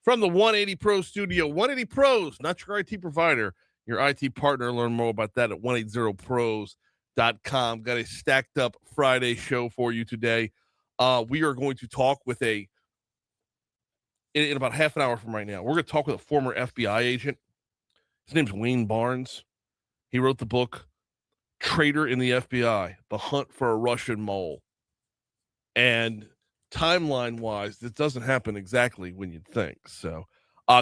From the 180 Pro studio, 180 Pros, not your IT provider, your IT partner. Learn more about that at 180pros.com. Got a stacked up Friday show for you today. We are going to talk with in about half an hour from right now, we're going to talk with a former FBI agent. His name's Wayne Barnes. He wrote the book, Traitor in the FBI, The Hunt for a Russian Mole. And timeline-wise, this doesn't happen exactly when you'd think. So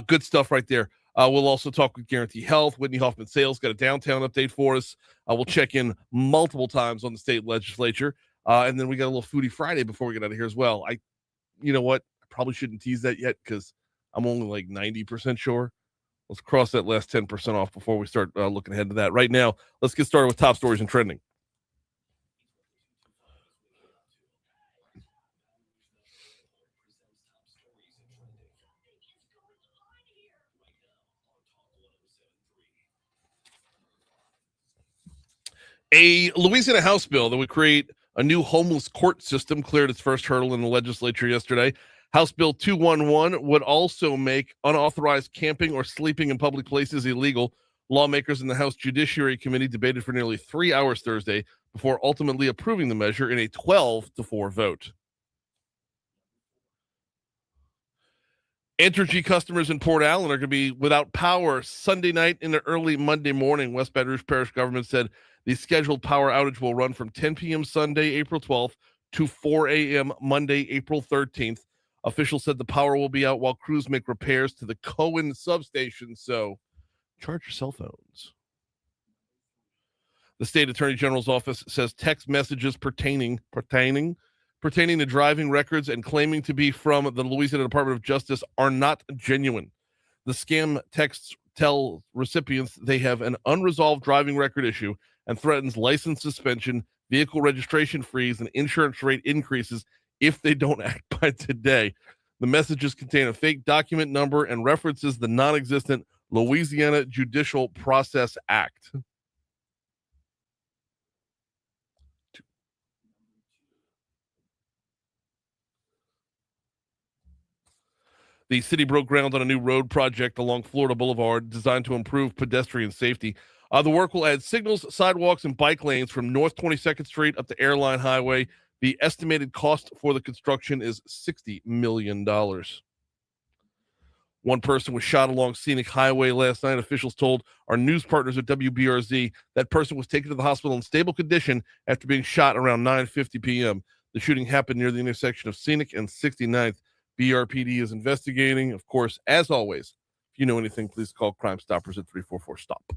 good stuff right there. We'll also talk with Guaranty Health. Whitney Hoffman Sayal's got a downtown update for us. We'll check in multiple times on the state legislature. And then we got a little Foodie Friday before we get out of here as well. You know what? I probably shouldn't tease that yet because I'm only like 90% sure. Let's cross that last 10% off before we start looking ahead to that. Right now, let's get started with top stories and trending. A Louisiana House bill that would create a new homeless court system cleared its first hurdle in the legislature yesterday. House Bill 211 would also make unauthorized camping or sleeping in public places illegal. Lawmakers in the House Judiciary Committee debated for nearly 3 hours Thursday before ultimately approving the measure in a 12-4 vote. Entergy customers in Port Allen are going to be without power Sunday night into early Monday morning. West Baton Rouge Parish government said the scheduled power outage will run from 10 p.m. Sunday, April 12th to 4 a.m. Monday, April 13th. Officials said the power will be out while crews make repairs to the Cohen substation, so charge your cell phones. The state attorney general's office says text messages pertaining to driving records and claiming to be from the Louisiana Department of Justice are not genuine. The scam texts tell recipients they have an unresolved driving record issue and threatens license suspension, vehicle registration freeze, and insurance rate increases if they don't act by today. The messages contain a fake document number and references the non-existent Louisiana Judicial Process Act. The city broke ground on a new road project along Florida Boulevard designed to improve pedestrian safety. The work will add signals, sidewalks, and bike lanes from North 22nd Street up to Airline Highway. The estimated cost for the construction is $60 million. One person was shot along Scenic Highway last night. Officials told our news partners at WBRZ that person was taken to the hospital in stable condition after being shot around 9:50 p.m. The shooting happened near the intersection of Scenic and 69th. BRPD is investigating. Of course, as always, if you know anything, please call Crime Stoppers at 344-STOP.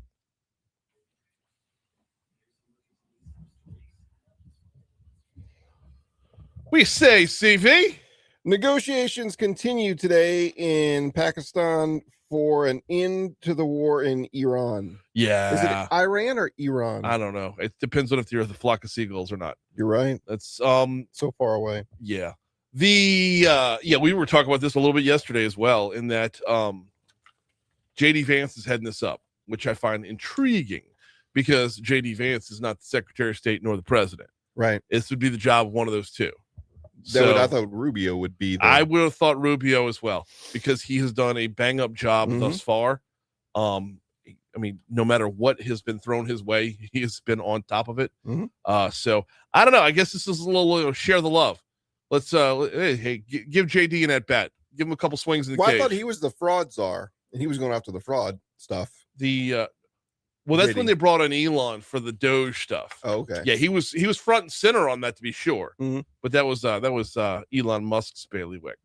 We say, CV. Negotiations continue today in Pakistan for an end to the war in Iran. Yeah. Is it Iran or Iran? I don't know. It depends on if you're the flock of seagulls or not. You're right. That's so far away. Yeah. We were talking about this a little bit yesterday as well, in that JD Vance is heading this up, which I find intriguing because JD Vance is not the Secretary of State nor the president. Right. This would be the job of one of those two. I thought Rubio would be there. I would have thought Rubio as well, because he has done a bang-up job thus far. I mean, no matter what has been thrown his way, he has been on top of it. So I don't know. I guess this is a little share the love. Let's give JD an at bat. Give him a couple swings in the cage. I thought he was the fraud czar, and he was going after the fraud stuff. That's when they brought in Elon for the Doge stuff. Oh, okay. Yeah, he was front and center on that, to be sure. But that was Elon Musk's bailiwick.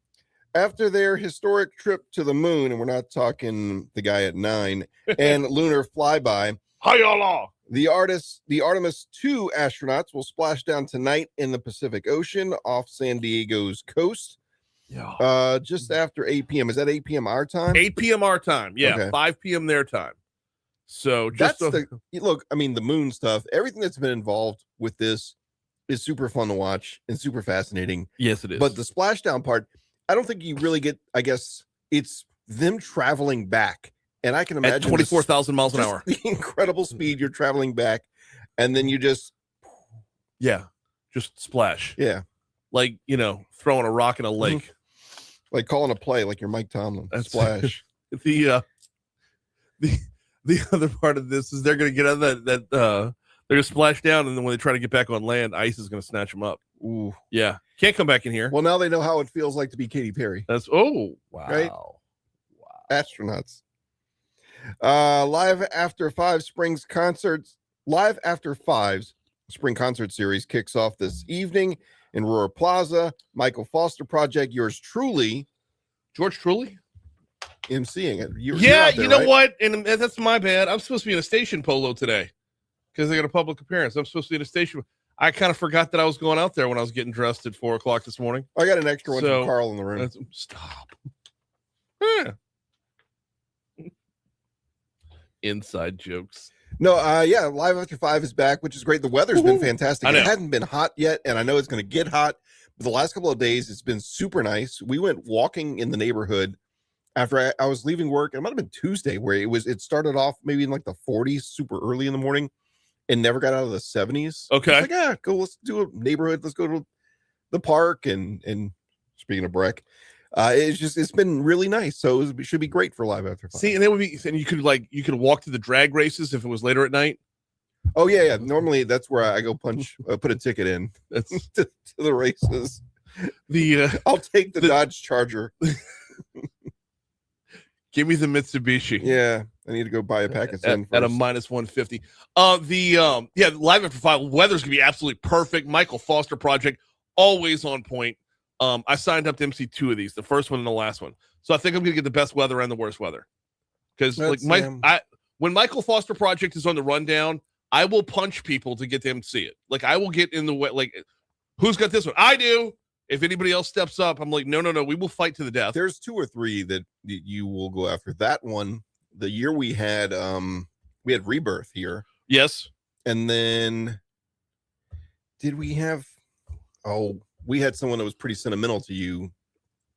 After their historic trip to the moon, and we're not talking the guy at 9 and lunar flyby. Hayala! The Artemis 2 astronauts will splash down tonight in the Pacific Ocean off San Diego's coast. Yeah. Just after 8 p.m. Is that 8 p.m. our time? 8 p.m. our time. Yeah. Okay. 5 p.m. their time. So look, I mean, the moon stuff, everything that's been involved with this is super fun to watch and super fascinating. Yes, it is. But the splashdown part, I don't think you really get, I guess it's them traveling back. And I can imagine at 24,000 miles an hour. The incredible speed you're traveling back. And then you just splash. Yeah. Like, throwing a rock in a lake. Like calling a play, like you're Mike Tomlin. That's Splash. The other part of this is they're going to get out of that they're going to splash down, and then when they try to get back on land, ice is going to snatch them up. Ooh. Yeah. Can't come back in here. Well, now they know how it feels like to be Katy Perry. Wow. Right? Wow. Astronauts. Live After Five's Spring Concert Series kicks off this evening in Aurora Plaza. Michael Foster Project, yours truly. George Truly? emceeing it. You're yeah, out there, you know right? what? And that's my bad. I'm supposed to be in a station polo today because I got a public appearance. I'm supposed to be in a station. I kind of forgot that I was going out there when I was getting dressed at 4:00 this morning. I got an extra one from Carl in the room. Stop. Yeah. Inside jokes. No, yeah, Live After 5 is back, which is great. The weather's been fantastic. It hasn't been hot yet, and I know it's going to get hot. But the last couple of days, it's been super nice. We went walking in the neighborhood after I was leaving work. It might have been Tuesday, where it started off maybe in like the 40s, super early in the morning, and never got out of the 70s. Okay. Like, yeah, go. Let's do a neighborhood. Let's go to the park. And speaking of Breck, it's been really nice. So it should be great for Live After 5. See, and it would be, and you could walk to the drag races if it was later at night. Oh yeah. Normally that's where I go put a ticket in. That's to the races. I'll take the Dodge Charger. Give me the Mitsubishi. Yeah, I need to go buy a package at a minus 150. Live After 5. Weather's gonna be absolutely perfect. Michael Foster Project, always on point. I signed up to MC 2 of these, the first one and the last one. So I think I'm gonna get the best weather and the worst weather. Because when Michael Foster Project is on the rundown, I will punch people to get them to see it. Like I will get in the way. Like, who's got this one? I do. If anybody else steps up, I'm like, no. We will fight to the death. There's 2 or 3 that you will go after. That one, the year we had Rebirth here. Yes. And then did we have? Oh, we had someone that was pretty sentimental to you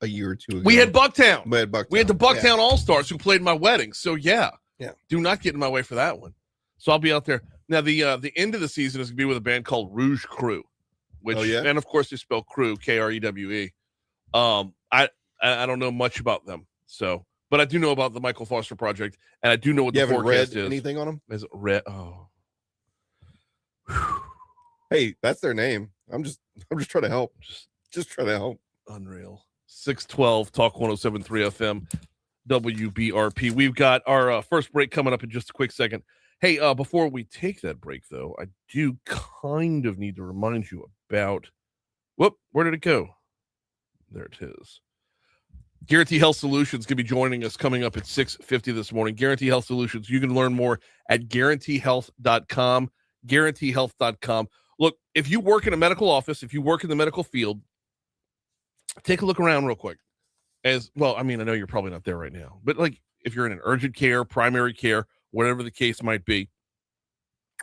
a year or 2 ago. We had Bucktown. We had the Bucktown All-Stars who played my wedding. So yeah. Do not get in my way for that one. So I'll be out there. Now the end of the season is gonna be with a band called Rouge Crew, which and of course they spell crew Krewe. I don't know much about them, so but I do know about the Michael Foster Project, and I do know what the forecast is. Anything on them? Is it red? Oh, hey, that's their name. I'm just trying to help. Just trying to help. Unreal. 612 Talk 107.3 FM WBRP. We've got our first break coming up in just a quick second. Hey, before we take that break, though, I do kind of need to remind you about. Where did it go? There it is. Guaranty Health Solutions going to be joining us coming up at 6:50 this morning. Guaranty Health Solutions. You can learn more at guaranteehealth.com. Guaranteehealth.com. Look, if you work in a medical office, if you work in the medical field, take a look around real quick. As well, I mean, I know you're probably not there right now, but like if you're in an urgent care, primary care, whatever the case might be,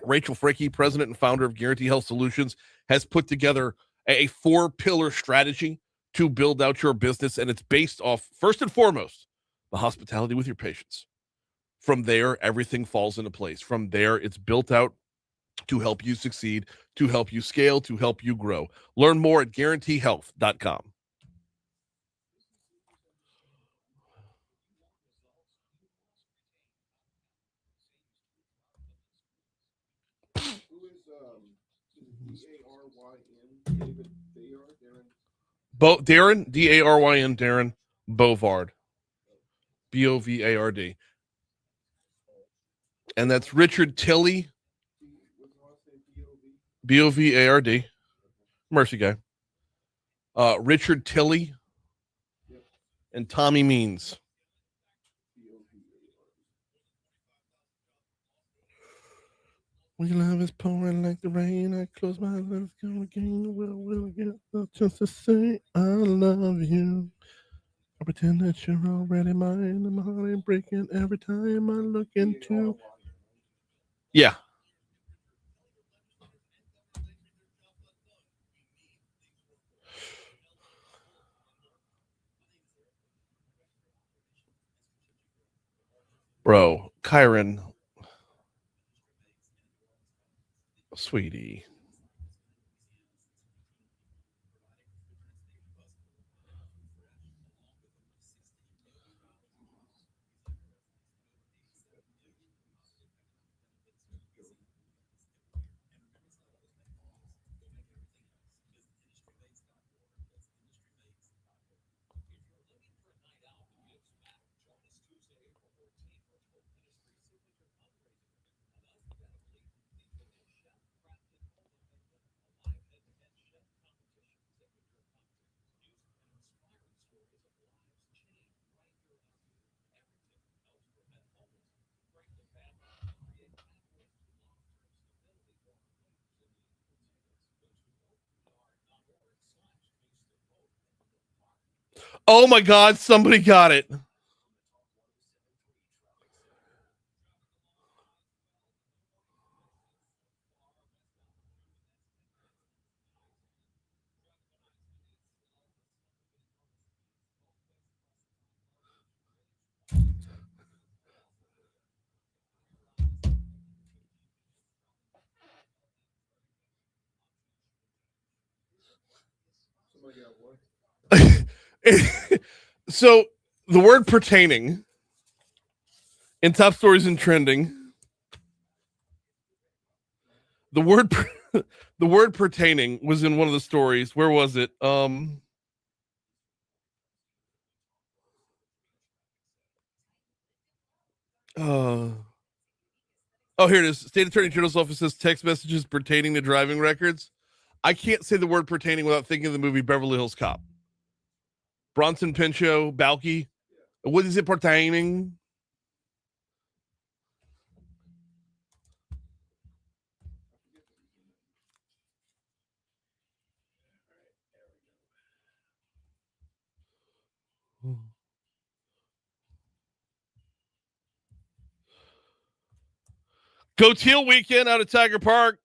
Rachel Fricke, president and founder of Guaranty Health Solutions, has put together a 4-pillar strategy to build out your business, and it's based off, first and foremost, the hospitality with your patients. From there, everything falls into place. From there, it's built out to help you succeed, to help you scale, to help you grow. Learn more at guaranteehealth.com. Daryn, D-A-R-Y-N, Daryn Bovard, B-O-V-A-R-D. And that's Richard Tilley, B-O-V-A-R-D, Mercy guy. Richard Tilley and Tommy Means. When your love is pouring like the rain, I close my eyes, let's go again. Will get the chance to say I love you. I pretend that you're already mine, and my heart ain't breaking every time I look into. Yeah. Bro, Kyron. Sweetie. Oh my God, somebody got it. So the word pertaining in top stories and trending, the word the word pertaining was in one of the stories. Where was it? Oh, here it is. State Attorney General's office says text messages pertaining to driving records. I can't say the word pertaining without thinking of the movie Beverly Hills Cop. Bronson Pinchot, Balky. What is it pertaining? Go Teal weekend out at Tiger Park.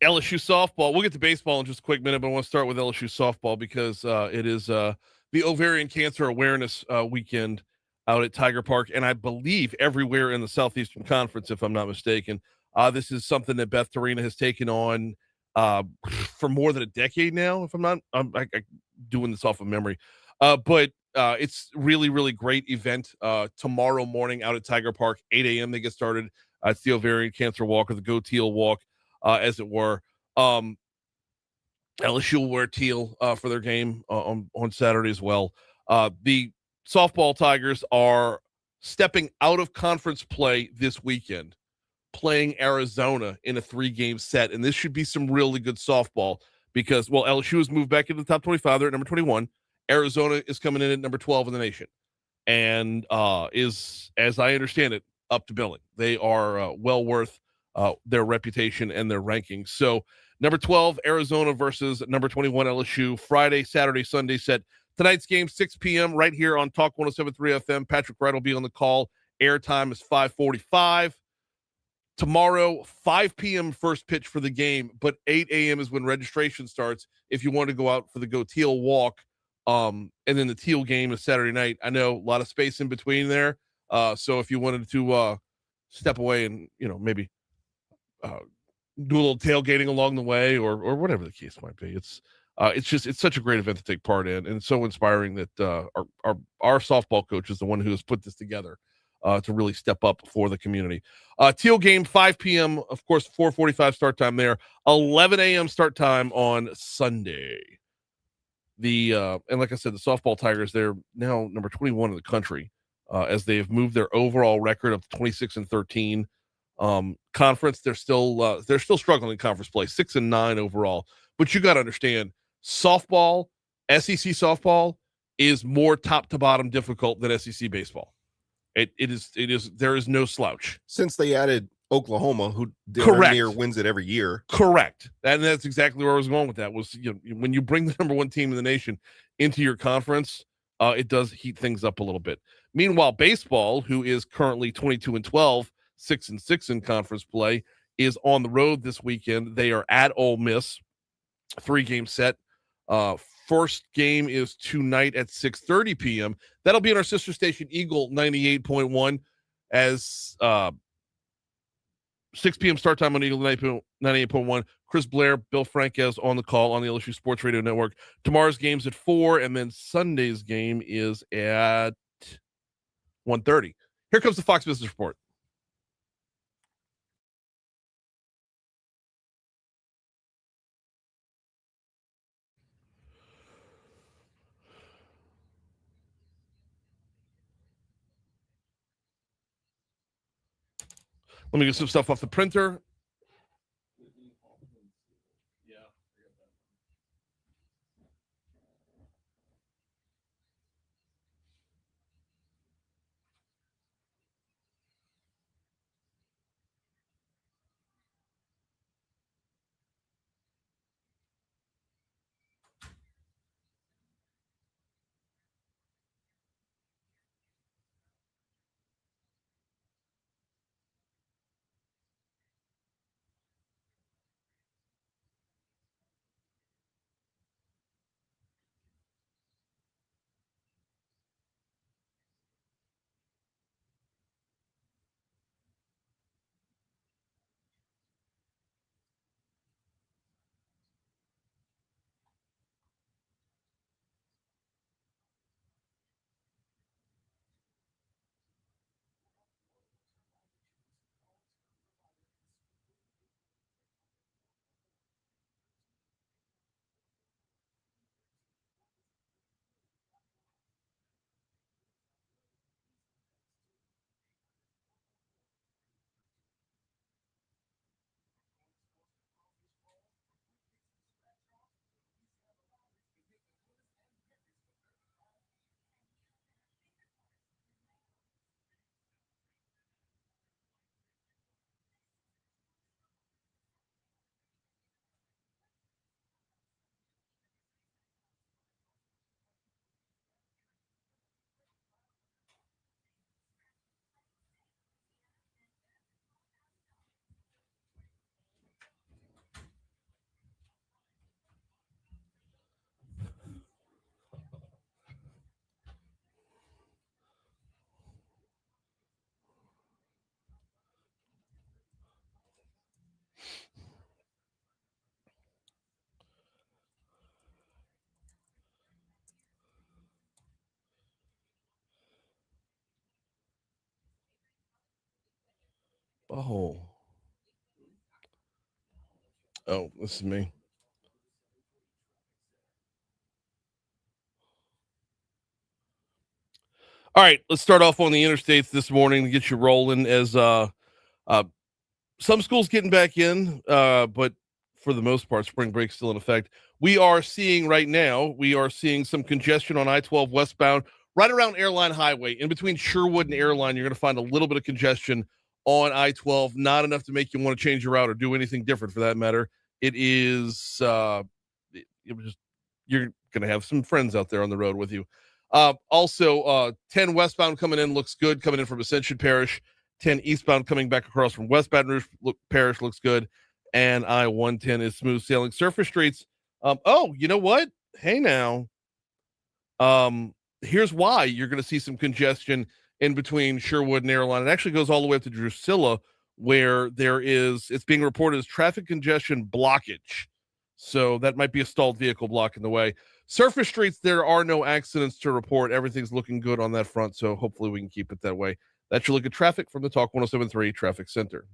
LSU softball. We'll get to baseball in just a quick minute, but I want to start with LSU softball because it is the ovarian cancer awareness weekend out at Tiger Park, and I believe everywhere in the Southeastern Conference, if I'm not mistaken. This is something that Beth Tarina has taken on for more than a decade now, if I'm not I'm doing this off of memory. But it's really, really great event tomorrow morning out at Tiger Park, 8 a.m. They get started. It's the ovarian cancer walk or the Go Teal walk. As it were. LSU will wear teal for their game on Saturday as well. The softball Tigers are stepping out of conference play this weekend, playing Arizona in a 3-game set. And this should be some really good softball because, well, LSU has moved back into the top 25. They're at number 21. Arizona is coming in at number 12 in the nation and is, as I understand it, up to billing. They are well worth their reputation and their rankings. So number 12, Arizona versus number 21, LSU, Friday, Saturday, Sunday set. Tonight's game, 6 p.m. right here on Talk 107.3 FM. Patrick Wright will be on the call. Airtime is 5:45. Tomorrow, 5 p.m. first pitch for the game, but 8 a.m. is when registration starts if you want to go out for the Go Teal walk. And then the Teal game is Saturday night. I know a lot of space in between there. So if you wanted to step away and, maybe do a little tailgating along the way or whatever the case might be, it's such a great event to take part in. And it's so inspiring that our softball coach is the one who has put this together to really step up for the community. Teal game, 5 p.m., of course, 4:45 start time there, 11 a.m. start time on Sunday. And like I said, the softball Tigers, they're now number 21 in the country as they've moved their overall record up to 26-13. Conference, they're still struggling in conference play, 6-9 overall. But you got to understand, softball, SEC softball is more top to bottom difficult than SEC baseball. It is. There is no slouch. Since they added Oklahoma, who Correct. near wins it every year. Correct. And that's exactly where I was going with that. Was when you bring the number one team in the nation into your conference, it does heat things up a little bit. Meanwhile, baseball, who is currently 22-12, 6-6 in conference play, is on the road this weekend. They are at Ole Miss, 3-game set. First game is tonight at 6:30 p.m. That'll be on our sister station, Eagle 98.1, as 6 p.m. start time on Eagle 98.1. Chris Blair, Bill Franquez on the call on the LSU Sports Radio Network. Tomorrow's game's at 4, and then Sunday's game is at 1:30. Here comes the Fox Business Report. Let me get some stuff off the printer. Oh, this is me. All right, let's start off on the interstates this morning to get you rolling. As some schools getting back in, but for the most part, spring break still in effect. We are seeing some congestion on I-12 westbound, right around Airline Highway, in between Sherwood and Airline. You're going to find a little bit of congestion on I-12, not enough to make you want to change your route or do anything different for that matter. It is you're going to have some friends out there on the road with you. Also, 10 westbound coming in looks good, coming in from Ascension Parish. 10 eastbound coming back across from West Baton Rouge Parish looks good. And I-110 is smooth sailing. Surface streets. You know what? Hey now. Here's why you're going to see some congestion in between Sherwood and Airline. It actually goes all the way up to Drusilla, where it's being reported as traffic congestion blockage. So that might be a stalled vehicle blocking the way. Surface streets, there are no accidents to report. Everything's looking good on that front, so hopefully we can keep it that way. That's your look at traffic from the Talk 107.3 Traffic Center.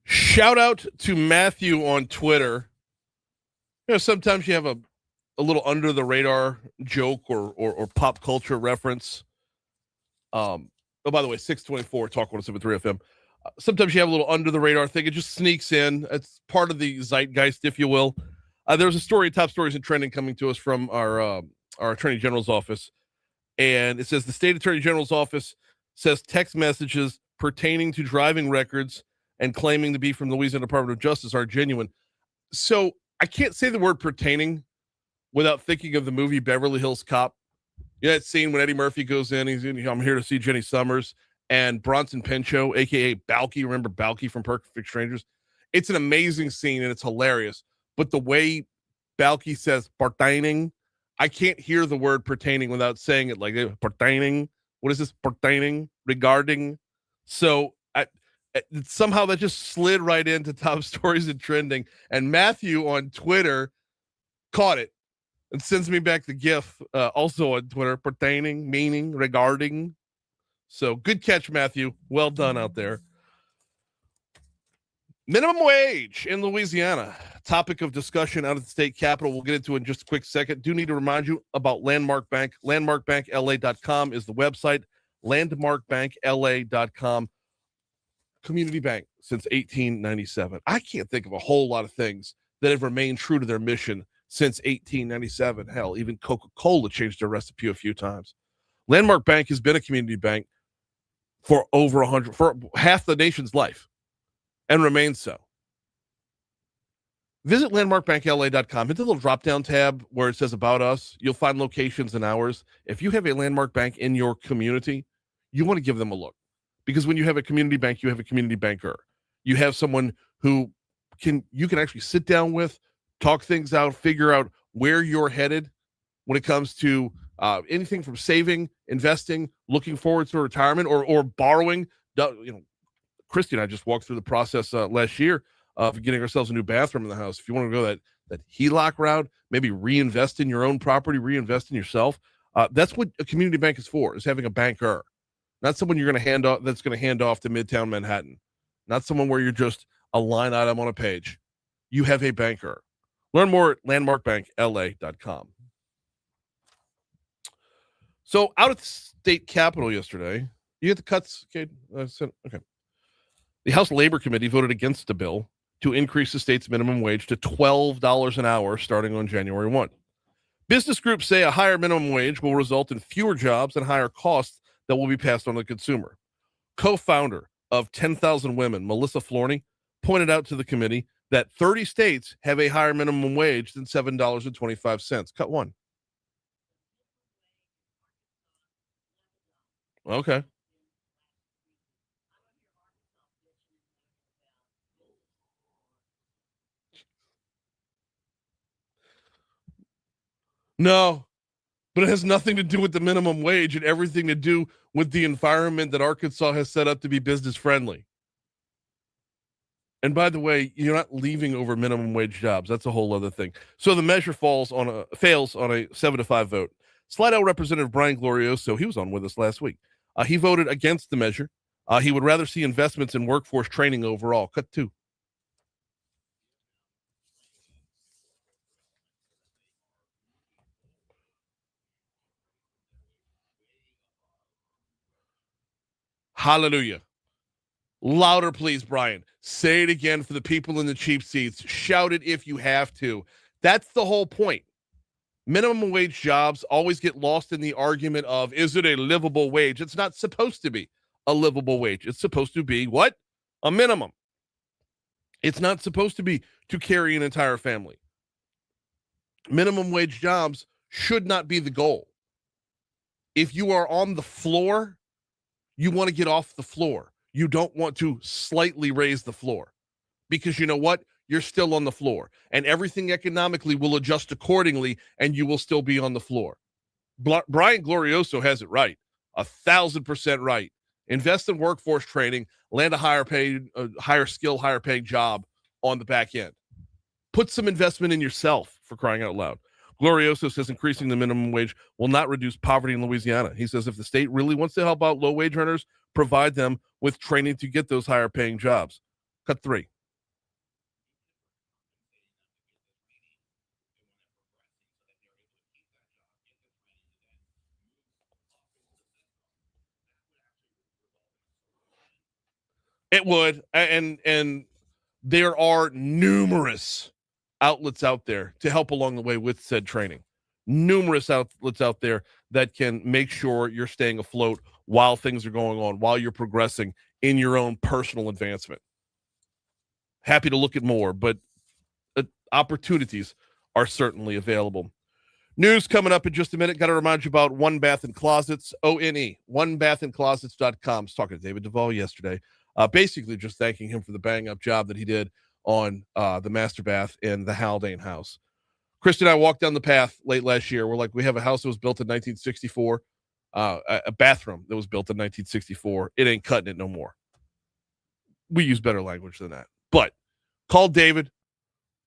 Shout out to Matthew on Twitter. Sometimes you have a little under the radar joke or pop culture reference. By the way, 624 Talk 107.3 FM. Sometimes you have a little under the radar thing. It just sneaks in. It's part of the zeitgeist, if you will. There's a story, top stories and trending, coming to us from our Attorney General's office. And it says the State Attorney General's office says text messages pertaining to driving records and claiming to be from the Louisiana Department of Justice are genuine. So I can't say the word pertaining without thinking of the movie Beverly Hills Cop. You know that scene when Eddie Murphy goes in, I'm here to see Jenny Summers, and Bronson Pinchot, a.k.a. Balky, remember Balky from Perfect Strangers? It's an amazing scene, and it's hilarious. But the way Balky says pertaining, I can't hear the word pertaining without saying it like pertaining. What is this? Pertaining? Regarding? So somehow that just slid right into top stories and trending. And Matthew on Twitter caught it and sends me back the GIF, also on Twitter, pertaining, meaning, regarding. So good catch, Matthew. Well done out there. Minimum wage in Louisiana. Topic of discussion out of the state capitol. We'll get into it in just a quick second. Do need to remind you about Landmark Bank. LandmarkBankLA.com is the website. LandmarkBankLA.com. Community bank since 1897. I can't think of a whole lot of things that have remained true to their mission since 1897. Hell, even Coca-Cola changed their recipe a few times. Landmark Bank has been a community bank for for half the nation's life and remains so. Visit landmarkbankla.com. Hit the little drop-down tab where it says About Us. You'll find locations and hours. If you have a Landmark Bank in your community, you want to give them a look. Because when you have a community bank, you have a community banker. You have someone who you can actually sit down with, talk things out, figure out where you're headed when it comes to anything from saving, investing, looking forward to retirement, or borrowing. Christy and I just walked through the process last year of getting ourselves a new bathroom in the house. If you want to go that HELOC route, maybe reinvest in your own property, reinvest in yourself. That's what a community bank is for, is having a banker. Not someone you're going to hand off that's going to hand off to Midtown Manhattan. Not someone where you're just a line item on a page. You have a banker. Learn more at landmarkbankla.com. So out at the state capitol yesterday, you get the cuts, okay? Okay. The House Labor Committee voted against the bill to increase the state's minimum wage to $12 an hour starting on January 1. Business groups say a higher minimum wage will result in fewer jobs and higher costs that will be passed on to the consumer. Co-founder of 10,000 Women, Melissa Florney, pointed out to the committee that 30 states have a higher minimum wage than $7.25. Cut one. Okay. No, but it has nothing to do with the minimum wage and everything to do with the environment that Arkansas has set up to be business friendly. And by the way, you're not leaving over minimum wage jobs. That's a whole other thing. So the measure fails on a 7-5 vote. Slidell Representative Brian Glorioso, he was on with us last week. He voted against the measure. He would rather see investments in workforce training overall. Cut 2. Hallelujah. Louder, please, Brian. Say it again for the people in the cheap seats. Shout it if you have to. That's the whole point. Minimum wage jobs always get lost in the argument of, is it a livable wage? It's not supposed to be a livable wage. It's supposed to be what? A minimum. It's not supposed to be to carry an entire family. Minimum wage jobs should not be the goal. If you are on the floor, you want to get off the floor. You don't want to slightly raise the floor, because you know what? You're still on the floor, and everything economically will adjust accordingly, and you will still be on the floor. Brian Glorioso has it right, 1,000% right. Invest in workforce training, land a higher skill, higher paying job on the back end. Put some investment in yourself, for crying out loud. Glorioso says increasing the minimum wage will not reduce poverty in Louisiana. He says if the state really wants to help out low-wage earners, provide them with training to get those higher-paying jobs. Cut 3. It would, and there are numerous outlets out there to help along the way with said training. Numerous outlets out there that can make sure you're staying afloat while things are going on, while you're progressing in your own personal advancement. Happy to look at more, but opportunities are certainly available. News coming up in just a minute. Got to remind you about One Bath and Closets, ONE, onebathandclosets.com. I was talking to David Duvall yesterday, basically just thanking him for the bang-up job that he did on the master bath in the Haldane house. Christy and I walked down the path late last year. We're like, we have a house that was built in 1964, a bathroom that was built in 1964. It ain't cutting it no more. We use better language than that. But called David.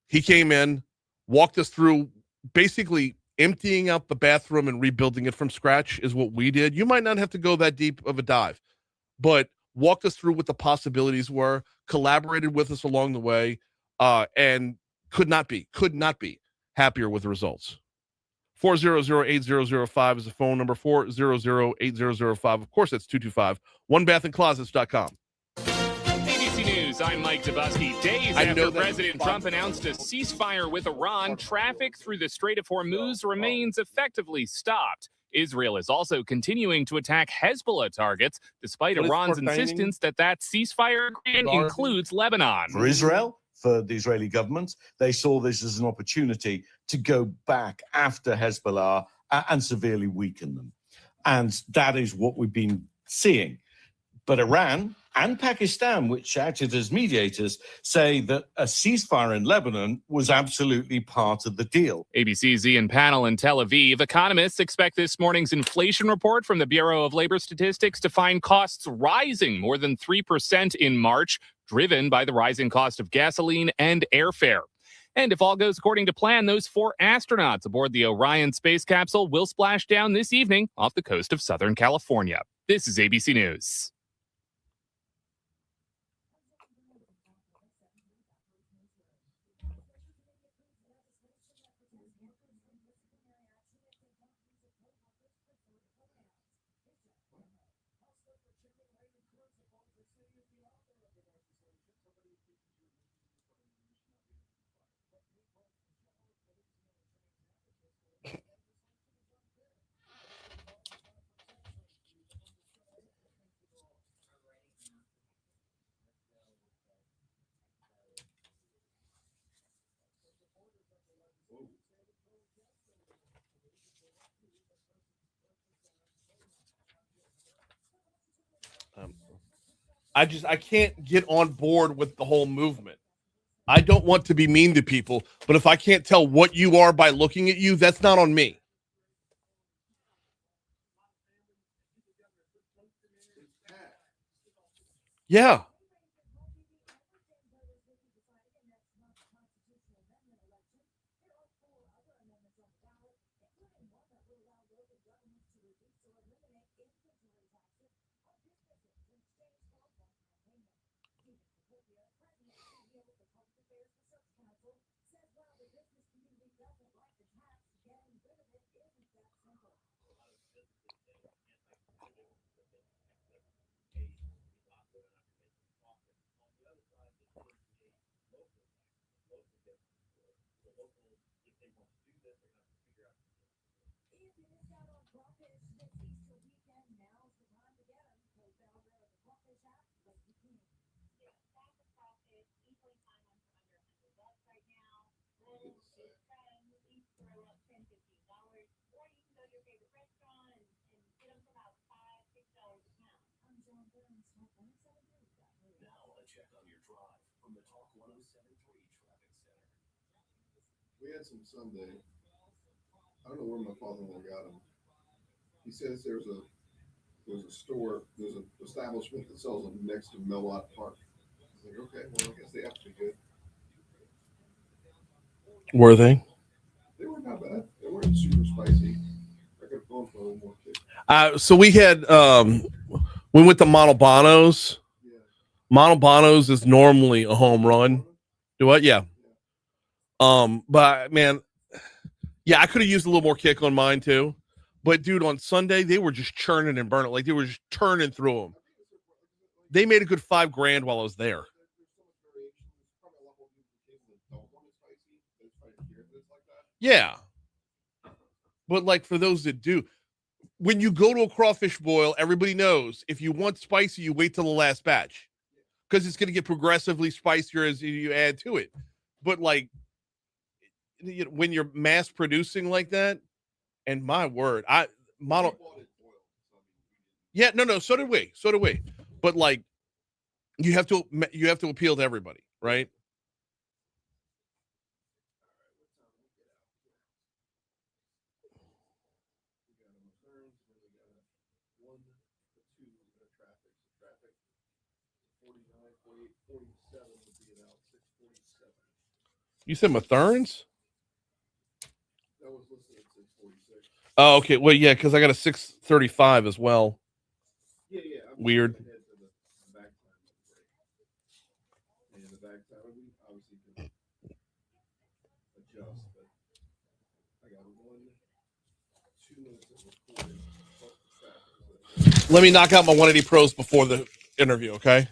He came in, walked us through basically emptying out the bathroom and rebuilding it from scratch is what we did. You might not have to go that deep of a dive, but walked us through what the possibilities were, collaborated with us along the way, and could not be happier with the results. 400-8005 is the phone number, 400-8005. Of course, that's 225, onebathandclosets.com. ABC News, I'm Mike Dabusky. Days after President Trump announced a ceasefire with Iran, traffic through the Strait of Hormuz remains effectively stopped. Israel is also continuing to attack Hezbollah targets, despite Iran's insistence that ceasefire agreement includes Lebanon. For Israel, for the Israeli government, they saw this as an opportunity to go back after Hezbollah and severely weaken them. And that is what we've been seeing. But Iran and Pakistan, which acted as mediators, say that a ceasefire in Lebanon was absolutely part of the deal. ABC's Ian Pannell in Tel Aviv. Economists expect this morning's inflation report from the Bureau of Labor Statistics to find costs rising more than 3% in March, driven by the rising cost of gasoline and airfare. And if all goes according to plan, those 4 astronauts aboard the Orion space capsule will splash down this evening off the coast of Southern California. This is ABC News. I can't get on board with the whole movement. I don't want to be mean to people, but if I can't tell what you are by looking at you, that's not on me. Yeah. We had some Sunday. I don't know where my father-in-law got them. He says there's a store, there's an establishment that sells them next to Melot Park. I was like, okay, well, I guess they have to be good. Were they? They weren't not bad. They weren't super spicy. I could have gone for a little more kick. So we had we went to Montalbano's. Yeah. Montalbano's is normally a home run. Do what? Yeah. But man, yeah, I could have used a little more kick on mine too. But dude, on Sunday they were just churning and burning, like they were just turning through them. They made a good $5,000 while I was there. Yeah, but like for those that do, when you go to a crawfish boil, everybody knows if you want spicy, you wait till the last batch because it's going to get progressively spicier as you add to it. But like when you're mass producing like that, and my word, yeah, no, so did we, but like you have to appeal to everybody, right? You said Matherns? Oh, okay. Well, yeah, because I got a 635 as well. Yeah. Weird. Let me knock out my 180 Pros before the interview, okay?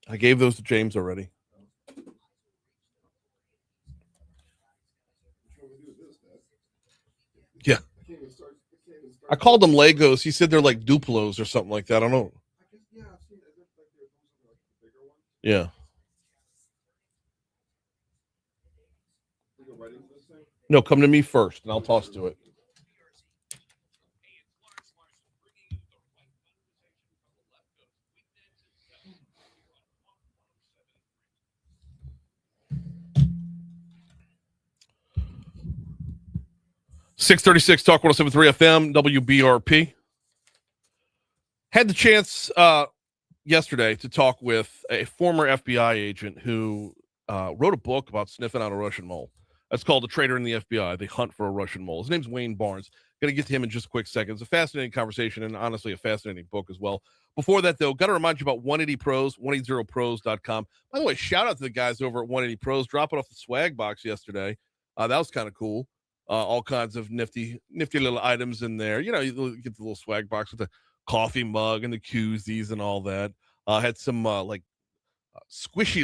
I gave those to James already. Yeah. I called them Legos. He said they're like Duplos or something like that. I don't know. Yeah. No, come to me first, and I'll toss to it. .636 Talk 107.3 FM WBRP. Had the chance yesterday to talk with a former FBI agent who wrote a book about sniffing out a Russian mole. That's called The Traitor in the FBI, The Hunt for a Russian Mole. His name's Wayne Barnes. Going to get to him in just a quick second. It's a fascinating conversation and honestly a fascinating book as well. Before that, though, got to remind you about 180 Pros, 180pros.com. By the way, shout out to the guys over at 180 Pros dropping off the swag box yesterday. That was kind of cool. All kinds of nifty little items in there. You know, you get the little swag box with the coffee mug and the koozies and all that. Had some squishy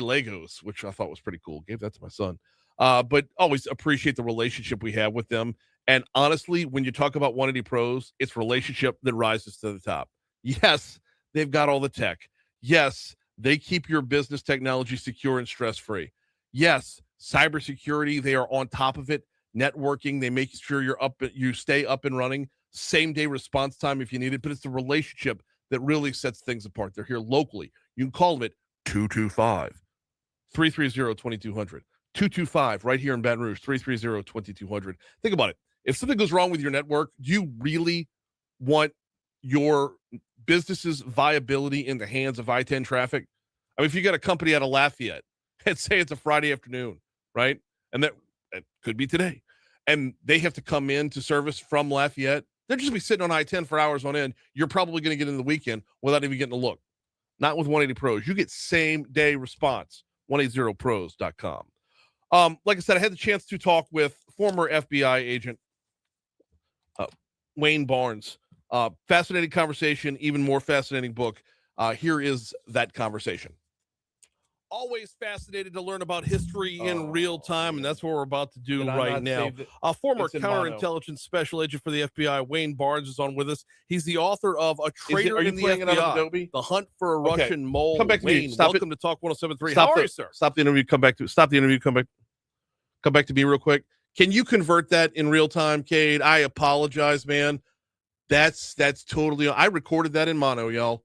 Legos, which I thought was pretty cool. Gave that to my son. But always appreciate the relationship we have with them. And honestly, when you talk about 180 Pros, it's relationship that rises to the top. Yes, they've got all the tech. Yes, they keep your business technology secure and stress-free. Yes, cybersecurity, they are on top of it. Networking, they make sure you stay up and running. Same day response time if you need it, but it's the relationship that really sets things apart. They're here locally. You can call them at 225-330-2200. 225 right here in Baton Rouge, 330-2200. Think about it. If something goes wrong with your network, do you really want your business's viability in the hands of I-10 traffic? I mean, if you got a company out of Lafayette, and say it's a Friday afternoon, right? And that could be today, and they have to come in to service from Lafayette, they'll just be sitting on I-10 for hours on end. You're probably going to get into the weekend without even getting a look. Not with 180 Pros. You get same-day response, 180pros.com. Like I said, I had the chance to talk with former FBI agent Wayne Barnes. Fascinating conversation, even more fascinating book. Here is that conversation. Always fascinated to learn about history in real time, and that's what we're about to do right now. Former counterintelligence special agent for the FBI, Wayne Barnes, is on with us. He's the author of A Traitor in the FBI, The Hunt for a Russian Mole. Come back to Wayne, me. Stop welcome it. to Talk 107.3. Stop How are the- you, sir? Stop the interview. Come back to stop the interview. Come back to me real quick. Can you convert that in real time, Cade? I apologize, man. That's totally. I recorded that in mono, y'all.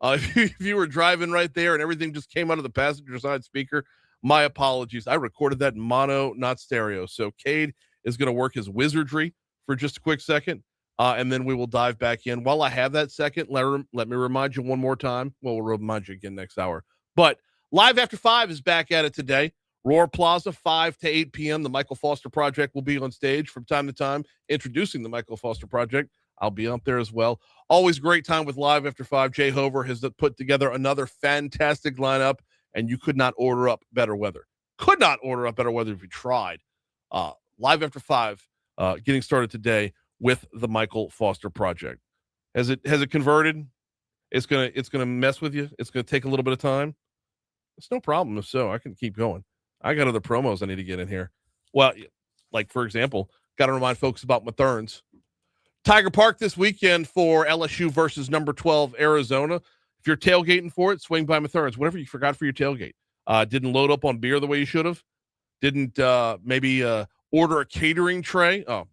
If you were driving right there and everything just came out of the passenger side speaker, my apologies. I recorded that in mono, not stereo. So Cade is going to work his wizardry for just a quick second, and then we will dive back in. While I have that second, let me remind you one more time. Well, we'll remind you again next hour. But Live After 5 is back at it today. Roar Plaza, 5 to 8 p.m. The Michael Foster Project will be on stage from time to time, introducing the Michael Foster Project. I'll be up there as well. Always great time with Live After 5. Jay Hover has put together another fantastic lineup, and you could not order up better weather. Could not order up better weather if you tried. Live After 5, getting started today with the Michael Foster Project. Has it converted? It's gonna mess with you. It's gonna take a little bit of time. It's no problem. If so, I can keep going. I got other promos I need to get in here. Well, like for example, got to remind folks about Matherns. Tiger Park this weekend for LSU versus number 12 Arizona. If you're tailgating for it, swing by Matherns. Whatever you forgot for your tailgate. Didn't load up on beer the way you should have. Didn't maybe order a catering tray. Oh,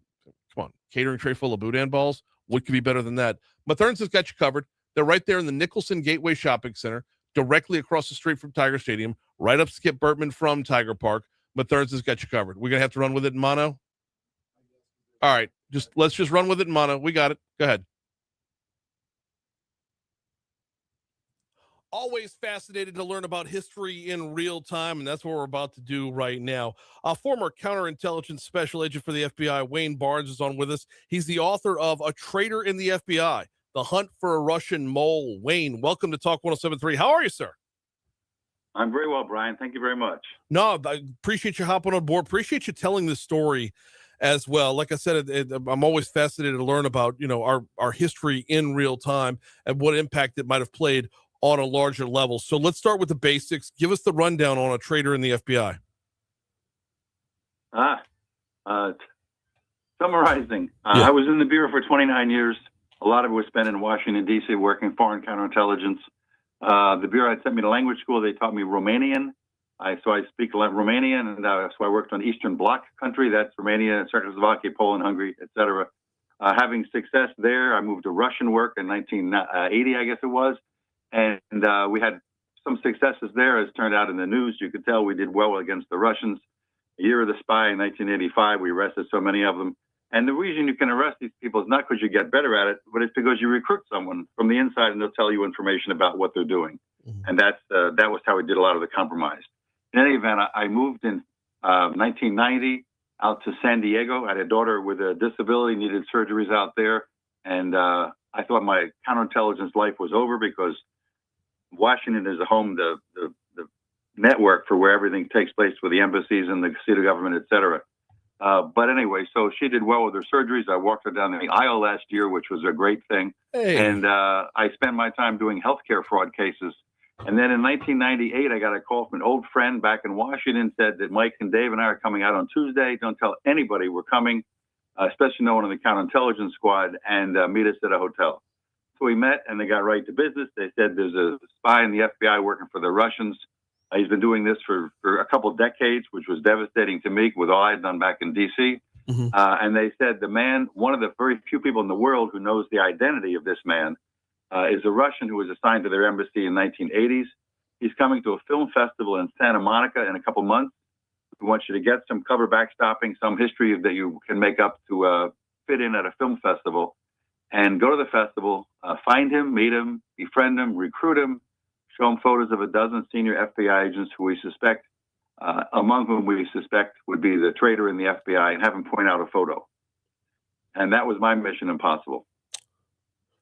come on. Catering tray full of boudin balls. What could be better than that? Matherns has got you covered. They're right there in the Nicholson Gateway Shopping Center, directly across the street from Tiger Stadium, right up Skip Burtman from Tiger Park. Matherns has got you covered. We're going to have to run with it in mono? All right. Let's just run with it in mono. We got it. Go ahead. Always fascinated to learn about history in real time, and that's what we're about to do right now. A former counterintelligence special agent for the FBI, Wayne Barnes, is on with us. He's the author of A Traitor in the FBI, The Hunt for a Russian Mole. Wayne, welcome to Talk 107.3. How are you, sir? I'm very well, Brian. Thank you very much. No, I appreciate you hopping on board. Appreciate you telling this story as well. Like I said, I'm always fascinated to learn about, our history in real time and what impact it might have played on a larger level. So let's start with the basics. Give us the rundown on A Traitor in the FBI. Summarizing, I was in the Bureau for 29 years. A lot of it was spent in Washington, D.C., working foreign counterintelligence. The Bureau had sent me to language school. They taught me Romanian. So I speak Romanian, and so I worked on Eastern Bloc country. That's Romania, Czechoslovakia, Poland, Hungary, etc. Having success there, I moved to Russian work in 1980, I guess it was. And we had some successes there, as turned out in the news. You could tell we did well against the Russians. Year of the Spy in 1985, we arrested so many of them. And the reason you can arrest these people is not because you get better at it, but it's because you recruit someone from the inside and they'll tell you information about what they're doing. Mm-hmm. And that was how we did a lot of the compromise. In any event, I moved in 1990 out to San Diego. I had a daughter with a disability, needed surgeries out there. And I thought my counterintelligence life was over because Washington is a home, the network for where everything takes place with the embassies and the seat of government, et cetera. But anyway, so she did well with her surgeries. I walked her down the aisle last year, which was a great thing. Hey. And I spent my time doing healthcare fraud cases. And then in 1998, I got a call from an old friend back in Washington, said that Mike and Dave and I are coming out on Tuesday. Don't tell anybody we're coming, especially no one in the counterintelligence squad, and meet us at a hotel. So we met, and they got right to business. They said there's a spy in the FBI working for the Russians. He's been doing this for a couple of decades, which was devastating to me with all I'd done back in D.C. Mm-hmm. And they said the man, one of the very few people in the world who knows the identity of this man, is a Russian who was assigned to their embassy in the 1980s. He's coming to a film festival in Santa Monica in a couple months. We want you to get some cover backstopping, some history that you can make up to fit in at a film festival and go to the festival, find him, meet him, befriend him, recruit him, show him photos of a dozen senior FBI agents who we suspect, among whom we suspect would be the traitor in the FBI, and have him point out a photo. And that was my mission impossible.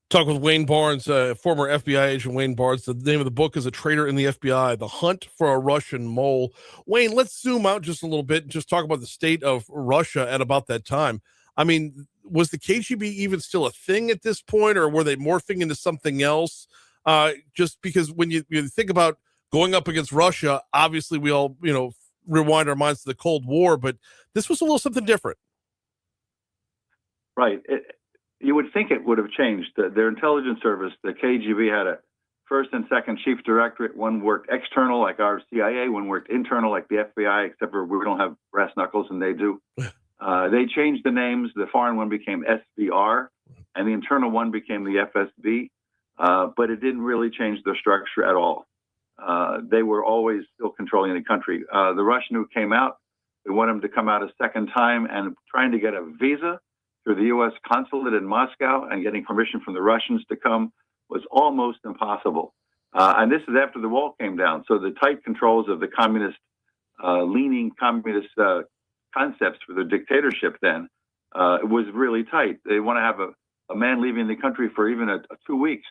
Talk with Wayne Barnes, former FBI agent Wayne Barnes. The name of the book is A Traitor in the FBI, The Hunt for a Russian Mole. Wayne, let's zoom out just a little bit and just talk about the state of Russia at about that time. I mean, was the KGB even still a thing at this point, or were they morphing into something else? Just because when you think about going up against Russia, obviously we all, rewind our minds to the Cold War, but this was a little something different. Right. You would think it would have changed. Their intelligence service, the KGB, had a first and second chief directorate. One worked external, like our CIA. One worked internal, like the FBI, except for we don't have brass knuckles and they do. They changed the names. The foreign one became SVR, and the internal one became the FSB. But it didn't really change their structure at all. They were always still controlling the country. The Russian who came out, we want him to come out a second time, and trying to get a visa through the U.S. consulate in Moscow and getting permission from the Russians to come was almost impossible. And this is after the wall came down. So the tight controls of the communist, leaning communist concepts for the dictatorship then was really tight. They want to have a man leaving the country for even 2 weeks,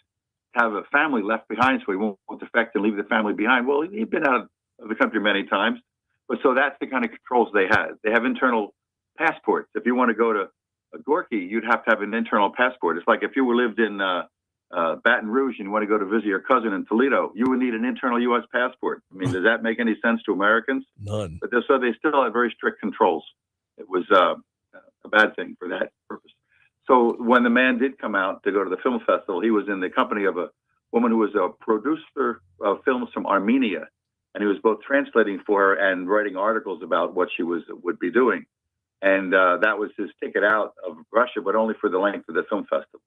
have a family left behind so he won't defect and leave the family behind. Well, he'd been out of the country many times. But so that's the kind of controls they had. They have internal passports. If you want to go to Gorky, you'd have to have an internal passport. It's like if you lived in Baton Rouge and you want to go to visit your cousin in Toledo, you would need an internal U.S. passport. I mean, does that make any sense to Americans? None. But so they still had very strict controls. It was a bad thing for that purpose. So when the man did come out to go to the film festival, he was in the company of a woman who was a producer of films from Armenia, and he was both translating for her and writing articles about what she would be doing. And that was his ticket out of Russia, but only for the length of the film festival.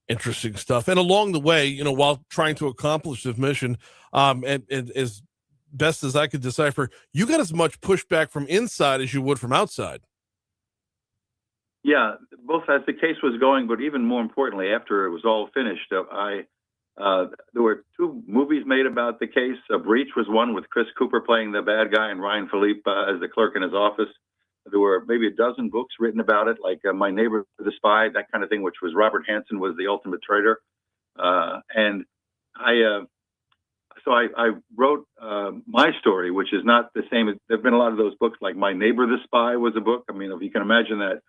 Interesting stuff. And along the way, while trying to accomplish this mission, and as best as I could decipher, you got as much pushback from inside as you would from outside. Yeah, both as the case was going, but even more importantly, after it was all finished, there were 2 movies made about the case. Breach was one with Chris Cooper playing the bad guy and Ryan Philippe as the clerk in his office. There were maybe a dozen books written about it, like My Neighbor the Spy, that kind of thing, which was Robert Hansen was the ultimate traitor. And I wrote my story, which is not the same. There have been a lot of those books, like My Neighbor the Spy was a book. I mean, if you can imagine that,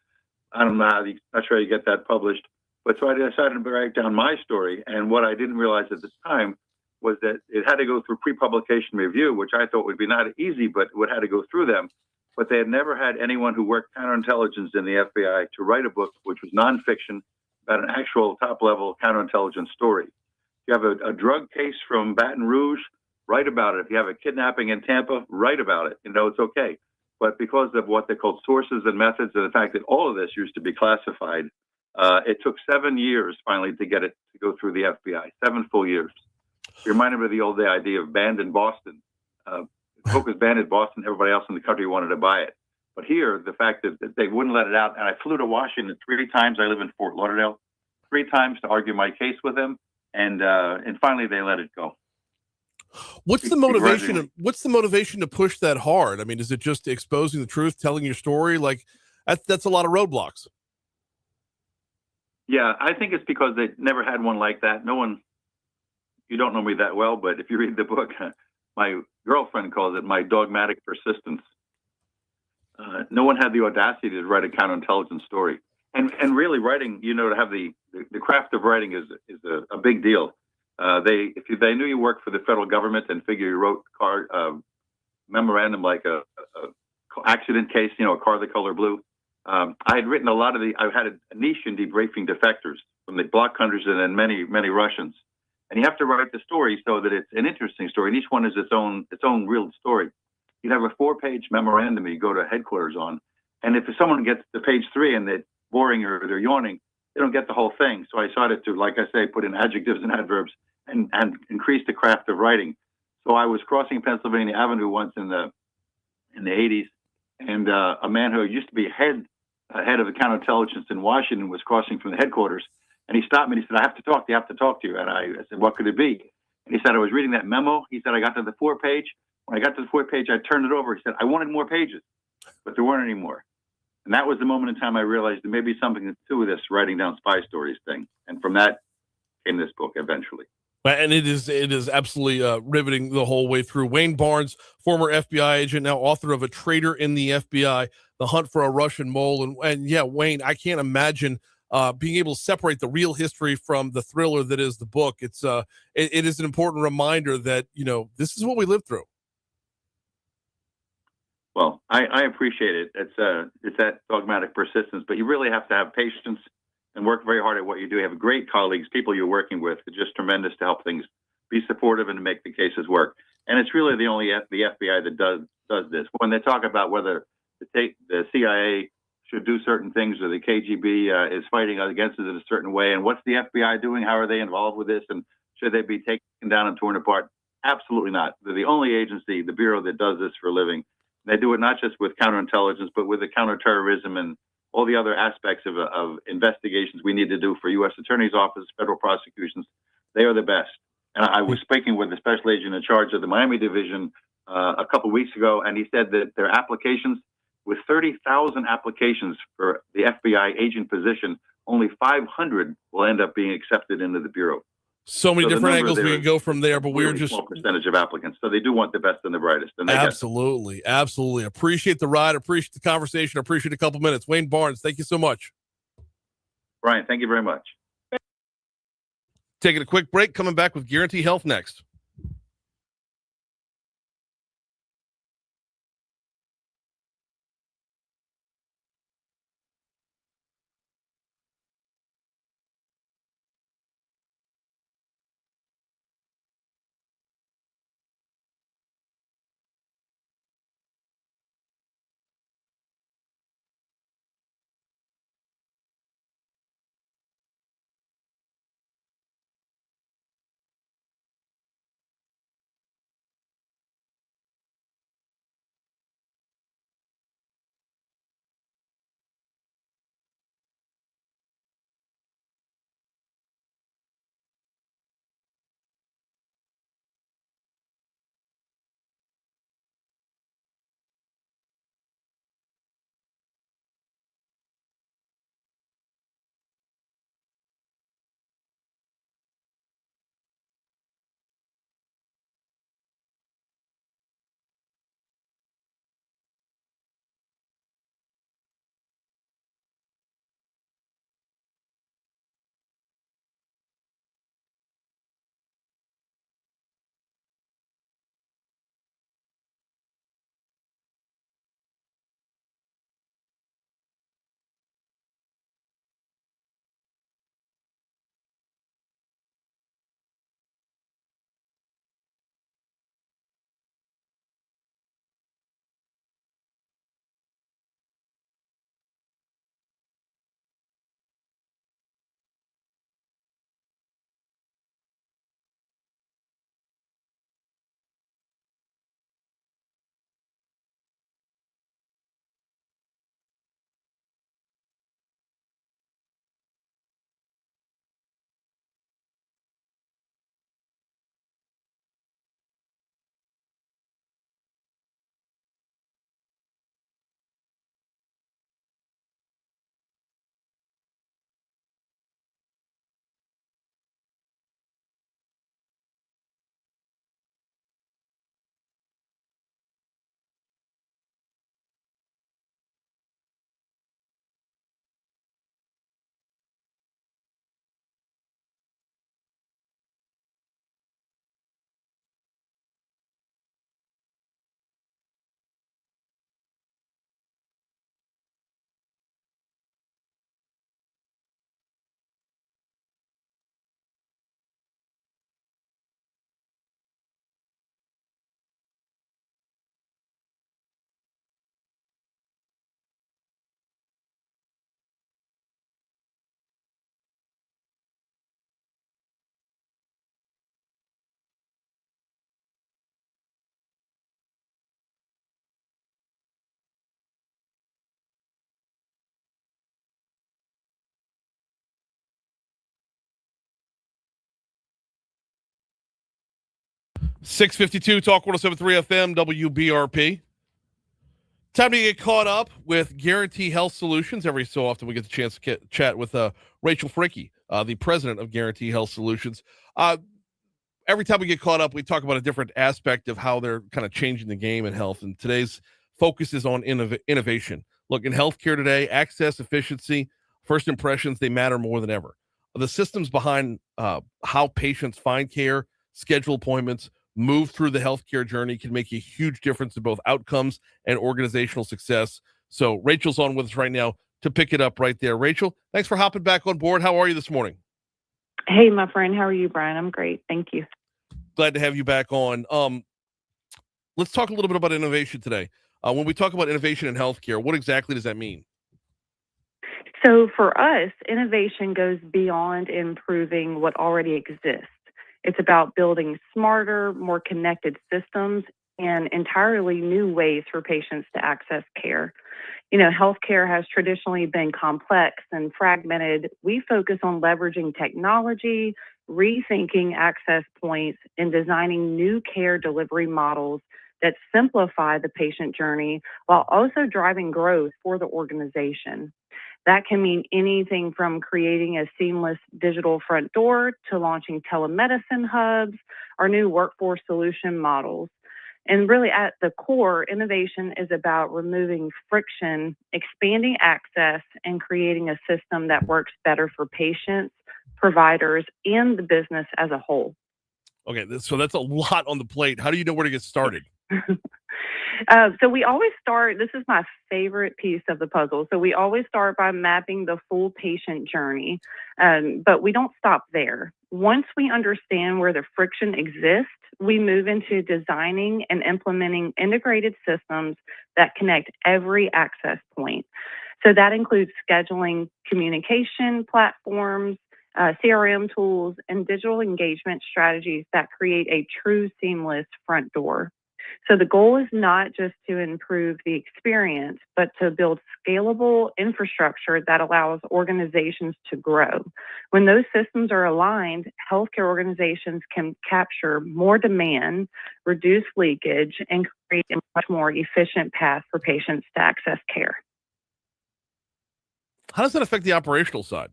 I don't know not sure how you get that published. But so I decided to write down my story. And what I didn't realize at the time was that it had to go through pre-publication review, which I thought would be not easy, but it had to go through them. But they had never had anyone who worked counterintelligence in the FBI to write a book which was nonfiction about an actual top-level counterintelligence story. If you have a drug case from Baton Rouge, write about it. If you have a kidnapping in Tampa, write about it. It's okay. But because of what they called sources and methods and the fact that all of this used to be classified, it took 7 years finally to get it to go through the FBI, 7 full years. It reminded me of the old idea of banned in Boston. The book was banned in Boston, everybody else in the country wanted to buy it. But here, the fact that they wouldn't let it out, and I flew to Washington 3 times. I live in Fort Lauderdale, 3 times to argue my case with them, and finally they let it go. What's the motivation? What's the motivation to push that hard? I mean, is it just exposing the truth, telling your story? Like that's a lot of roadblocks. Yeah, I think it's because they never had one like that. No one, you don't know me that well, but if you read the book, my girlfriend calls it my dogmatic persistence. No one had the audacity to write a counterintelligence story. And really writing, to have the craft of writing is a big deal. If they knew you worked for the federal government and figure you wrote memorandum like a accident case, a car the color blue. I had written a lot of I had a niche in debriefing defectors from the bloc hunters and then many Russians. And you have to write the story so that it's an interesting story. And each one is its own real story. You'd have a 4-page memorandum you go to headquarters on. And if someone gets to page 3 and they're boring or they're yawning, they don't get the whole thing. So I decided to, like I say, put in adjectives and adverbs and increase the craft of writing. So I was crossing Pennsylvania Avenue once in the 80s, and a man who used to be head head of the counterintelligence in Washington, was crossing from the headquarters, and he stopped me and he said, "I have to talk to you. I have to talk to you." And I said, "What could it be?" And he said, "I was reading that memo." He said, "I got to the 4th page. When I got to the 4th page, I turned it over." He said, "I wanted more pages, but there weren't any more." And that was the moment in time I realized there may be something to do with this writing down spy stories thing. And from that came this book eventually. And it is absolutely riveting the whole way through. Wayne Barnes, former FBI agent, now author of A Traitor in the FBI, The Hunt for a Russian Mole. And yeah, Wayne, I can't imagine being able to separate the real history from the thriller that is the book. It is an important reminder that, this is what we lived through. Well, I appreciate it. It's that dogmatic persistence, but you really have to have patience and work very hard at what you do. You have great colleagues, people you're working with, just tremendous to help things be supportive and to make the cases work. And it's really the only the FBI that does this. When they talk about whether the CIA should do certain things or the KGB is fighting against it in a certain way, and what's the FBI doing? How are they involved with this? And should they be taken down and torn apart? Absolutely not. They're the only agency, the Bureau, that does this for a living. They do it not just with counterintelligence, but with the counterterrorism and all the other aspects of investigations we need to do for U.S. Attorney's Office, federal prosecutions. They are the best. And I was speaking with the special agent in charge of the Miami division a couple of weeks ago, and he said that their applications, with 30,000 applications for the FBI agent position, only 500 will end up being accepted into the Bureau. So many different angles we can go from there, but we're just small percentage of applicants. So they do want the best and the brightest. And they absolutely. Appreciate the ride. Appreciate the conversation. Appreciate a couple minutes. Wayne Barnes, thank you so much. Brian, thank you very much. Taking a quick break, coming back with Guaranty Health next. 652 Talk 107.3 FM WBRP. Time to get caught up with Guaranty Health Solutions. Every so often we get the chance to chat with Rachel Fricke, the president of Guaranty Health Solutions. Every time we get caught up, we talk about a different aspect of how they're kind of changing the game in health. And today's focus is on innovation. Look, in healthcare today, access, efficiency, first impressions, they matter more than ever. The systems behind how patients find care, schedule appointments, move through the healthcare journey can make a huge difference in both outcomes and organizational success. So Rachel's on with us right now to pick it up right there. Rachel, thanks for hopping back on board. How are you this morning? Hey, my friend. How are you, Brian? I'm great. Thank you. Glad to have you back on. Let's talk a little bit about innovation today. When we talk about innovation in healthcare, what exactly does that mean? So for us, innovation goes beyond improving what already exists. It's about building smarter, more connected systems and entirely new ways for patients to access care. You know, healthcare has traditionally been complex and fragmented. We focus on leveraging technology, rethinking access points, and designing new care delivery models that simplify the patient journey while also driving growth for the organization. That can mean anything from creating a seamless digital front door to launching telemedicine hubs or new workforce solution models. And really at the core, innovation is about removing friction, expanding access, and creating a system that works better for patients, providers, and the business as a whole. Okay, so that's a lot on the plate. How do you know where to get started? So we always start, this is my favorite piece of the puzzle. So we always start by mapping the full patient journey, but we don't stop there. Once we understand where the friction exists, we move into designing and implementing integrated systems that connect every access point. So that includes scheduling communication platforms, CRM tools, and digital engagement strategies that create a true seamless front door. So the goal is not just to improve the experience, but to build scalable infrastructure that allows organizations to grow. When those systems are aligned, healthcare organizations can capture more demand, reduce leakage, and create a much more efficient path for patients to access care. How does that affect the operational side?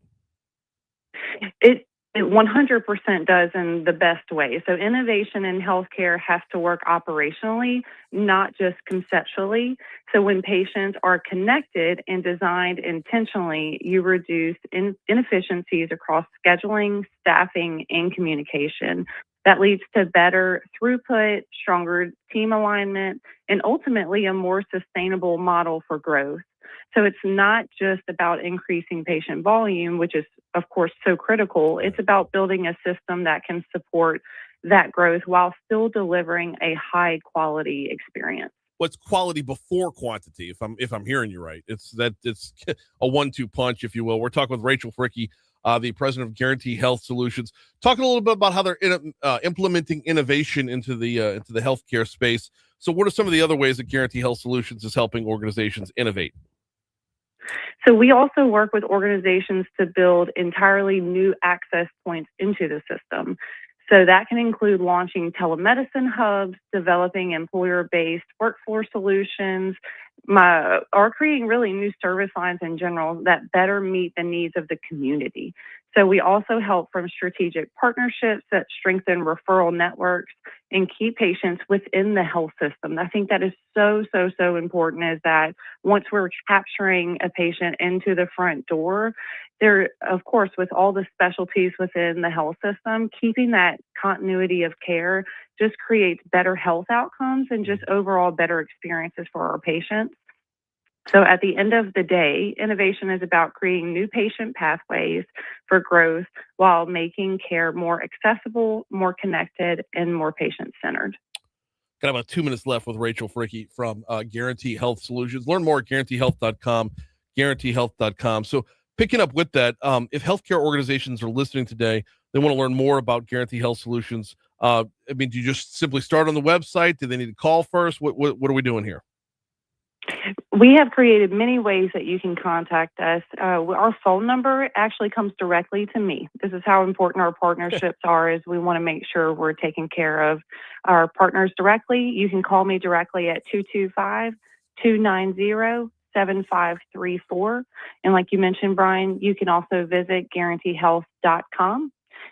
It 100% does in the best way. So innovation in healthcare has to work operationally, not just conceptually. So when patients are connected and designed intentionally, you reduce inefficiencies across scheduling, staffing, and communication. That leads to better throughput, stronger team alignment, and ultimately a more sustainable model for growth. So it's not just about increasing patient volume, which is, of course, so critical. It's about building a system that can support that growth while still delivering a high quality experience. What's quality before quantity? If I'm hearing you right, it's a 1-2 punch, if you will. We're talking with Rachel Fricke, the president of Guaranty Health Solutions, talking a little bit about how they're implementing innovation into the healthcare space. So, what are some of the other ways that Guaranty Health Solutions is helping organizations innovate? So we also work with organizations to build entirely new access points into the system. So that can include launching telemedicine hubs, developing employer-based workforce solutions, or creating really new service lines in general that better meet the needs of the community. So we also help from strategic partnerships that strengthen referral networks and keep patients within the health system. I think that is so important, is that once we're capturing a patient into the front door, there, of course, with all the specialties within the health system, keeping that continuity of care just creates better health outcomes and just overall better experiences for our patients. So at the end of the day, innovation is about creating new patient pathways for growth while making care more accessible, more connected, and more patient-centered. Got about 2 minutes left with Rachel Fricke from Guaranty Health Solutions. Learn more at guarantyhealth.com, guarantyhealth.com. So picking up with that, if healthcare organizations are listening today, they want to learn more about Guaranty Health Solutions. Do you just simply start on the website? Do they need to call first? What are we doing here? We have created many ways that you can contact us. Our phone number actually comes directly to me. This is how important our partnerships are, is we want to make sure we're taking care of our partners directly. You can call me directly at 225-290-7534. And like you mentioned, Brian, you can also visit guarantyhealth.com.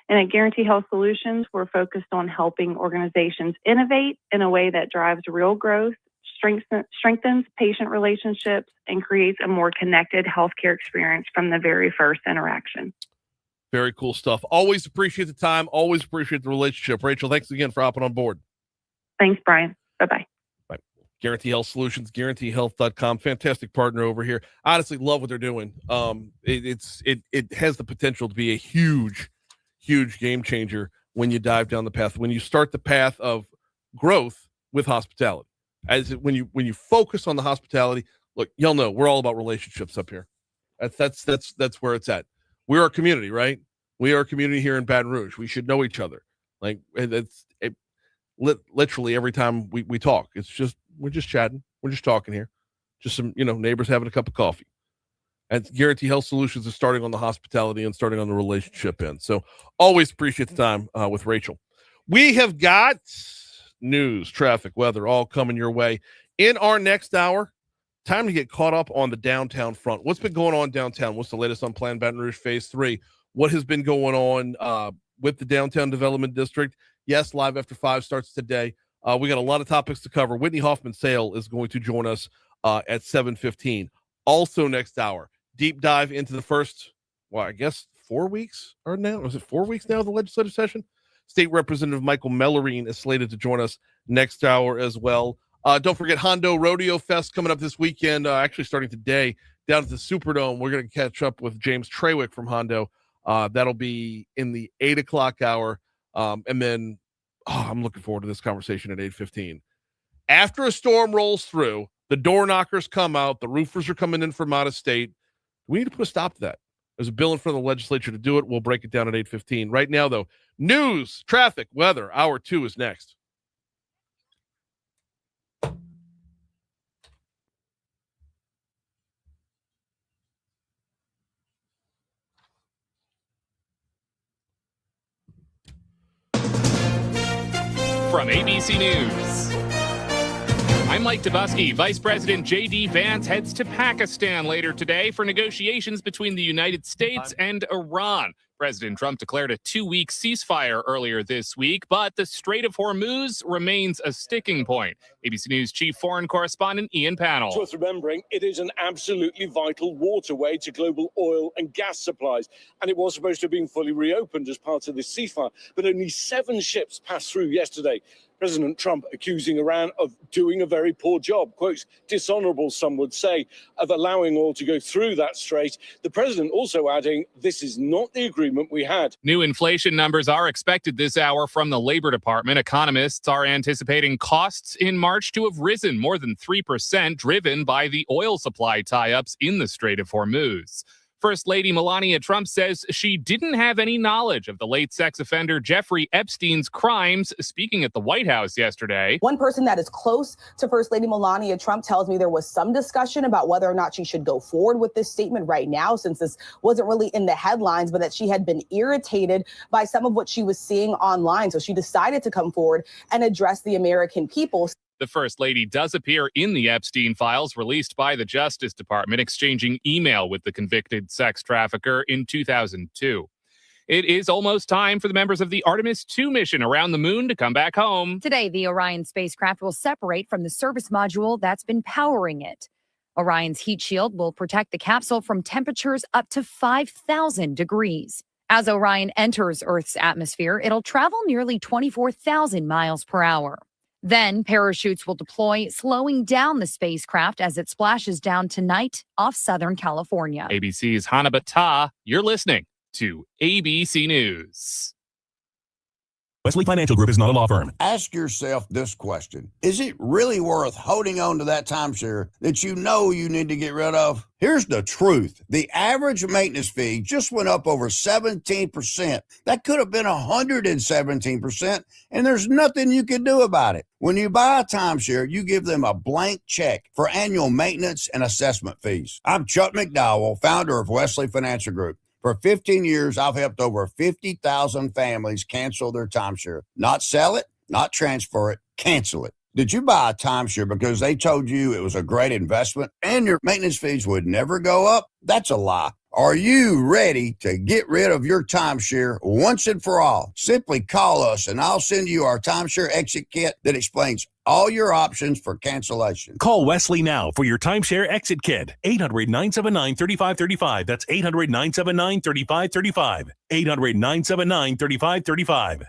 And at Guaranty Health Solutions, we're focused on helping organizations innovate in a way that drives real growth, strengthens patient relationships, and creates a more connected healthcare experience from the very first interaction. Very cool stuff. Always appreciate the time. Always appreciate the relationship. Rachel, thanks again for hopping on board. Thanks, Brian. Bye-bye. Bye. Guaranty Health Solutions, guarantyhealth.com. Fantastic partner over here. Honestly, love what they're doing. It has the potential to be a huge game changer when you dive down the path, when you start the path of growth with hospitality. When you focus on the hospitality, look, y'all know we're all about relationships up here. That's where it's at. We're a community, right? We are a community here in Baton Rouge. We should know each other. Like literally every time we talk, we're just chatting. We're just talking here. Just some, neighbors having a cup of coffee. And Guaranty Health Solutions is starting on the hospitality and starting on the relationship end. So always appreciate the time with Rachel. We have got news, traffic, weather, all coming your way. In our next hour, time to get caught up on the downtown front. What's been going on downtown? What's the latest on Plan Baton Rouge Phase 3? What has been going on with the Downtown Development District? Yes, Live After 5 starts today. We got a lot of topics to cover. Whitney Hoffman Sayal is going to join us at 7:15. Also next hour, deep dive into the first, 4 weeks or now? Was it 4 weeks now of the legislative session? State Representative Michael Melerine is slated to join us next hour as well. Don't forget Hondo Rodeo Fest coming up this weekend, actually starting today down at the Superdome. We're going to catch up with James Trawick from Hondo. That'll be in the 8 o'clock hour. And then I'm looking forward to this conversation at 8:15. After a storm rolls through, the door knockers come out, the roofers are coming in from out of state. We need to put a stop to that. There's a bill in front of the legislature to do it. We'll break it down at 8:15. Right now, though, news, traffic, weather. Hour 2 is next. From ABC News, I'm Mike Dubusky. Vice President J.D. Vance heads to Pakistan later today for negotiations between the United States and Iran. President Trump declared a 2-week ceasefire earlier this week, but the Strait of Hormuz remains a sticking point. ABC News Chief Foreign Correspondent Ian Pannell. It's worth remembering it is an absolutely vital waterway to global oil and gas supplies, and it was supposed to have been fully reopened as part of this ceasefire, but only 7 ships passed through yesterday. President Trump accusing Iran of doing a very poor job, quotes, dishonorable, some would say, of allowing oil to go through that strait. The president also adding, this is not the agreement we had. New inflation numbers are expected this hour from the Labor Department. Economists are anticipating costs in March to have risen more than 3%, driven by the oil supply tie-ups in the Strait of Hormuz. First Lady Melania Trump says she didn't have any knowledge of the late sex offender Jeffrey Epstein's crimes, speaking at the White House yesterday. One person that is close to First Lady Melania Trump tells me there was some discussion about whether or not she should go forward with this statement right now, since this wasn't really in the headlines, but that she had been irritated by some of what she was seeing online. So she decided to come forward and address the American people. The First Lady does appear in the Epstein files released by the Justice Department, exchanging email with the convicted sex trafficker in 2002. It is almost time for the members of the Artemis 2 mission around the moon to come back home. Today, the Orion spacecraft will separate from the service module that's been powering it. Orion's heat shield will protect the capsule from temperatures up to 5,000 degrees. As Orion enters Earth's atmosphere, it'll travel nearly 24,000 miles per hour. Then parachutes will deploy, slowing down the spacecraft as it splashes down tonight off Southern California. ABC's Hannah Battah, you're listening to ABC News. Wesley Financial Group is not a law firm. Ask yourself this question. Is it really worth holding on to that timeshare that you know you need to get rid of? Here's the truth. The average maintenance fee just went up over 17%. That could have been 117%, and there's nothing you can do about it. When you buy a timeshare, you give them a blank check for annual maintenance and assessment fees. I'm Chuck McDowell, founder of Wesley Financial Group. For 15 years, I've helped over 50,000 families cancel their timeshare. Not sell it, not transfer it, cancel it. Did you buy a timeshare because they told you it was a great investment and your maintenance fees would never go up? That's a lie. Are you ready to get rid of your timeshare once and for all? Simply call us and I'll send you our timeshare exit kit that explains all your options for cancellation. Call Wesley now for your timeshare exit kit. 800-979-3535. That's 800-979-3535. 800-979-3535.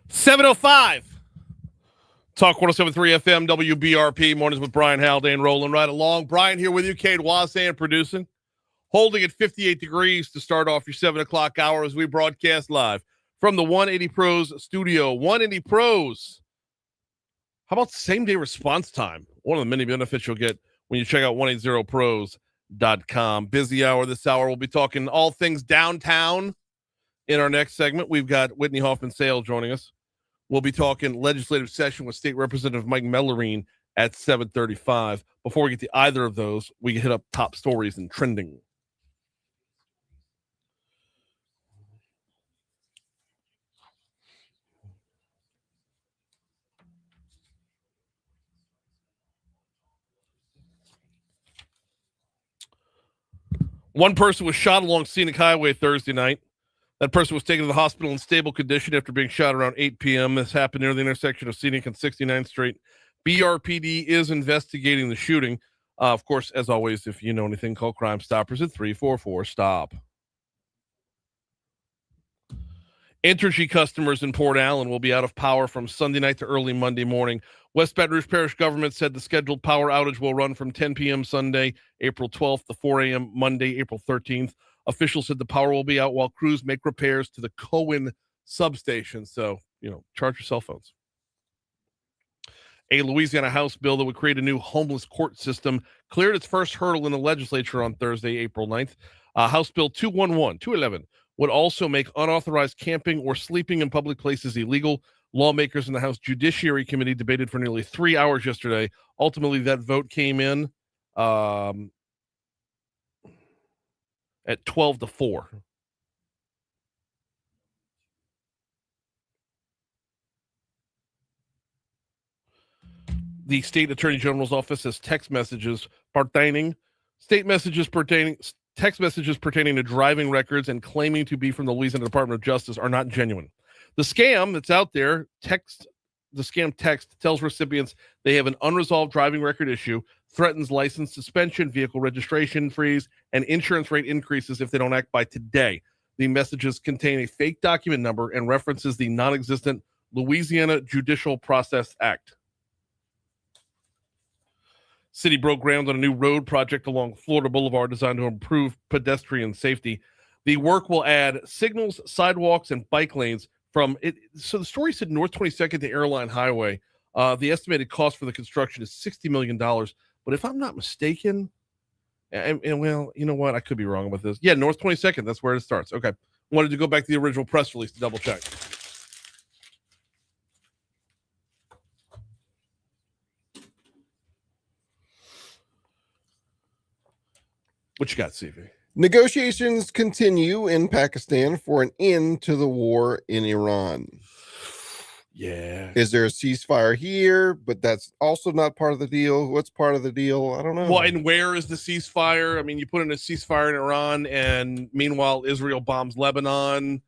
$7:05. Talk 107.3 FM, WBRP. Mornings with Brin Haldane, rolling right along. Brian here with you, Cade Wazan producing. Holding at 58 degrees to start off your 7 o'clock hour as we broadcast live from the 180 Pros studio. 180 Pros. How about same-day response time? One of the many benefits you'll get when you check out 180pros.com. Busy hour this hour. We'll be talking all things downtown in our next segment. We've got Whitney Hoffman Sayal joining us. We'll be talking legislative session with State Representative Mike Melerine at 7:35. Before we get to either of those, we can hit up top stories and trending. One person was shot along Scenic Highway Thursday night. That person was taken to the hospital in stable condition after being shot around 8 p.m. This happened near the intersection of Scenic and 69th Street. BRPD is investigating the shooting. Of course, as always, if you know anything, call Crime Stoppers at 344-STOP. Entergy customers in Port Allen will be out of power from Sunday night to early Monday morning. West Baton Rouge Parish government said the scheduled power outage will run from 10 p.m. Sunday, April 12th to 4 a.m. Monday, April 13th. Officials said the power will be out while crews make repairs to the Cohen substation. So, charge your cell phones. A Louisiana House bill that would create a new homeless court system cleared its first hurdle in the legislature on Thursday, April 9th. House Bill 211 would also make unauthorized camping or sleeping in public places illegal. Lawmakers in the House Judiciary Committee debated for nearly 3 hours yesterday. Ultimately, that vote came in at 12-4. The state attorney general's office says text messages pertaining to driving records and claiming to be from the Louisiana Department of Justice are not genuine. The scam that's out there, the scam text tells recipients they have an unresolved driving record issue, threatens license suspension, vehicle registration freeze, and insurance rate increases if they don't act by today. The messages contain a fake document number and references the non-existent Louisiana Judicial Process Act. City broke ground on a new road project along Florida Boulevard designed to improve pedestrian safety. The work will add signals, sidewalks, and bike lanes from it. So the story said North 22nd to Airline Highway. The estimated cost for the construction is $60 million. But if I'm not mistaken, and well, you know what? I could be wrong about this. Yeah, North 22nd. That's where it starts. Okay. Wanted to go back to the original press release to double check. What you got, CV? Negotiations continue in Pakistan for an end to the war in Iran. Yeah. Is there a ceasefire here? But that's also not part of the deal. What's part of the deal? I don't know. Well, and where is the ceasefire? I mean, you put in a ceasefire in Iran, and meanwhile, Israel bombs Lebanon.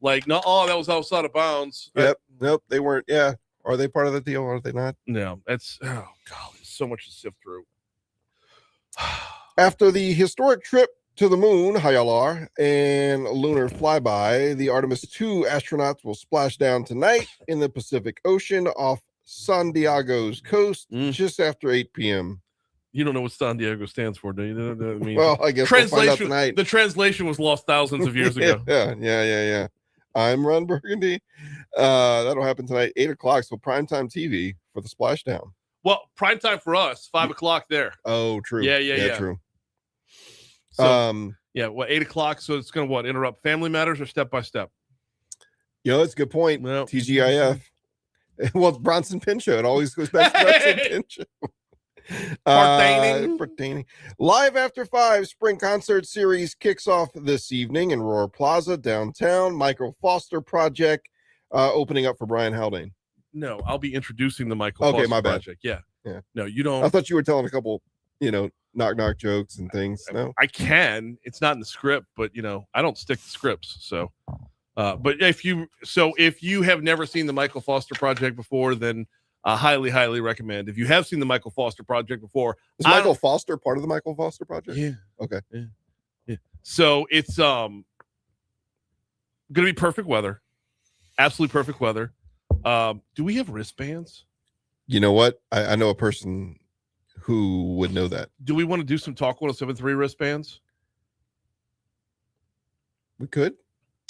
Like, no, that was outside of bounds. Yep. Nope. They weren't. Yeah. Are they part of the deal? Or are they not? No. That's, oh, God, there's so much to sift through. After the historic trip to the moon, Hayalar, and lunar flyby, the Artemis 2 astronauts will splash down tonight in the Pacific Ocean off San Diego's coast just after 8 p.m. You don't know what San Diego stands for, do you? I mean, well, I guess we'll find out tonight. The translation was lost thousands of years ago. Yeah. I'm Ron Burgundy. That'll happen tonight, 8 o'clock. So primetime TV for the splashdown. Well, primetime for us, 5 o'clock there. Oh, true. Yeah. True. So, 8 o'clock. So it's going to interrupt Family Matters or Step by Step? That's a good point. Well, TGIF. Well, it's Bronson Pinchot. It always goes back to Bronson Pinchot. Pertaining. Live After 5 Spring Concert Series kicks off this evening in Roar Plaza, downtown. Michael Foster Project opening up for Brin Haldane. No, I'll be introducing the Michael Foster my bad. Project. Yeah. No, you don't. I thought you were telling a couple, knock jokes and things. No, I can. It's not in the script, but I don't stick to scripts. So, but if you have never seen the Michael Foster Project before, then I highly recommend. If you have seen the Michael Foster Project before, is Michael Foster part of the Michael Foster Project? Yeah. Okay. Yeah. So it's gonna be perfect weather, absolutely perfect weather. Do we have wristbands? You know what? I know a person who would know that. Do we want to do some Talk 1073 wristbands? We could.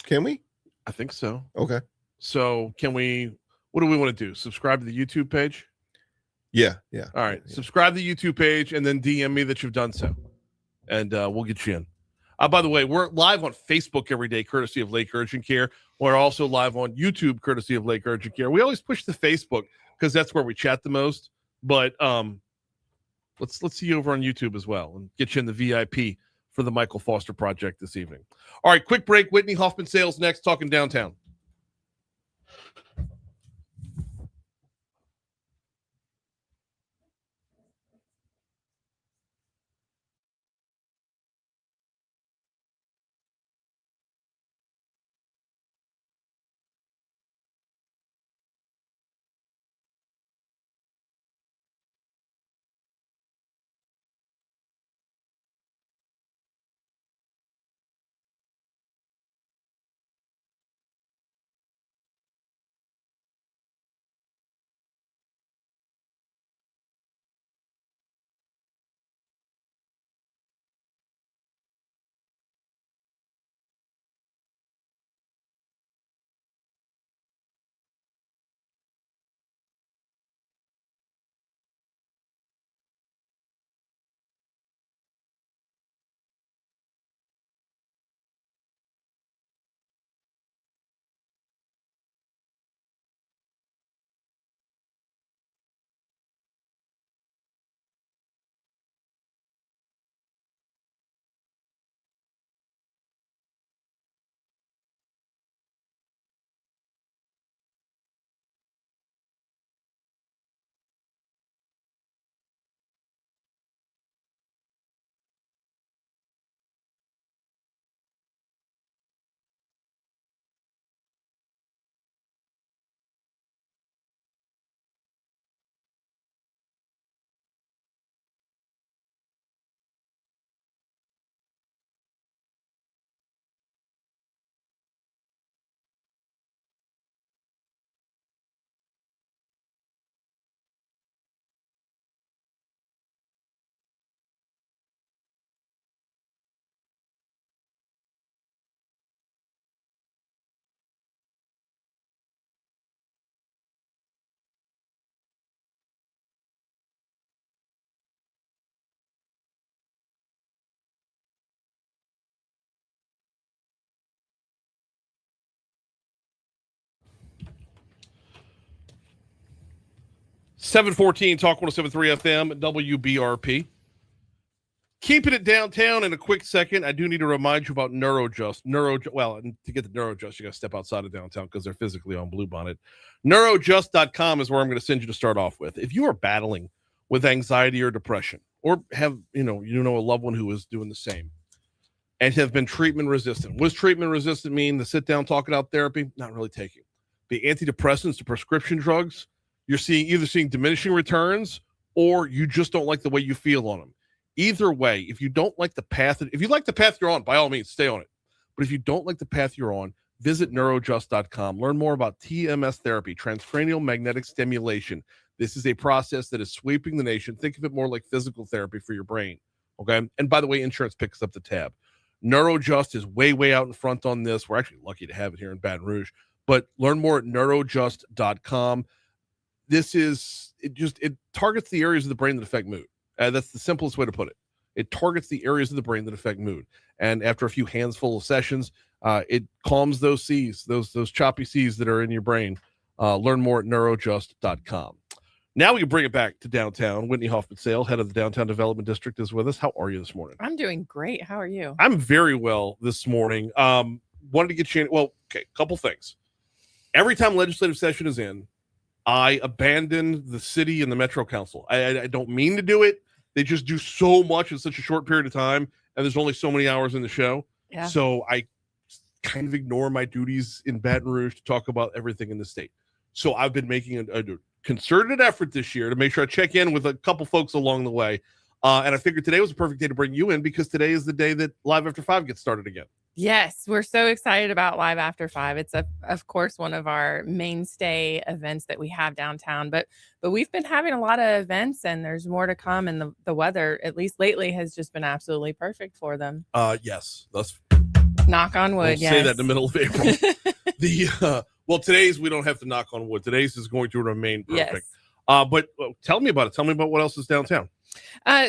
Can we? I think so. Okay. So what do we want to do? Subscribe to the YouTube page? Yeah. All right. Yeah. Subscribe to the YouTube page and then DM me that you've done so. And we'll get you in. By the way, we're live on Facebook every day, courtesy of Lake Urgent Care. We're also live on YouTube, courtesy of Lake Urgent Care. We always push the Facebook because that's where we chat the most. But let's see you over on YouTube as well and get you in the VIP for the Michael Foster Project this evening. All right, quick break. Whitney Hoffman Sayal next, talking downtown. 714 Talk 107.3 FM WBRP. Keeping it downtown in a quick second. I do need to remind you about NeuroJust. Well, to get the NeuroJust, you got to step outside of downtown because they're physically on Bluebonnet. NeuroJust.com is where I'm going to send you to start off with. If you are battling with anxiety or depression, or have a loved one who is doing the same, and have been treatment resistant. What does treatment resistant mean? The sit down, talk it out therapy? Not really taking. The antidepressants, the prescription drugs, you're either seeing diminishing returns, or you just don't like the way you feel on them. Either way, if you don't like the path, if you like the path you're on, by all means, stay on it. But if you don't like the path you're on, visit neurojust.com. Learn more about TMS therapy, transcranial magnetic stimulation. This is a process that is sweeping the nation. Think of it more like physical therapy for your brain. Okay. And by the way, insurance picks up the tab. NeuroJust is way, way out in front on this. We're actually lucky to have it here in Baton Rouge. But learn more at neurojust.com. It targets the areas of the brain that affect mood. That's the simplest way to put it. It targets the areas of the brain that affect mood. And after a few handful of sessions, it calms those seas, those choppy seas that are in your brain. Learn more at neurojust.com. Now we can bring it back to downtown. Whitney Hoffman Sayal, head of the Downtown Development District, is with us. How are you this morning? I'm doing great. How are you? I'm very well this morning. Wanted to get you in. Well, okay, couple things. Every time legislative session is in, I abandon the city and the Metro Council. I don't mean to do it. They just do so much in such a short period of time, and there's only so many hours in the show. Yeah. So I kind of ignore my duties in Baton Rouge to talk about everything in the state. So I've been making a concerted effort this year to make sure I check in with a couple folks along the way. And I figured today was a perfect day to bring you in because today is the day that Live After 5 gets started again. Yes, we're so excited about Live After 5. It's, of course, one of our mainstay events that we have downtown. But we've been having a lot of events, and there's more to come. And the weather, at least lately, has just been absolutely perfect for them. Yes. Let's knock on wood. Say that in the middle of April. Well, today's we don't have to knock on wood. Today's is going to remain perfect. Yes. But tell me about it. Tell me about what else is downtown.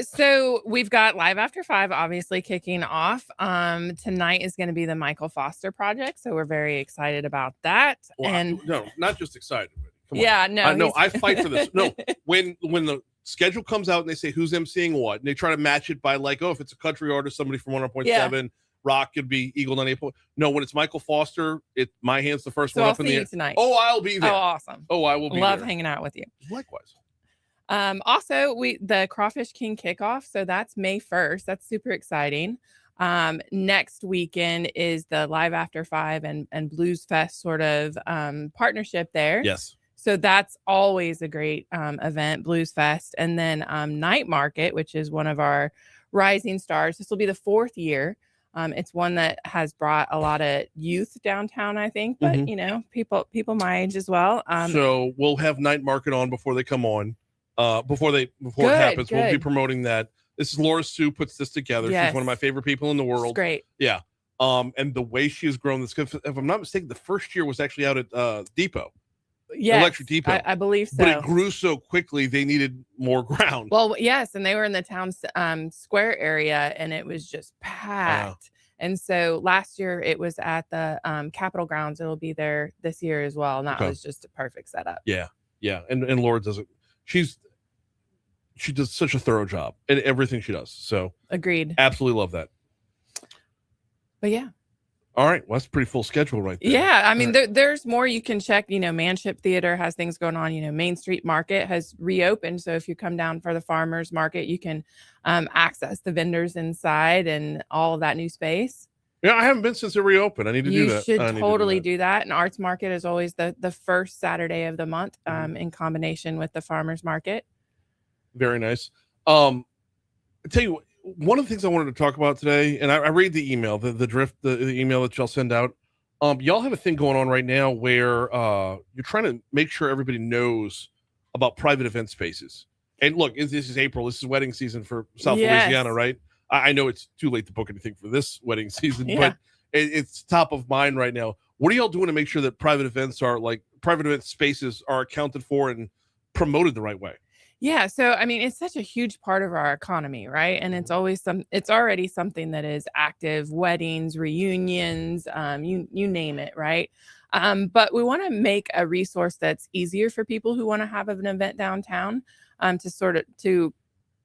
So we've got Live After 5 obviously kicking off. Tonight is going to be the Michael Foster project, so we're very excited about that. Well, and no, not just excited. Come on. I fight for this. No, when the schedule comes out and they say who's emceeing what, and they try to match it by like, if it's a country artist, somebody from 100.7, rock could be Eagle 98. No, when it's Michael Foster, my hand's the first one up in the air tonight. Oh, I'll be there. Oh, awesome. Oh, I will be Love there. hanging out with you. Likewise. Also, the Crawfish King kickoff, so that's May 1st. That's super exciting. Next weekend is the Live After 5 and Blues Fest sort of partnership there. Yes. So that's always a great event, Blues Fest. And then Night Market, which is one of our rising stars. This will be the 4th year. It's one that has brought a lot of youth downtown, I think, but people my age as well. So we'll have Night Market on before they come on. Before it happens, we'll be promoting that. This is Laura Sue puts this together. Yes. She's one of my favorite people in the world. It's great. Yeah. And the way she has grown this, if I'm not mistaken, the first year was actually out at Depot. Yes, Electric Depot. I believe so. But it grew so quickly, they needed more ground. Well, yes, and they were in the town square area, and it was just packed. And so last year it was at the Capitol grounds. It'll be there this year as well. And that was just a perfect setup. Yeah. And Laura does it. She does such a thorough job in everything she does. So agreed. Absolutely love that. But yeah. All right. Well, that's a pretty full schedule right there. Yeah. I mean, there's more you can check. Manship Theater has things going on. Main Street Market has reopened. So if you come down for the farmers market, you can access the vendors inside and all of that new space. Yeah, I haven't been since it reopened. I need to do that. You should totally do that. And Arts Market is always the first Saturday of the month in combination with the farmers market. Very nice. I tell you what, one of the things I wanted to talk about today, and I read the email, the email that y'all send out. Y'all have a thing going on right now where you're trying to make sure everybody knows about private event spaces. And look, this is April. This is wedding season for South Louisiana, right? I know it's too late to book anything for this wedding season, but it's top of mind right now. What are y'all doing to make sure that private event spaces are accounted for and promoted the right way? Yeah, so I mean, it's such a huge part of our economy, right? And it's already something that is active: weddings, reunions, you name it, right? But we want to make a resource that's easier for people who want to have an event downtown, to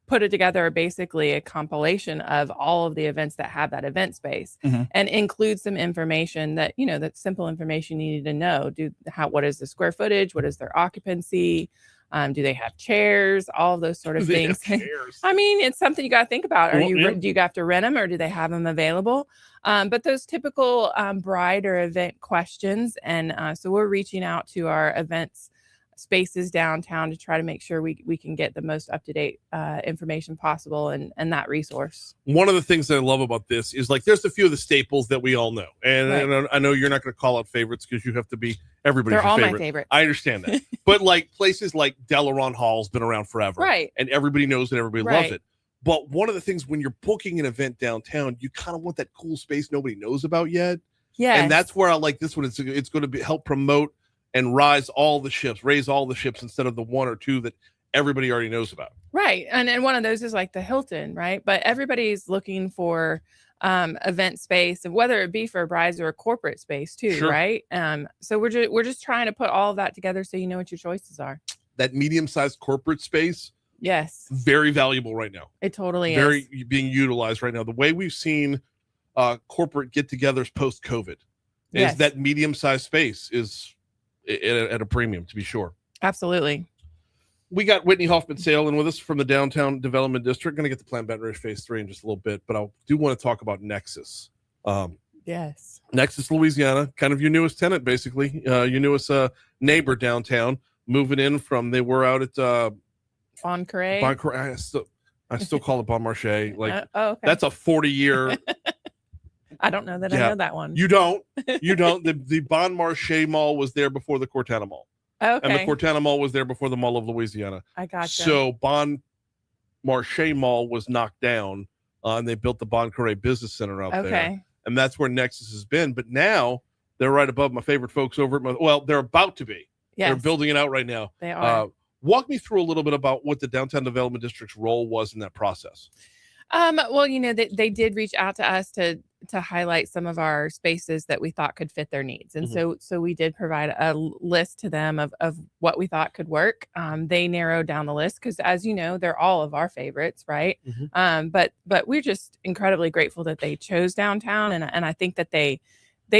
put it together, basically a compilation of all of the events that have that event space, and include some information that, that simple information you need to know. What is the square footage? What is their occupancy? Do they have chairs? All of those sort of things. I mean, it's something you got to think about. Do you have to rent them, or do they have them available? But those typical bride or event questions. And so we're reaching out to our events spaces downtown to try to make sure we can get the most up-to-date information possible and that resource. One of the things that I love about this is, like, there's a few of the staples that we all know. And I know you're not going to call out favorites because you have to be everybody's They're all favorite. my favorites. I understand that. But like places like Delaron Hall's been around forever. Right. And everybody knows it, everybody loves it. But one of the things when you're booking an event downtown, you kind of want that cool space nobody knows about yet. Yeah. And that's where I like this one. It's going to help promote and raise all the ships instead of the one or two that everybody already knows about. Right. And one of those is like the Hilton, right? But everybody's looking for event space, and whether it be for brides or a corporate space too, right? So we're just trying to put all of that together so you know what your choices are. That medium-sized corporate space, yes, very valuable right now. It totally is being utilized right now. The way we've seen corporate get-togethers post-COVID is that medium-sized space is at a premium, to be sure. Absolutely. We got Whitney Hoffman Sayal in with us from the Downtown Development District. Going to get to Plan Baton Rouge Phase 3 in just a little bit, but I do want to talk about Nexus. Yes. Nexus, Louisiana, kind of your newest tenant, basically. Your newest neighbor downtown, moving in from, they were out at Bon Carré. I still call it Bon Marché. Like, okay. That's a 40-year. I don't know that I know that one. You don't. The Bon Marché Mall was there before the Cortana Mall. Okay. And the Cortana Mall was there before the Mall of Louisiana. I gotcha. So Bon Marché Mall was knocked down, and they built the Bon Carré Business Center out there. And that's where Nexus has been. But now they're right above my favorite folks over at they're about to be. Yes. They're building it out right now. They are. Walk me through a little bit about what the Downtown Development District's role was in that process. Well, they did reach out to us to highlight some of our spaces that we thought could fit their needs. And so we did provide a list to them of what we thought could work. They narrowed down the list because, as you know, they're all of our favorites, right? But we're just incredibly grateful that they chose downtown. And I think that they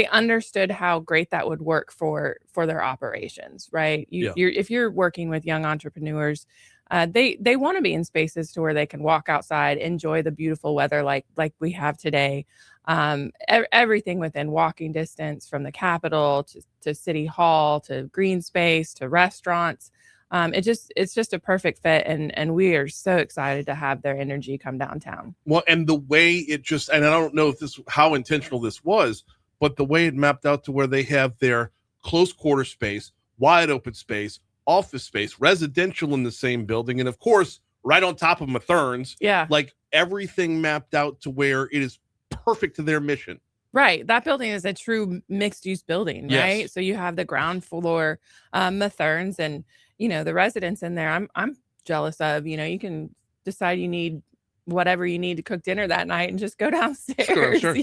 understood how great that would work for their operations, right? If you're working with young entrepreneurs, they want to be in spaces to where they can walk outside, enjoy the beautiful weather like we have today. Everything within walking distance from the Capitol to City Hall to green space to restaurants. It's just a perfect fit, and we are so excited to have their energy come downtown. Well, and the way it and I don't know how intentional this was, but the way it mapped out to where they have their close quarter space, wide open space, office space, residential in the same building, and of course right on top of Mathern's, like everything mapped out to where it is perfect to their mission. Right. That building is a true mixed use building, right? Yes. So you have the ground floor Mathern's, and the residents in there I'm jealous of. You can decide you need whatever you need to cook dinner that night and just go downstairs. Sure.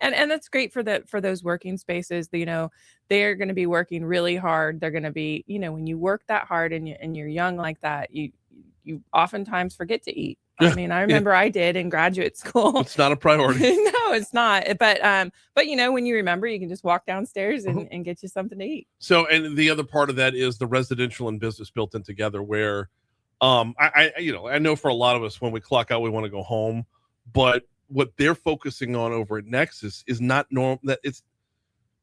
And that's great for those working spaces. They're going to be working really hard. They're going to be, when you work that hard and you're young like that, you oftentimes forget to eat. I mean, I remember I did in graduate school. It's not a priority. No, it's not. But when you remember, you can just walk downstairs and get you something to eat. So, and the other part of that is the residential and business built in together, where I know for a lot of us, when we clock out, we want to go home, but what they're focusing on over at Nexus is not normal. That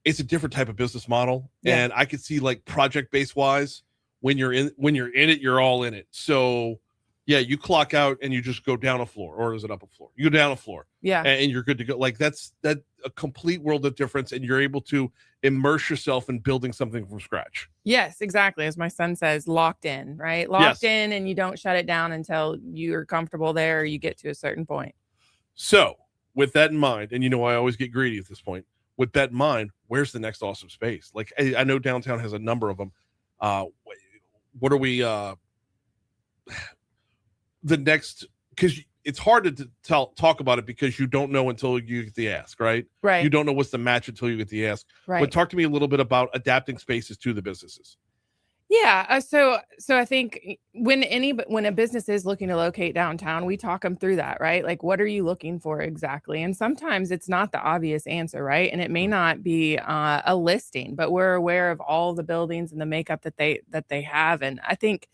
it's a different type of business model. And I could see, like, project base wise, when you're in it, you're all in it. So you clock out and you just go down a floor, or is it up a floor? You go down a floor, and you're good to go. Like, that's a complete world of difference, and you're able to immerse yourself in building something from scratch. Yes, exactly. As my son says, locked in, right? Locked in, and you don't shut it down until you're comfortable there, or you get to a certain point. So with that in mind, and I always get greedy at this point, with that in mind, where's the next awesome space? Like, I know downtown has a number of them. What are we, the next, because it's hard to talk about it because you don't know until you get the ask, right? Right. You don't know what's the match until you get the ask. Right. But talk to me a little bit about adapting spaces to the businesses. Yeah. So I think when a business is looking to locate downtown, we talk them through that, right? Like, what are you looking for exactly? And sometimes it's not the obvious answer, right? And it may not be a listing, but we're aware of all the buildings and the makeup that they have. And I think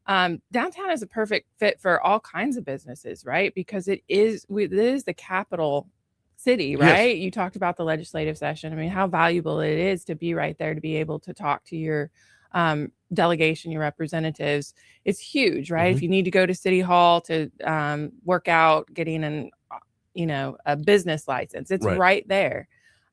downtown is a perfect fit for all kinds of businesses, right? Because it is the capital city, right? Yes. You talked about the legislative session. I mean, how valuable it is to be right there, to be able to talk to your delegation, your representatives. It's huge, right? If you need to go to City Hall to work out getting a business license, it's right there.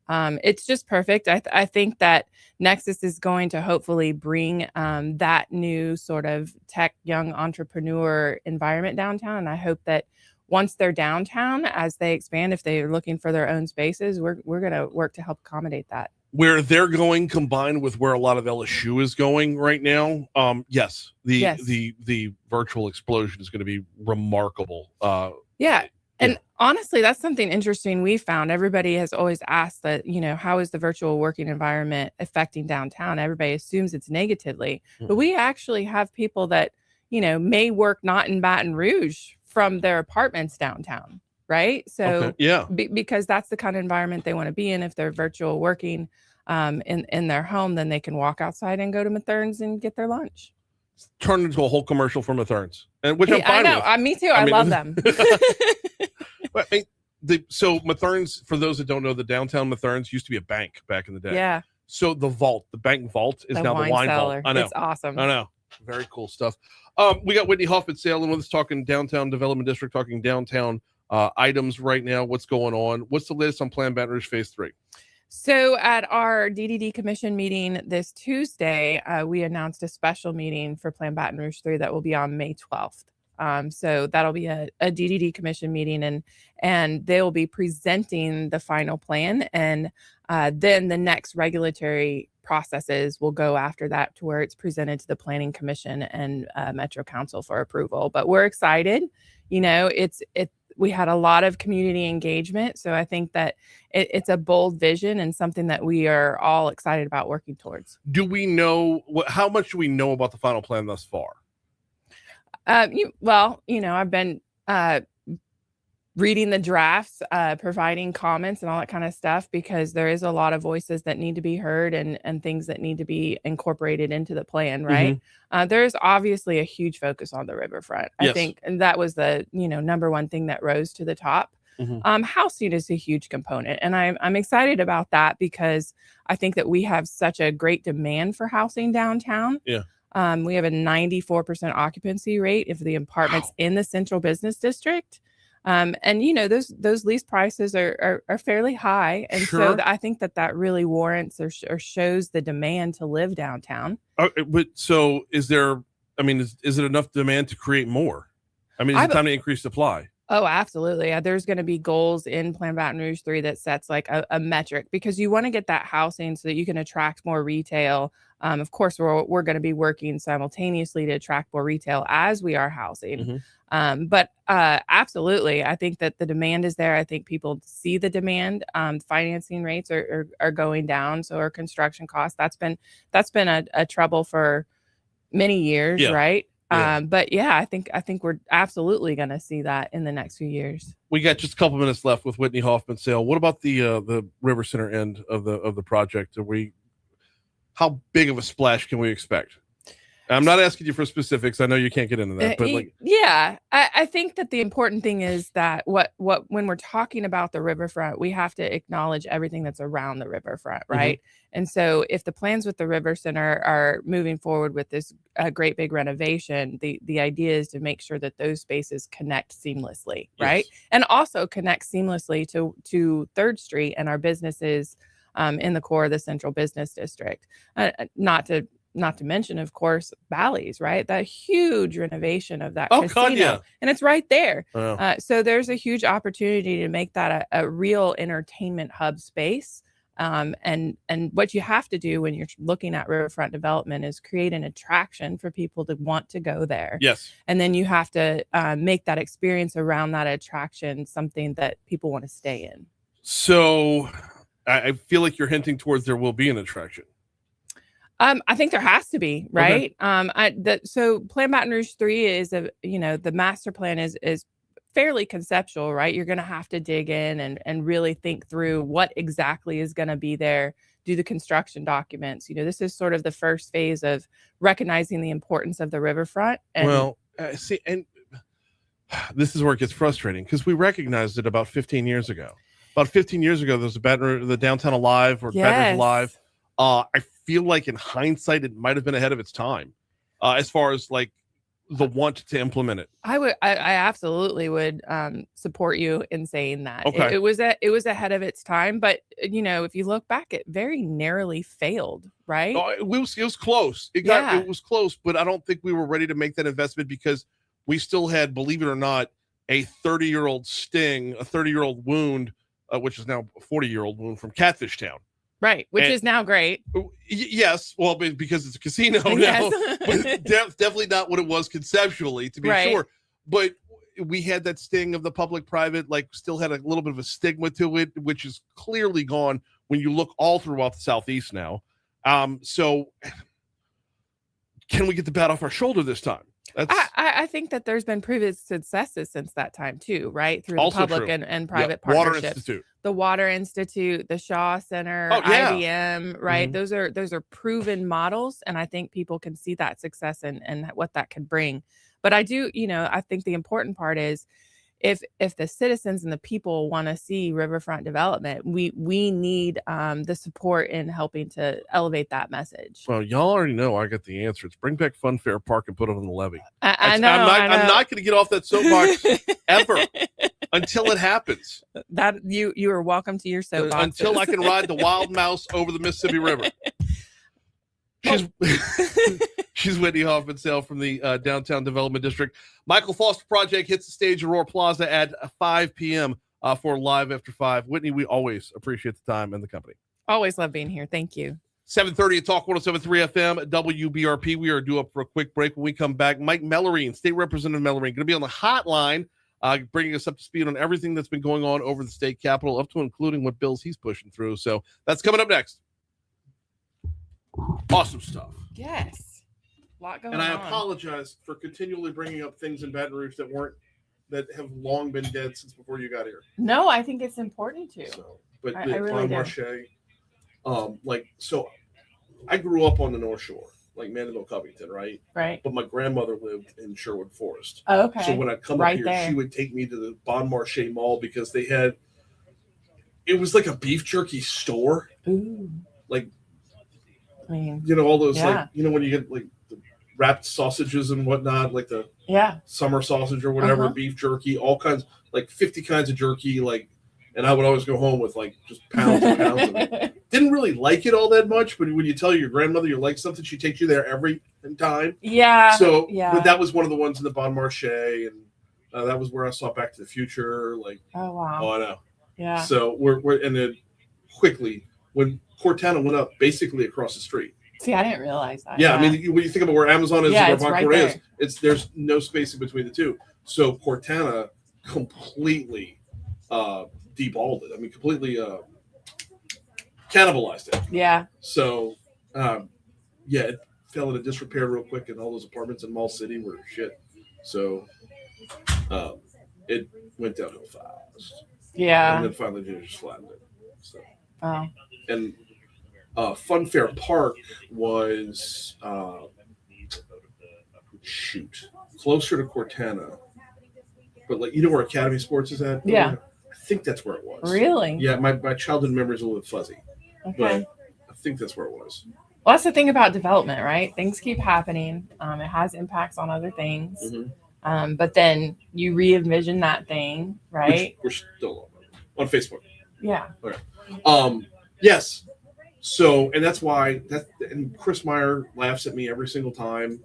It's just perfect. I think that Nexus is going to hopefully bring that new sort of tech young entrepreneur environment downtown. And I hope that once they're downtown, as they expand, if they're looking for their own spaces, we're going to work to help accommodate that. Where they're going, combined with where a lot of LSU is going right now, yes, the virtual explosion is going to be remarkable. And honestly, that's something interesting we found. Everybody has always asked that, how is the virtual working environment affecting downtown? Everybody assumes it's negatively, but we actually have people that, may work not in Baton Rouge from their apartments downtown, right? So because that's the kind of environment they want to be in. If they're virtual working in their home, then they can walk outside and go to Mathern's and get their lunch. Turned into a whole commercial for Mathern's, and which I'm fine with. Me too. I love them. So Mathern's, for those that don't know, the downtown Mathern's used to be a bank back in the day. Yeah. So the bank vault is now the wine cellar. vault. I know. It's awesome. I know. Very cool stuff. We got Whitney Hoffman Sayal with us, talking downtown development district, talking downtown items right now. What's going on? What's the latest on Plan Baton Rouge Phase 3? So at our DDD commission meeting this Tuesday, we announced a special meeting for Plan Baton Rouge 3 that will be on May 12th. So that'll be a DDD commission meeting, and they will be presenting the final plan, and then the next regulatory processes will go after that to where it's presented to the Planning Commission and Metro Council for approval. But we're excited. We had a lot of community engagement, so I think that it's a bold vision and something that we are all excited about working towards. Do we know how much do we know about the final plan thus far? I've been reading the drafts, providing comments and all that kind of stuff, because there is a lot of voices that need to be heard and things that need to be incorporated into the plan, right? There's obviously a huge focus on the riverfront. I think, and that was the number one thing that rose to the top. Housing is a huge component, and I'm excited about that because I think that we have such a great demand for housing downtown. We have a 94% occupancy rate of the apartments in the central business district. And those lease prices are fairly high. And so I think that really warrants or shows the demand to live downtown. But so is there, is it enough demand to create more? Is it time to increase supply? Oh, absolutely. There's going to be goals in Plan Baton Rouge 3 that sets like a metric, because you want to get that housing so that you can attract more retail. Of course, we're going to be working simultaneously to attract more retail as we are housing. But absolutely, I think that the demand is there. I think people see the demand. Financing rates are going down. So our construction costs, that's been a trouble for many years, right? But I think we're absolutely going to see that in the next few years. We got just a couple minutes left with Whitney Hoffman Sayal. What about the River Center end of the project? How big of a splash can we expect? I'm not asking you for specifics. I know you can't get into that, but I think that the important thing is that when we're talking about the riverfront, we have to acknowledge everything that's around the riverfront, right? And so if the plans with the River Center are moving forward with this great big renovation, the idea is to make sure that those spaces connect seamlessly, right? And also connect seamlessly to 3rd Street and our businesses in the core of the central business district. Not to mention, of course, Bally's, right? That huge renovation of that casino. And it's right there. So there's a huge opportunity to make that a real entertainment hub space And what you have to do when you're looking at riverfront development is create an attraction for people to want to go there. Yes. And then you have to make that experience around that attraction something that people want to stay in. So I feel like you're hinting towards there will be an attraction. I think there has to be, right? Okay. So Plan Baton Rouge 3 is the master plan is fairly conceptual, right? You're going to have to dig in and really think through what exactly is going to be there, do the construction documents. This is sort of the first phase of recognizing the importance of the riverfront. And See, and this is where it gets frustrating because we recognized it about 15 years ago. About 15 years ago, there was the Downtown Alive or Baton Rouge Alive. I feel like in hindsight, it might have been ahead of its time as far as like the want to implement it. I absolutely would support you in saying that. Okay. It was ahead of its time, but if you look back, it very narrowly failed, right? It was close. It was close, but I don't think we were ready to make that investment because we still had, believe it or not, a 30-year-old sting, a 30-year-old wound, which is now a 40-year-old wound from Catfish Town. Right, which is now great. Yes, well, because it's a casino now, Yes. but definitely not what it was conceptually, to be sure. But we had that sting of the public-private, like still had a little bit of a stigma to it, which is clearly gone when you look all throughout the Southeast now. So can we get the bat off our shoulder this time? I think that there's been previous successes since that time too, right? Through the public and private partnerships. Water Institute. The Water Institute, the Shaw Center, IBM, right? Mm-hmm. Those are proven models, and I think people can see that success and what that can bring. But I think the important part is if the citizens and the people want to see riverfront development, we need the support in helping to elevate that message. Well, y'all already know I got the answer. It's bring back Fun Fair Park and put it on the levee. I know. I'm not going to get off that soapbox ever until it happens. That you are welcome to your soapbox until I can ride the wild mouse over the Mississippi River. She's Whitney Hoffman, Sayal from the Downtown Development District. Michael Foster Project hits the stage at Aurora Plaza at 5 p.m. For Live After 5. Whitney, we always appreciate the time and the company. Always love being here. Thank you. 7:30 at Talk 107.3 FM, WBRP. We are due up for a quick break. When we come back, Mike Melerine, State Representative Melerine, going to be on the hotline, bringing us up to speed on everything that's been going on over the state capitol, up to including what bills he's pushing through. So that's coming up next. Awesome stuff. Yes. A lot going on. And I apologize for continually bringing up things in Baton Rouge that have long been dead since before you got here. No, I think it's important to. But I really do. So I grew up on the North Shore, like Mandeville, Covington, right? Right. But my grandmother lived in Sherwood Forest. Oh, okay. So when I come up here, she would take me to the Bon Marché Mall because it was like a beef jerky store. Ooh. Like, I mean, all those, when you get like the wrapped sausages and whatnot, like the summer sausage or whatever, beef jerky, all kinds, like 50 kinds of jerky, and I would always go home with like just pounds and pounds of it. Didn't really like it all that much, but when you tell your grandmother you like something, she takes you there every time. Yeah. So, but that was one of the ones in the Bon Marché, and that was where I saw Back to the Future. Like, oh wow. Oh, I know. Yeah. So we're and then quickly when Cortana went up, basically across the street. See, I didn't realize that. Yeah, I mean, when you think about where Amazon is and where Bon right is, there's no spacing between the two. So Cortana completely deballed it. I mean, completely cannibalized it. Yeah. So, it fell into disrepair real quick, and all those apartments in Mall City were shit. So, it went downhill fast. Yeah. And then finally, they just flattened it. So. Oh. And Fun Fair Park was closer to Cortana, but where Academy Sports is at? Yeah. I think that's where it was. Really? Yeah, my childhood memory is a little bit fuzzy. Okay. But I think that's where it was. Well, that's the thing about development, right? Things keep happening. It has impacts on other things. Mm-hmm. But then you re-envision that thing, right? We're still on Facebook. Yeah. Okay. Yes. So, and that's why and Chris Meyer laughs at me every single time.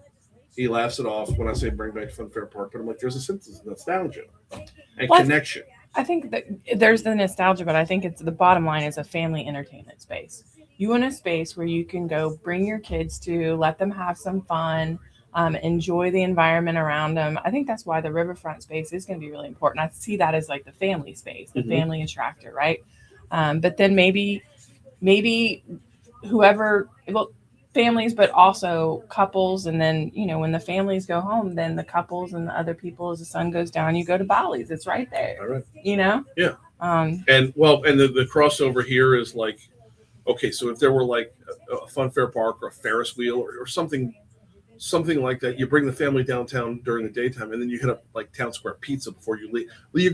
He laughs it off when I say bring back Fun Fair Park, but I'm like, there's a sense of nostalgia and connection. I think that there's the nostalgia, but I think it's the bottom line is a family entertainment space. You want a space where you can go bring your kids to, let them have some fun, enjoy the environment around them. I think that's why the riverfront space is going to be really important. I see that as like the family space, the family attractor, right? But then maybe whoever, well, families, but also couples. And then, when the families go home, then the couples and the other people, as the sun goes down, you go to Bali's. It's right there. All right. Yeah. And the crossover here is like, okay, so if there were like a fun fair park or a Ferris wheel or something like that, you bring the family downtown during the daytime, and then you hit up like Town Square Pizza before you leave.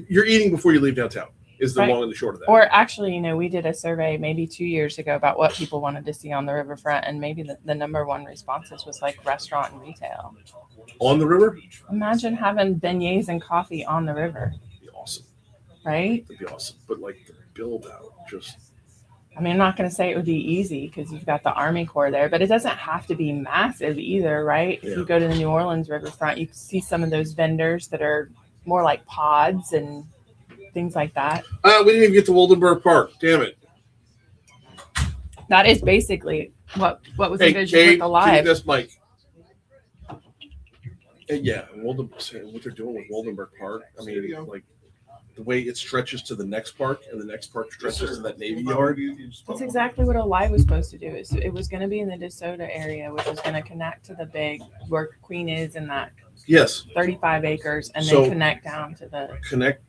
You're eating before you leave downtown. Is the long and the short of that. Or actually, we did a survey maybe 2 years ago about what people wanted to see on the riverfront, and maybe the number one responses was like restaurant and retail. On the river? Imagine having beignets and coffee on the river. That'd be awesome. Right? That'd be awesome. But like the build out, I'm not going to say it would be easy because you've got the Army Corps there, but it doesn't have to be massive either, right? If you go to the New Orleans riverfront, you see some of those vendors that are more like pods and things like that. We didn't even get to Woldenberg Park. Damn it. That is basically what was envisioned with the live. That's Mike. Yeah, what they're doing with Woldenberg Park. I mean, like the way it stretches to the next park, and the next park stretches to that Navy Yard. That's exactly what Alive was supposed to do. It was going to be in the DeSoto area, which was going to connect to the big where Queen is in that 35 acres, and then connect down to the connect.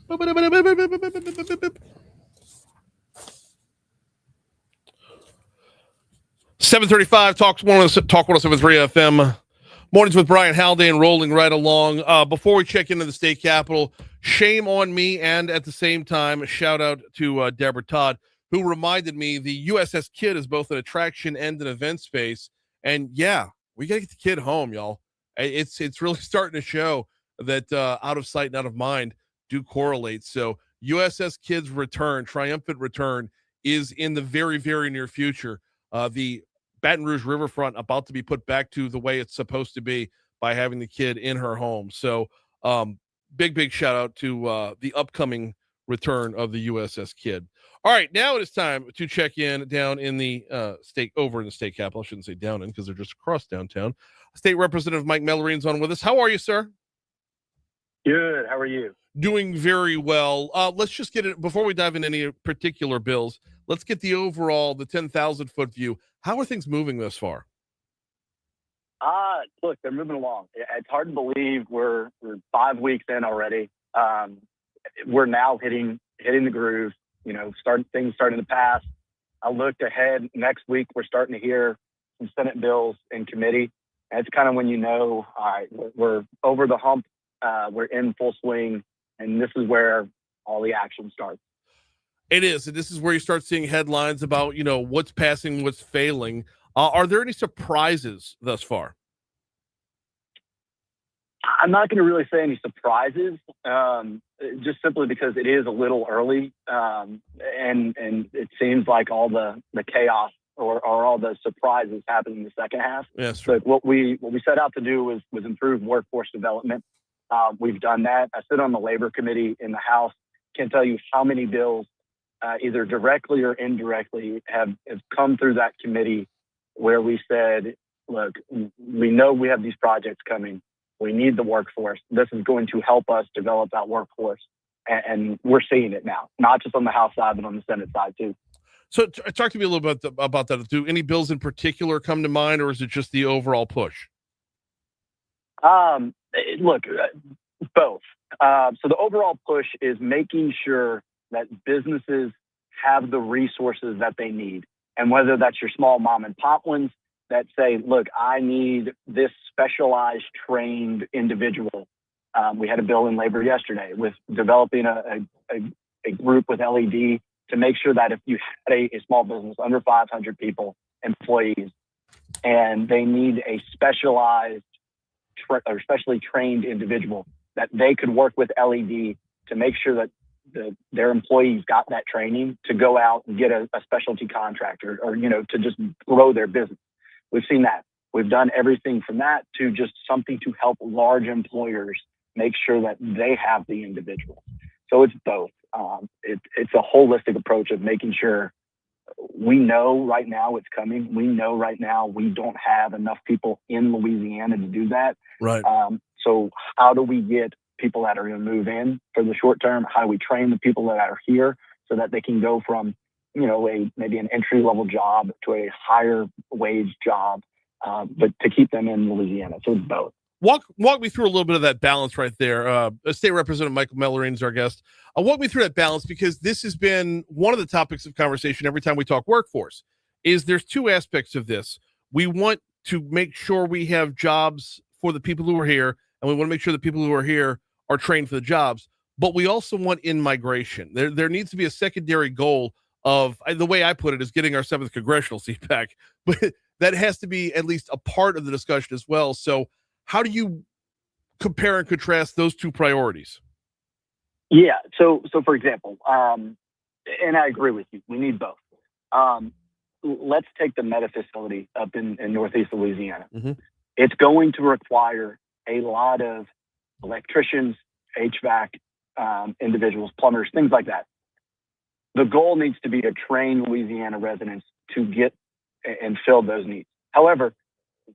.735 Talk 107.3 FM. Mornings with Brin Haldane rolling right along. Before we check into the state capitol, shame on me, and at the same time, a shout out to Deborah Todd, who reminded me the USS Kid is both an attraction and an event space. And yeah, we got to get the kid home, y'all. It's really starting to show that out of sight and out of mind do correlate. So USS Kid's return, triumphant return, is in the very, very near future. The Baton Rouge riverfront about to be put back to the way it's supposed to be by having the kid in her home. So big shout out to the upcoming return of the USS Kid. All right, now it is time to check in down in the over in the state capitol. I shouldn't say down in because they're just across downtown. State Representative Mike Melerine's on with us. How are you, sir? Good. How are you? Doing very well. Let's just get it before we dive into any particular bills. Let's get the overall, the 10,000 foot view. How are things moving thus far? Look, they're moving along. It's hard to believe we're 5 weeks in already. We're now hitting the groove. Things starting to pass. I looked ahead. Next week, we're starting to hear some Senate bills in committee. And it's kind of when all right, we're over the hump. We're in full swing, and this is where all the action starts. It is, and this is where you start seeing headlines about what's passing, what's failing. Are there any surprises thus far? I'm not going to really say any surprises, just simply because it is a little early, and it seems like all the chaos or all the surprises happen in the second half. Yes. But what we set out to do was improve workforce development. We've done that. I sit on the labor committee in the House. Can't tell you how many bills, either directly or indirectly, have come through that committee where we said, look, we know we have these projects coming. We need the workforce. This is going to help us develop that workforce. And we're seeing it now, not just on the House side, but on the Senate side too. So talk to me a little bit about that. Do any bills in particular come to mind, or is it just the overall push? Look, both. So the overall push is making sure that businesses have the resources that they need. And whether that's your small mom and pop ones that say, look, I need this specialized trained individual. We had a bill in labor yesterday with developing a group with LED to make sure that if you had a small business under 500 people, employees, and they need a specialized or specially trained individual, that they could work with LED to make sure that their employees got that training to go out and get a specialty contractor or, to just grow their business. We've seen that. We've done everything from that to just something to help large employers make sure that they have the individual. So it's both. It's a holistic approach of making sure we know right now it's coming. We know right now we don't have enough people in Louisiana to do that. Right. So how do we get people that are going to move in for the short term? How do we train the people that are here so that they can go from, maybe an entry level job to a higher wage job, but to keep them in Louisiana? So it's both. Walk me through a little bit of that balance right there. State Representative Michael Melerine is our guest. Walk me through that balance, because this has been one of the topics of conversation every time we talk workforce. There's two aspects of this. We want to make sure we have jobs for the people who are here, and we want to make sure the people who are here are trained for the jobs. But we also want in-migration. There needs to be a secondary goal of, the way I put it, is getting our 7th congressional seat back. But that has to be at least a part of the discussion as well. So how do you compare and contrast those two priorities? Yeah. So for example, and I agree with you, we need both. Let's take the Meta facility up in Northeast Louisiana. Mm-hmm. It's going to require a lot of electricians, HVAC individuals, plumbers, things like that. The goal needs to be to train Louisiana residents to get and fill those needs. However,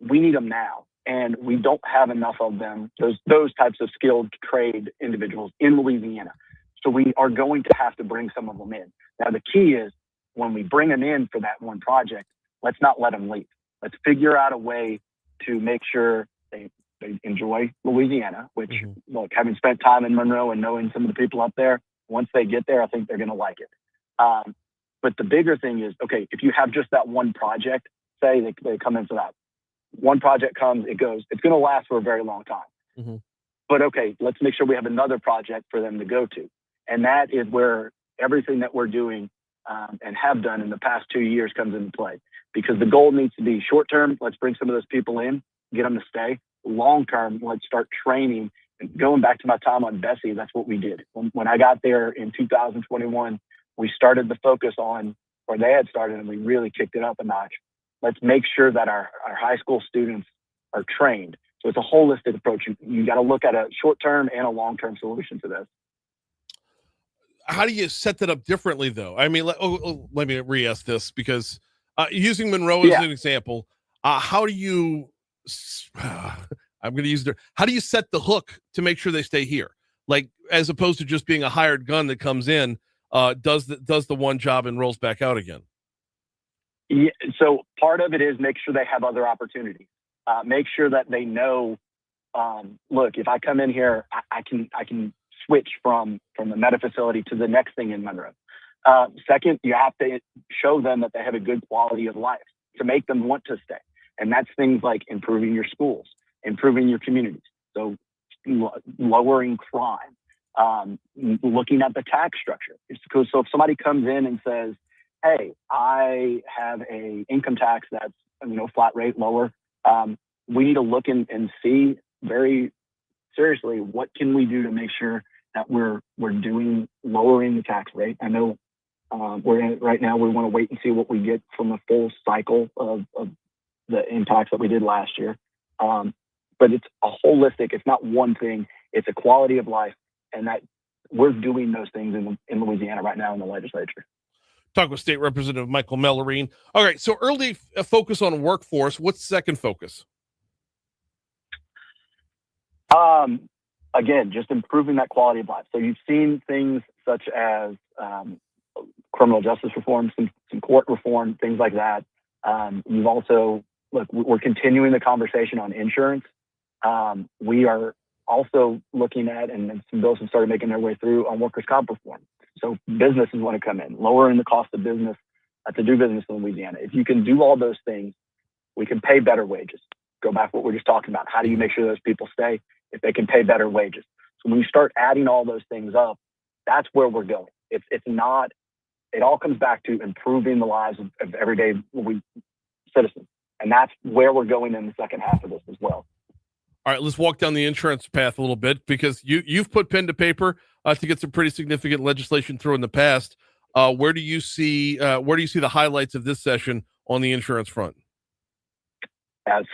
we need them now. And we don't have enough of them, those types of skilled trade individuals in Louisiana. So we are going to have to bring some of them in. Now, the key is when we bring them in for that one project, let's not let them leave. Let's figure out a way to make sure they enjoy Louisiana, which, look, having spent time in Monroe and knowing some of the people up there, once they get there, I think they're going to like it. But the bigger thing is, okay, if you have just that one project, say they come in for that. One project comes, it goes. It's going to last for a very long time. Mm-hmm. But okay, let's make sure we have another project for them to go to. And that is where everything that we're doing and have done in the past 2 years comes into play. Because the goal needs to be short term, let's bring some of those people in, get them to stay. Long term, let's start training. And going back to my time on Bessie, that's what we did. When I got there in 2021, we started the focus on, or they had started, and we really kicked it up a notch. Let's make sure that our high school students are trained. So it's a holistic approach. You got to look at a short-term and a long-term solution to this. How do you set that up differently, though? I mean, let me re-ask this, because using Monroe as an example, how do you? I'm going to use how do you set the hook to make sure they stay here? Like, as opposed to just being a hired gun that comes in, does the one job and rolls back out again? Yeah, so part of it is make sure they have other opportunities. Make sure that they know, look, if I come in here, I can switch from the meta facility to the next thing in Monroe. Second, you have to show them that they have a good quality of life to make them want to stay. And that's things like improving your schools, improving your communities. So lowering crime, looking at the tax structure. So if somebody comes in and says, hey, I have a income tax that's, flat rate lower, we need to look and see very seriously, what can we do to make sure that we're lowering the tax rate. I know we're in it right now. We want to wait and see what we get from a full cycle of the impacts that we did last year. But it's a holistic, it's not one thing, it's a quality of life, and that we're doing those things in Louisiana right now in the legislature. Talk with State Representative Michael Melerine. All right, so early focus on workforce. What's second focus? Again, just improving that quality of life. So you've seen things such as criminal justice reform, some court reform, things like that. You've also, we're continuing the conversation on insurance. We are also looking at, and some bills have started making their way through on workers' comp reform. So businesses want to come in, lowering the cost of business to do business in Louisiana. If you can do all those things, we can pay better wages. Go back to what we were just talking about. How do you make sure those people stay if they can pay better wages? So when you start adding all those things up, that's where we're going. It's not, it all comes back to improving the lives of everyday citizens. And that's where we're going in the second half of this as well. All right, let's walk down the insurance path a little bit, because you've put pen to paper to get some pretty significant legislation through in the past. Where do you see the highlights of this session on the insurance front?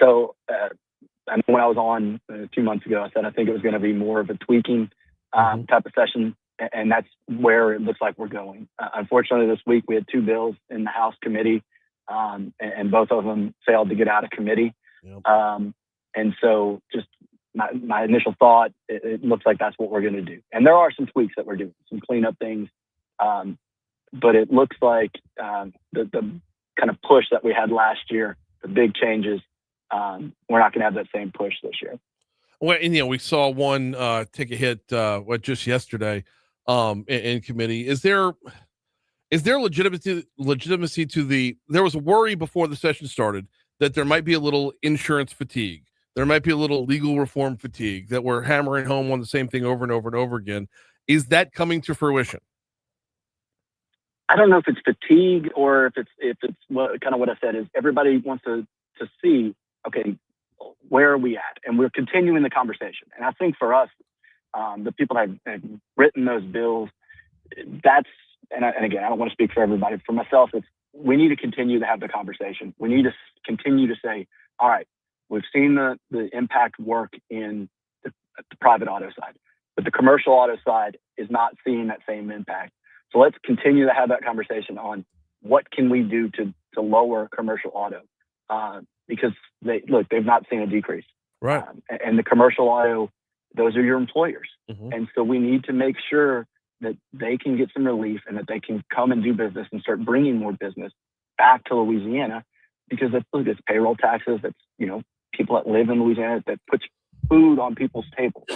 So I know when I was on 2 months ago, I said I think it was going to be more of a tweaking type of session, and that's where it looks like we're going. Unfortunately, this week we had 2 bills in the House committee, and both of them failed to get out of committee. Yep. And so just my initial thought, it looks like that's what we're going to do. And there are some tweaks that we're doing, some cleanup things. But it looks like the kind of push that we had last year, the big changes, we're not going to have that same push this year. Well, and we saw one take a hit just yesterday in committee. Is there legitimacy to the? There was a worry before the session started that there might be a little insurance fatigue. There might be a little legal reform fatigue, that we're hammering home on the same thing over and over and over again. Is that coming to fruition? I don't know if it's fatigue or if it's what I said is everybody wants to see, okay, where are we at? And we're continuing the conversation. And I think for us, the people that have written those bills, and again, I don't want to speak for everybody. For myself, we need to continue to have the conversation. We need to continue to say, all right, we've seen the impact work in the private auto side, but the commercial auto side is not seeing that same impact. So let's continue to have that conversation on what can we do to lower commercial auto, because they've not seen a decrease. Right. And the commercial auto, those are your employers. Mm-hmm. And so we need to make sure that they can get some relief and that they can come and do business and start bringing more business back to Louisiana, because it's payroll taxes. That's, people that live in Louisiana, that puts food on people's tables.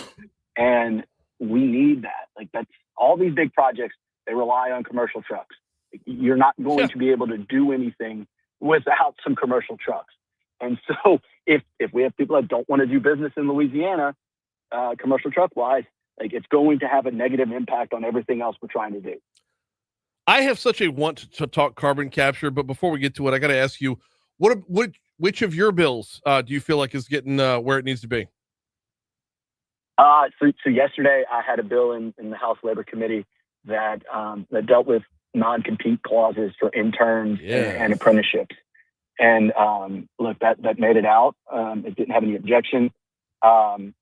And we need that. That's all these big projects. They rely on commercial trucks. You're not going to be able to do anything without some commercial trucks. And so if we have people that don't want to do business in Louisiana, commercial truck wise, it's going to have a negative impact on everything else we're trying to do. I have such a want to talk carbon capture, but before we get to it, I got to ask you, which of your bills do you feel like is getting where it needs to be? So yesterday I had a bill in the House Labor Committee that dealt with non-compete clauses for interns and apprenticeships. And that made it out. It didn't have any objection. And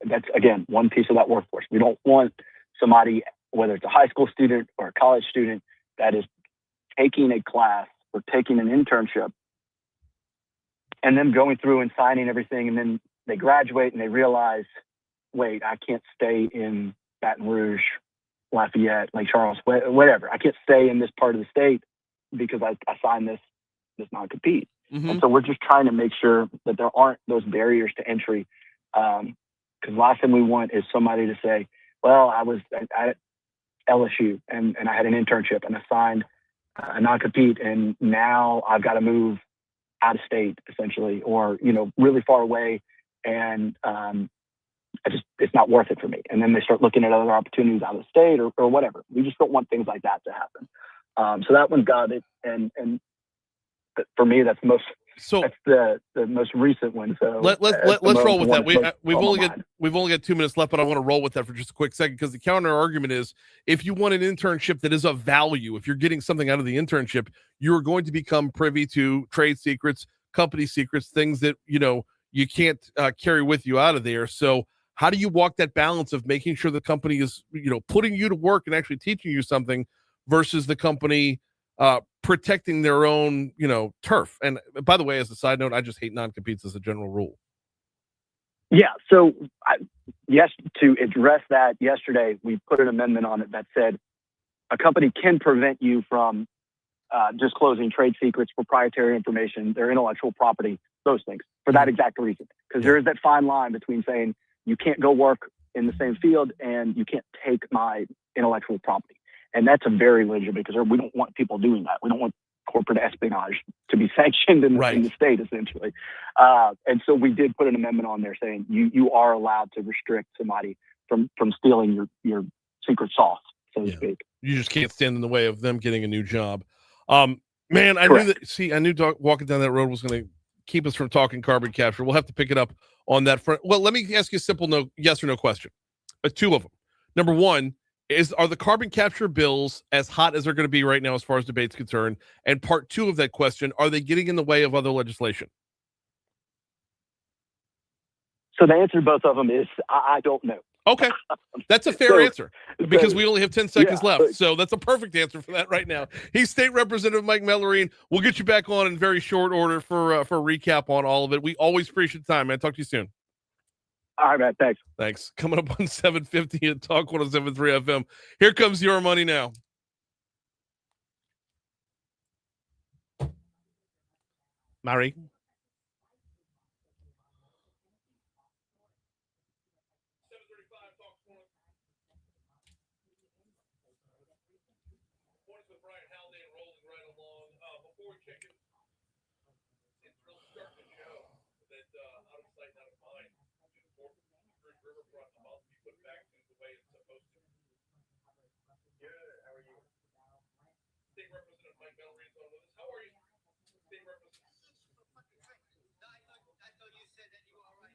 that's, again, one piece of that workforce. We don't want somebody, whether it's a high school student or a college student, that is taking a class or taking an internship and then going through and signing everything, and then they graduate and they realize, wait, I can't stay in Baton Rouge, Lafayette, Lake Charles, whatever. I can't stay in this part of the state because I signed this non-compete. Mm-hmm. And so we're just trying to make sure that there aren't those barriers to entry. Because last thing we want is somebody to say, well, I was at LSU and I had an internship and I signed a non-compete, and now I've got to move out of state essentially, or, really far away. And it's not worth it for me. And then they start looking at other opportunities out of the state or whatever. We just don't want things like that to happen. So that one got it. And for me, that's the most recent one. So let's roll with that. We've only got 2 minutes left, but I want to roll with that for just a quick second, because the counter argument is, if you want an internship that is of value, if you're getting something out of the internship, you're going to become privy to trade secrets, company secrets, things that you can't carry with you out of there. So how do you walk that balance of making sure the company is putting you to work and actually teaching you something versus the company protecting their own, turf? And by the way, as a side note, I just hate non-competes as a general rule. Yeah. So yes, to address that, yesterday, we put an amendment on it that said a company can prevent you from disclosing trade secrets, proprietary information, their intellectual property, those things, for that exact reason. Because there is that fine line between saying you can't go work in the same field and you can't take my intellectual property. And that's a very legitimate, because we don't want people doing that. We don't want corporate espionage to be sanctioned in the state, essentially. And so we did put an amendment on there saying you are allowed to restrict somebody from stealing your secret sauce, so to speak. You just can't stand in the way of them getting a new job. Man, I knew walking down that road was going to keep us from talking carbon capture. We'll have to pick it up on that front. Well, let me ask you a simple yes or no question. Two of them. Number one, are the carbon capture bills as hot as they're going to be right now as far as debate's concerned? And part two of that question, are they getting in the way of other legislation? So the answer to both of them is I don't know. Okay. That's a fair answer, because we only have 10 seconds left. So that's a perfect answer for that right now. He's State Representative Mike Melerine. We'll get you back on in very short order for a recap on all of it. We always appreciate the time, man. Talk to you soon. All right, man. Thanks. Thanks. Coming up on 750 at Talk 107.3 FM. Here comes Your Money Now. Mary. With Brin Haldane rolling right along. Before we check it, it's really starting to show that out of sight, out of mind, Riverfront about to be put back to the way it's supposed to. Good. How are you? State Representative Mike Melerine on with us. How are you, State Representative? I thought you said that you were all right.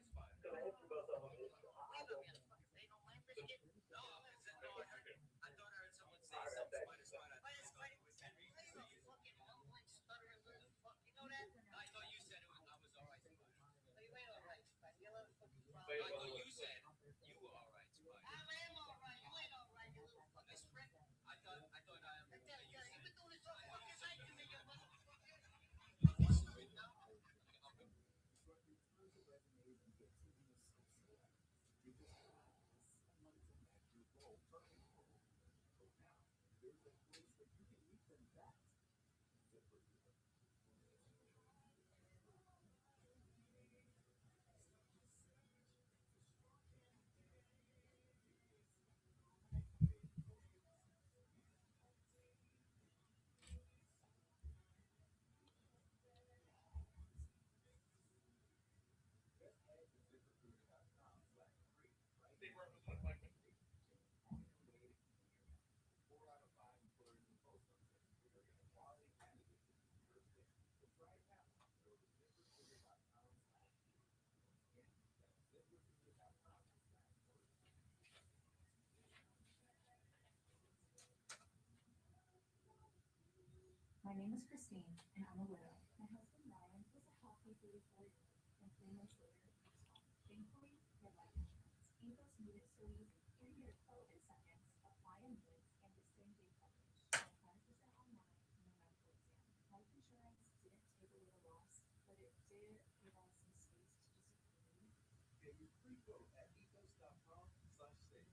My name is Christine, and I'm a widow. My husband Ryan was a healthy 34 years old, and 3 months later, he was gone. Thankfully, he had life insurance. Ethos made it so easy. Here you get a quote in seconds, apply in minutes, and the same day coverage. 100% online, no medical exam. Life insurance didn't take away the loss, but it did give us some space to just breathe. Get your free quote at ethos.com/save.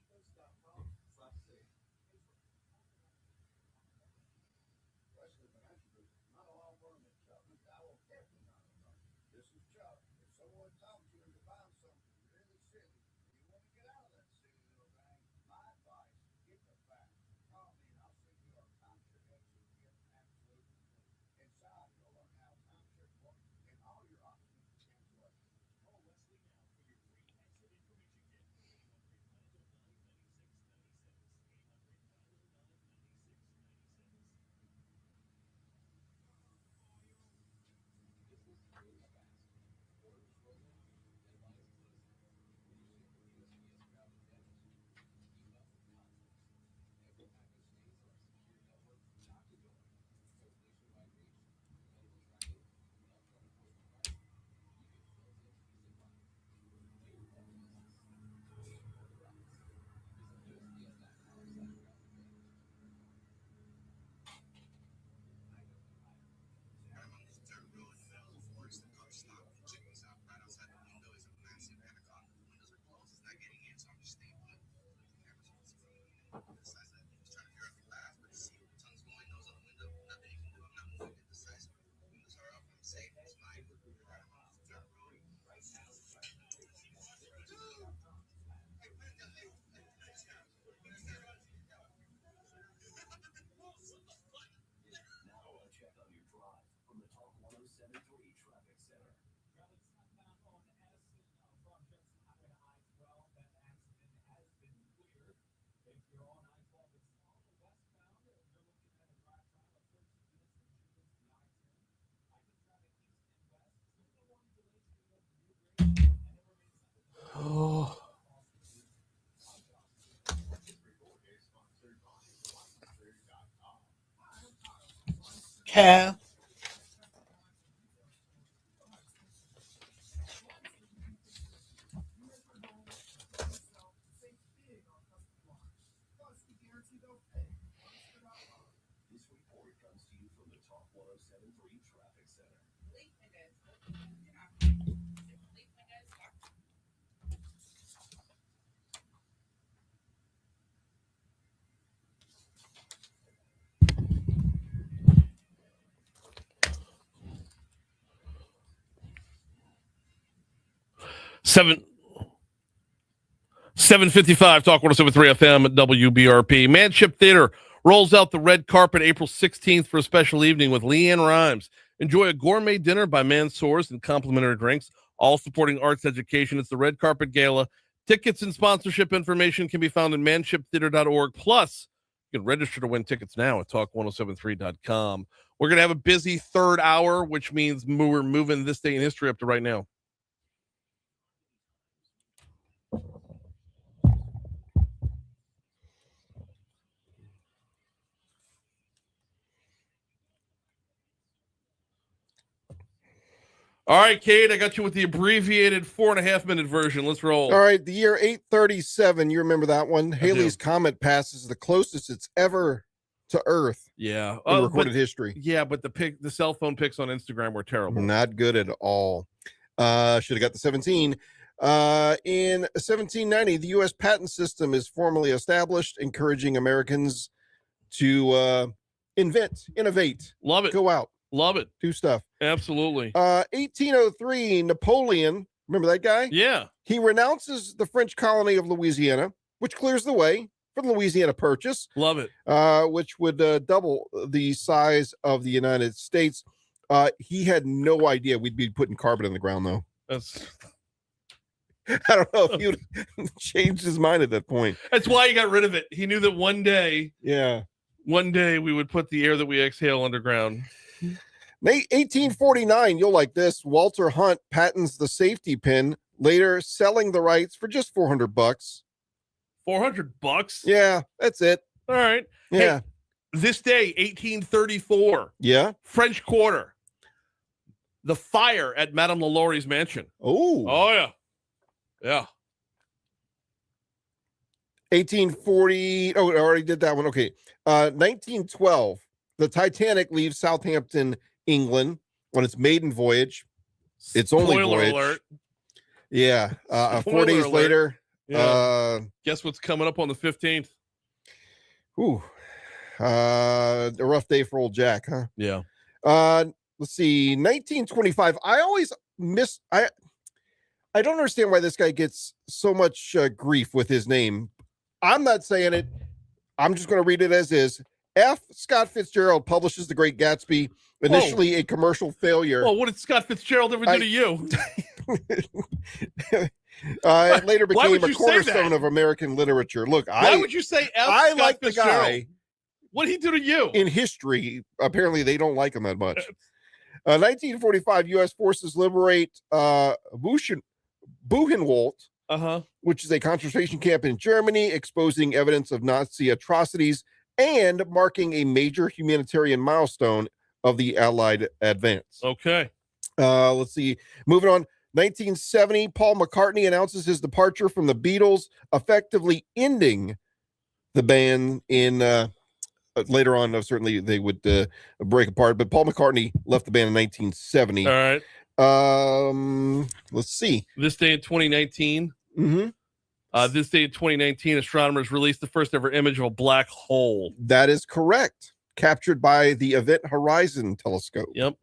Ethos.com/save. Cal. Seven 7:55 Talk 107.3 FM at WBRP. Manship Theater rolls out the red carpet April 16th for a special evening with Leanne Rhymes. Enjoy a gourmet dinner by Mansour's and complimentary drinks, all supporting arts education. It's the Red Carpet Gala. Tickets and sponsorship information can be found at manshiptheater.org. Plus, you can register to win tickets now at talk1073.com. We're going to have a busy third hour, which means we're moving this day in history up to right now. All right, Kate, I got you with the abbreviated 4.5-minute version. Let's roll. All right, the year 837. You remember that one? Halley's Comet passes the closest it's ever to Earth. Yeah, in recorded history. Yeah, but the cell phone pics on Instagram were terrible. Not good at all. Should have got the 17. In 1790, the U.S. patent system is formally established, encouraging Americans to invent, innovate. Love it. Go out. Love it. Do stuff. Absolutely. 1803, Napoleon, remember that guy? Yeah. He renounces the French colony of Louisiana, which clears the way for the Louisiana Purchase. Love it. Which would double the size of the United States. He had no idea we'd be putting carbon in the ground, though. That's... I don't know if he would changed his mind at that point. That's why he got rid of it. He knew that one day we would put the air that we exhale underground. 1849, you'll like this. Walter Hunt patents the safety pin, later selling the rights for just $400. $400? Yeah, that's it. All right. Yeah. Hey, this day, 1834. Yeah. French Quarter. The fire at Madame LaLaurie's mansion. Oh. Oh, yeah. Yeah. 1840. Oh, I already did that one. Okay. 1912. The Titanic leaves Southampton, England on its maiden voyage. Its only Spoiler voyage. alert. Yeah. 4 Spoiler days alert. later. Yeah. Guess what's coming up on the 15th? A rough day for old Jack, huh? Yeah. Let's see. 1925. I always miss. I don't understand why this guy gets so much grief with his name. I'm not saying it. I'm just going to read it as is. F. Scott Fitzgerald publishes The Great Gatsby, initially a commercial failure. Oh, what did Scott Fitzgerald ever do to you? It later Why became would a you say cornerstone that? of American literature. Look, Why would you say F. I Scott like the Fitzgerald? guy. What did he do to you? In history, apparently they don't like him that much. 1945, U.S. forces liberate Buchenwald, which is a concentration camp in Germany, exposing evidence of Nazi atrocities and marking a major humanitarian milestone of the Allied advance. Okay. Let's see. Moving on. 1970, Paul McCartney announces his departure from the Beatles, effectively ending the band in later on. Certainly they would break apart, but Paul McCartney left the band in 1970. All right. Let's see. This day in 2019. This day in 2019, astronomers released the first ever image of a black hole. That is correct. Captured by the Event Horizon telescope. Yep.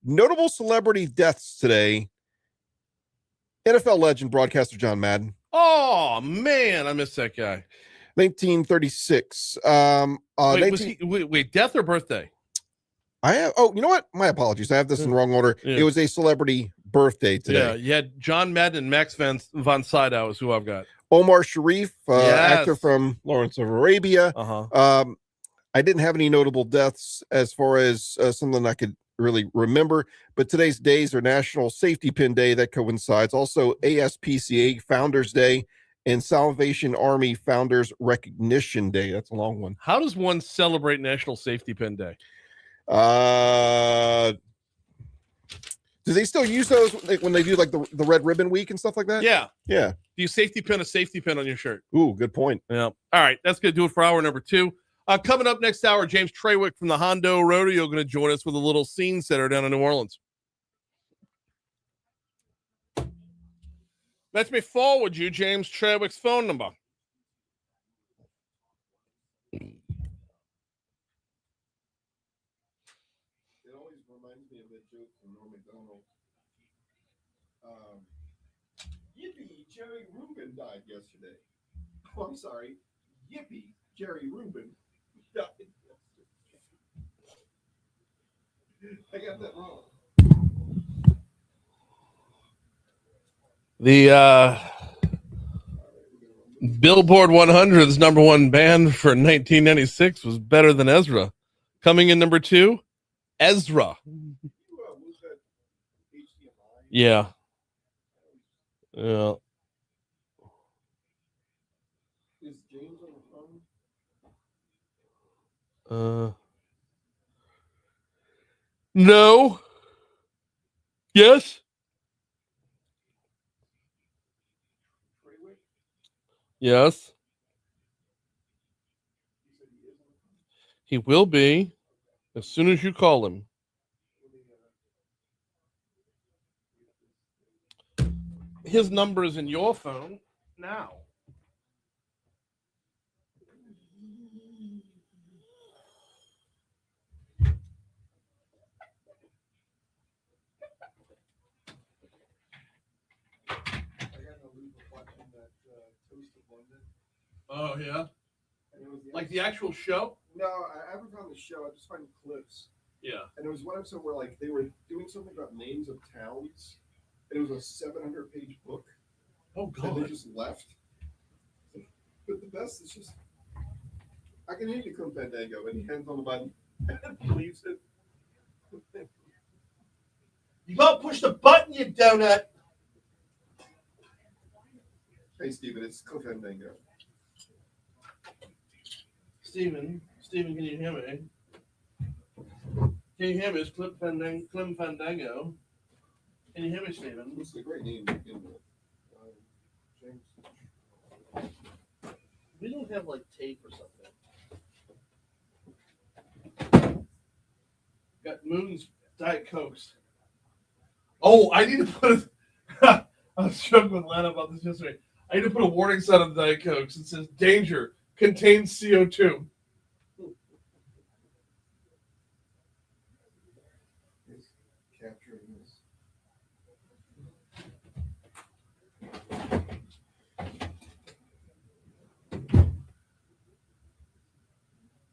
Notable celebrity deaths today. NFL legend broadcaster John Madden. Oh man, I miss that guy. 1936. Wait, death or birthday? You know what? My apologies. I have this in the wrong order. Yeah. It was a celebrity birthday today. Yeah, you had John Madden and Max von Sydow is who I've got. Omar Sharif, Yes. actor from Lawrence of Arabia. I didn't have any notable deaths as far as something I could really remember, but today's days are National Safety Pin Day that coincides. Also ASPCA Founders Day and Salvation Army Founders Recognition Day. That's a long one. How does one celebrate National Safety Pin Day? Do they still use those when they do like the Red Ribbon Week and stuff like that? Yeah. Yeah. Do you safety pin a safety pin on your shirt? Ooh, good point. Yeah. All right. That's going to do it for hour number 2. Coming up next hour, James Trawick from the Hondo Rodeo going to join us with a little scene setter down in New Orleans. Let me forward you James Trawick's phone number. It always reminds me of that joke from Norm Macdonald. Yippee, Jerry Rubin died yesterday. Oh, I'm sorry. Yippee, Jerry Rubin died yesterday. I got that wrong. The Billboard 100's number 1 band for 1996 was Better Than Ezra. Coming in number 2, Ezra. Yeah. Yeah. Is James on the phone? No. Yes. Yes. He will be as soon as you call him. His number is in your phone now. Oh, yeah? Like the actual show? No, I haven't found the show. I just find clips. Yeah. And there was one episode where like they were doing something about names of towns, and it was a 700-page book. Oh, God. And they just left. But the best is just, I can hear you, Klim Fandango, and he hands on the button and leaves it. You gotta push the button, you donut. Hey, Steven, it's Klim Fandango. Steven, can you hear me? Can you hear me? It's Klim Fandango. Can you hear me, Steven? It's a great name. James. We don't have like tape or something. Got Moon's Diet Cokes. Oh, I need to put I was joking with Lana about this yesterday. I need to put a warning sign on the Diet Cokes. It says danger, contains CO2. Capturing this.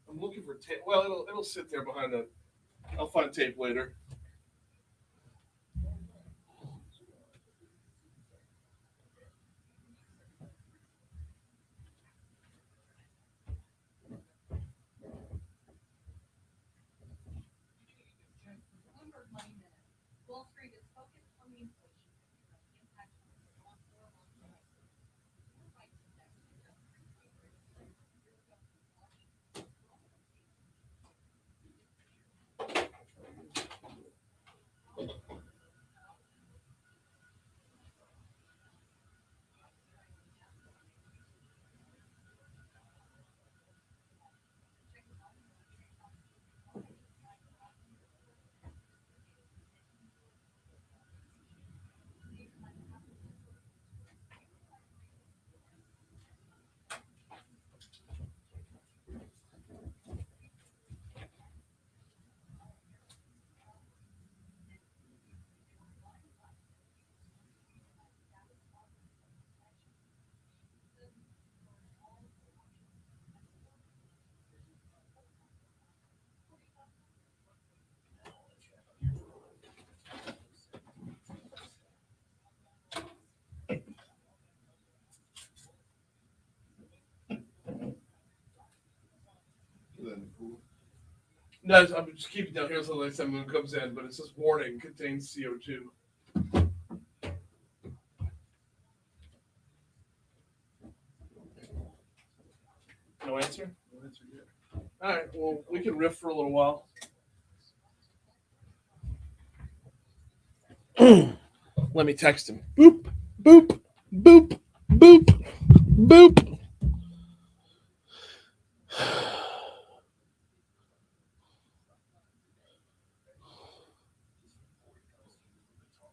I'm looking for tape. Well, it'll sit there behind that. I'll find tape later. No, I'm just keeping it down here until the next time Moon comes in, but it says warning, contains CO2. No answer? No answer yet. All right, well, we can riff for a little while. Let me text him. Boop, boop, boop, boop, boop.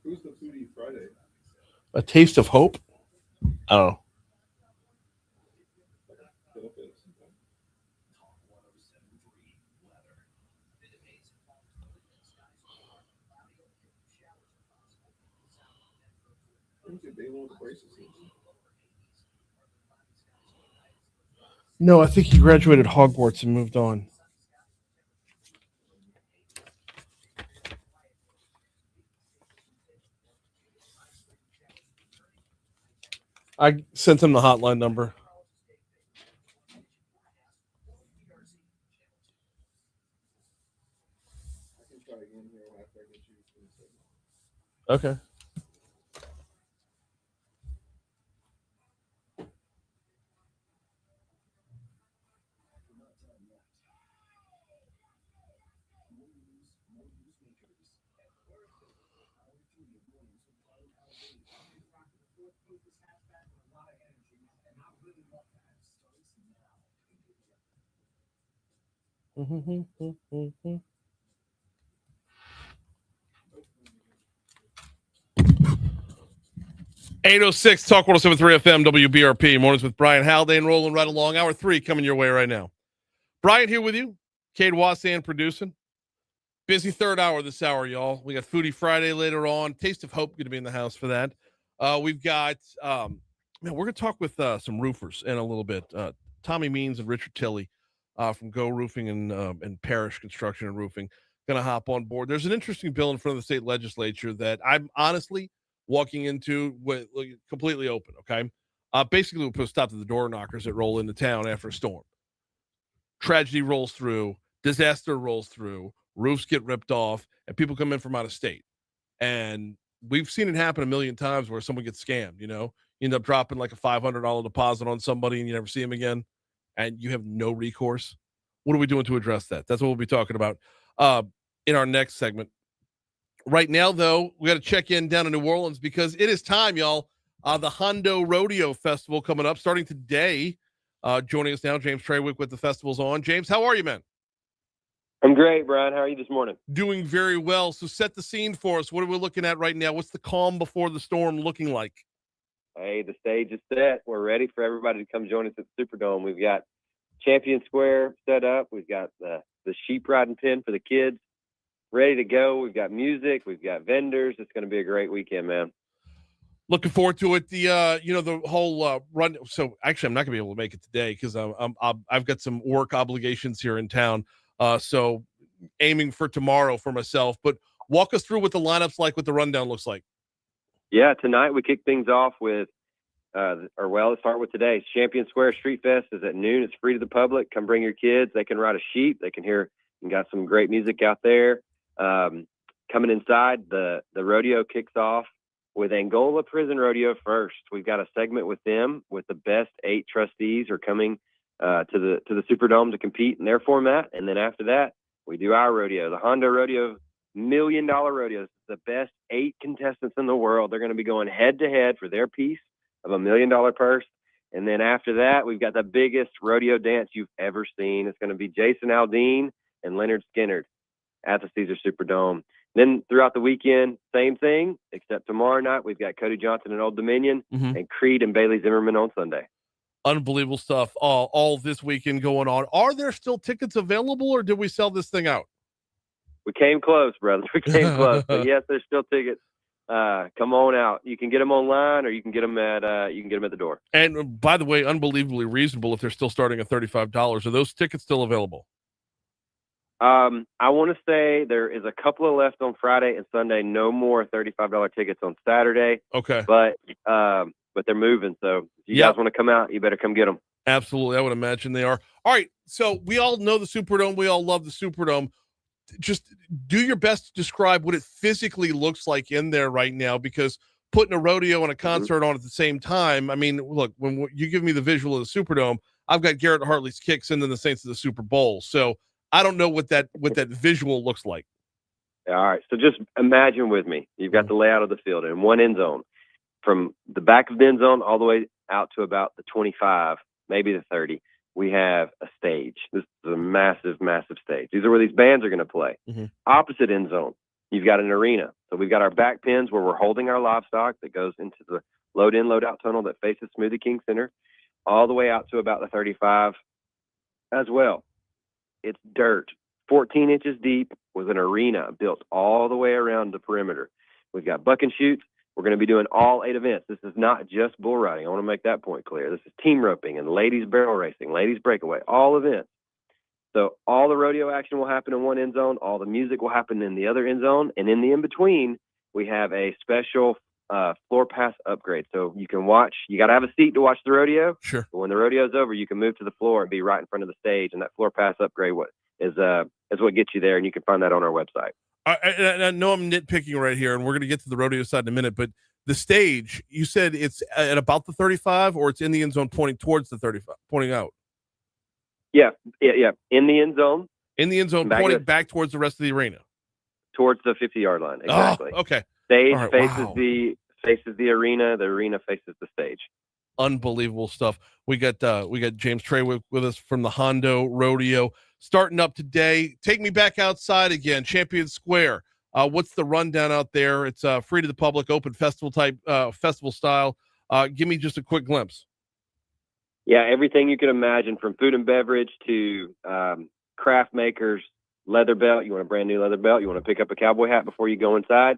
Who's the Foodie Friday? A taste of hope? Oh. No, I think he graduated Hogwarts and moved on. I sent him the hotline number. Okay. Mm-hmm. 806 Talk 107.3 FM WBRP. Mornings with Brin Haldane rolling right along. Hour 3 coming your way right now. Brian here with you. Cade Wassan producing. Busy third hour this hour, y'all. We got Foodie Friday later on. Taste of Hope going to be in the house for that. We've got, we're going to talk with some roofers in a little bit. Tommy Means and Richard Tilley from Go Roofing and Parish Construction and Roofing going to hop on board. There's an interesting bill in front of the state legislature that I'm honestly walking into with completely open. Okay. Basically we'll put a stop to the door knockers that roll into town after a storm. Tragedy rolls through, disaster rolls through, roofs get ripped off, and people come in from out of state. And we've seen it happen a million times where someone gets scammed, you end up dropping like a $500 deposit on somebody and you never see them again and you have no recourse. What are we doing to address that? That's what we'll be talking about in our next segment. Right now, though, we got to check in down in New Orleans because it is time, y'all. The Hondo Rodeo Festival coming up starting today. Joining us now, James Trawick with the festival's on. James, how are you, man? I'm great, Brian. How are you this morning? Doing very well. So set the scene for us. What are we looking at right now? What's the calm before the storm looking like? Hey, the stage is set. We're ready for everybody to come join us at the Superdome. We've got Champion Square set up. We've got the sheep riding pen for the kids ready to go. We've got music. We've got vendors. It's going to be a great weekend, man. Looking forward to it. The whole run. So actually, I'm not gonna be able to make it today because I've got some work obligations here in town. So aiming for tomorrow for myself. But walk us through what the lineup's like, what the rundown looks like. Yeah, tonight we kick things off with, let's start with today. Champion Square Street Fest is at noon. It's free to the public. Come bring your kids. They can ride a sheep. They can hear. You got some great music out there. Coming inside, the rodeo kicks off with Angola Prison Rodeo first. We've got a segment with them with the best 8 trustees are coming to the Superdome to compete in their format. And then after that, we do our rodeo, the Hondo Rodeo $1 Million Rodeo. It's the best 8 contestants in the world. They're going to be going head to head for their piece of $1 million purse. And then after that, we've got the biggest rodeo dance you've ever seen. It's going to be Jason Aldean and Leonard Skinner at the Caesar Superdome. Then throughout the weekend, same thing, except tomorrow night, we've got Cody Johnson and Old Dominion and Creed and Bailey Zimmerman on Sunday. Unbelievable stuff all this weekend going on. Are there still tickets available or did we sell this thing out? We came close, brother. We came close. But yes, there's still tickets. Come on out. You can get them online or you can get them at the door. And by the way, unbelievably reasonable if they're still starting at $35. Are those tickets still available? I want to say there is a couple of left on Friday and Sunday. No more $35 tickets on Saturday. Okay. But they're moving. So if you guys want to come out, you better come get them. Absolutely. I would imagine they are. All right. So we all know the Superdome. We all love the Superdome. Just do your best to describe what it physically looks like in there right now, because putting a rodeo and a concert on at the same time. I mean, look, when you give me the visual of the Superdome, I've got Garrett Hartley's kick sending the Saints to the Super Bowl. So I don't know what that visual looks like. All right. So just imagine with me, you've got the layout of the field in one end zone, from the back of the end zone all the way out to about the 25, maybe the 30. We have a stage. This is a massive, massive stage. These are where these bands are going to play. Opposite end zone, you've got an arena. So we've got our back pins where we're holding our livestock that goes into the load in, load out tunnel that faces Smoothie King Center, all the way out to about the 35 as well. It's dirt, 14 inches deep, with an arena built all the way around the perimeter. We've got buck and shoots. We're going to be doing all 8 events. This is not just bull riding. I want to make that point clear. This is team roping and ladies barrel racing, ladies breakaway, all events. So all the rodeo action will happen in one end zone. All the music will happen in the other end zone. And in the in-between, we have a special floor pass upgrade. So you can watch. You got to have a seat to watch the rodeo. Sure. But when the rodeo's over, you can move to the floor and be right in front of the stage. And that floor pass upgrade is what gets you there. And you can find that on our website. I know I'm nitpicking right here, and we're going to get to the rodeo side in a minute, but the stage, you said it's at about the 35, or it's in the end zone pointing towards the 35, pointing out? Yeah. In the end zone. In the end zone, pointing back towards the rest of the arena. Towards the 50-yard line, exactly. Oh, okay. Stage right, faces the arena faces the stage. Unbelievable stuff. We got James Trawick with us from the Hondo Rodeo, starting up today. Take me back outside again, Champion Square. What's the rundown out there? It's free to the public, open festival type, festival style. Give me just a quick glimpse. Yeah, everything you can imagine, from food and beverage to craft makers, leather belt. You want a brand new leather belt? You want to pick up a cowboy hat before you go inside?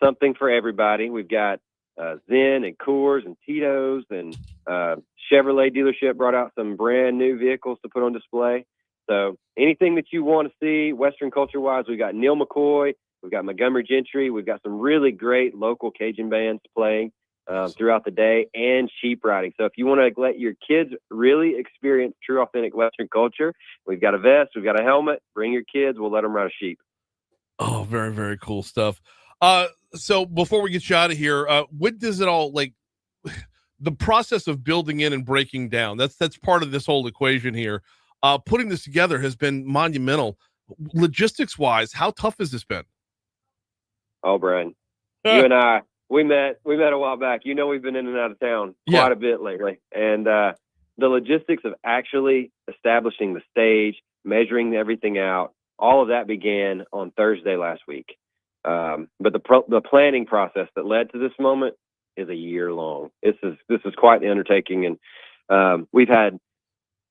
Something for everybody. We've got Zen and Coors and Tito's, and Chevrolet dealership brought out some brand new vehicles to put on display. So anything that you want to see Western culture wise, we've got Neil McCoy, we've got Montgomery Gentry, we've got some really great local Cajun bands playing throughout the day, and sheep riding. So if you want to let your kids really experience true authentic Western culture, we've got a vest, we've got a helmet. Bring your kids, we'll let them ride a sheep. Oh, very, very cool stuff. So before we get you out of here, what does it all, like, the process of building in and breaking down? That's part of this whole equation here. Putting this together has been monumental. Logistics wise, how tough has this been? Oh, Brian, you and I, we met a while back. You know, we've been in and out of town quite a bit lately, and the logistics of actually establishing the stage, measuring everything out, all of that began on Thursday last week. But the planning process that led to this moment is a year long. This is quite the undertaking, and we've had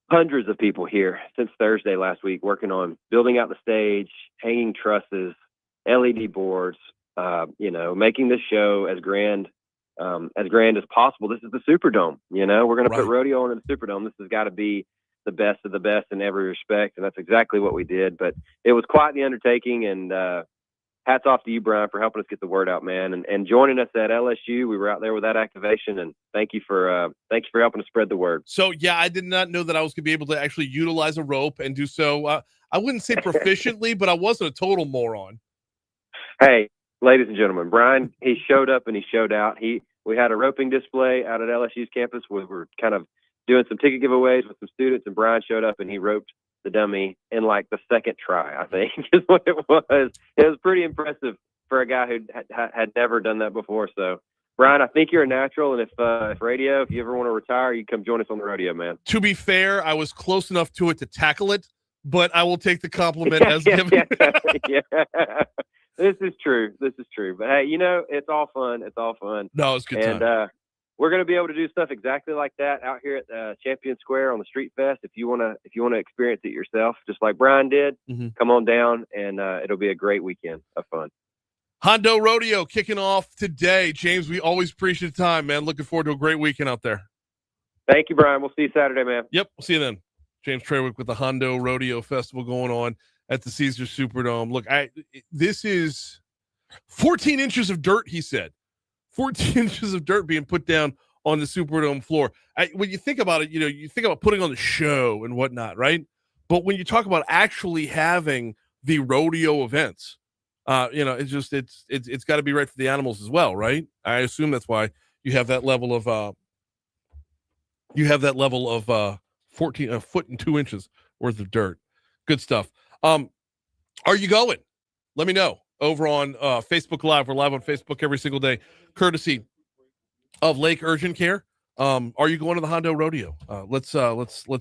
hundreds of people here since Thursday last week working on building out the stage, hanging trusses, LED boards, making this show as grand as possible. This is the Superdome. We're going to put rodeo on in the Superdome. This has got to be the best of the best in every respect, and that's exactly what we did. But it was quite the undertaking, and hats off to you, Brian, for helping us get the word out, man, and joining us at LSU. We were out there with that activation, and thank you for helping us spread the word. So yeah, I did not know that I was going to be able to actually utilize a rope and do so. I wouldn't say proficiently, but I wasn't a total moron. Hey, ladies and gentlemen, Brian, he showed up and he showed out. We had a roping display out at LSU's campus. We were kind of doing some ticket giveaways with some students, and Brian showed up and he roped the dummy in like the second try, I think, is what it was. It was pretty impressive for a guy who had never done that before. So, Brian, I think you're a natural, and if you ever want to retire, you come join us on the rodeo, man. To be fair, I was close enough to it to tackle it, but I will take the compliment as given. Yeah. This is true. But hey, it's all fun. No, it's good time. And we're going to be able to do stuff exactly like that out here at Champion Square on the Street Fest. If you want to experience it yourself, just like Brian did, come on down, and it'll be a great weekend of fun. Hondo Rodeo kicking off today. James, we always appreciate the time, man. Looking forward to a great weekend out there. Thank you, Brian. We'll see you Saturday, man. Yep, we'll see you then. James Trawick with the Hondo Rodeo Festival going on at the Caesars Superdome. Look, this is 14 inches of dirt, he said. 14 inches of dirt being put down on the Superdome floor. When you think about it, you think about putting on the show and whatnot, right? But when you talk about actually having the rodeo events, it's got to be right for the animals as well, right? I assume that's why you have that level of a foot and 2 inches worth of dirt. Good stuff. Are you going? Let me know over on Facebook Live. We're live on Facebook every single day, courtesy of Lake Urgent Care. Are you going to the Hondo Rodeo? Let's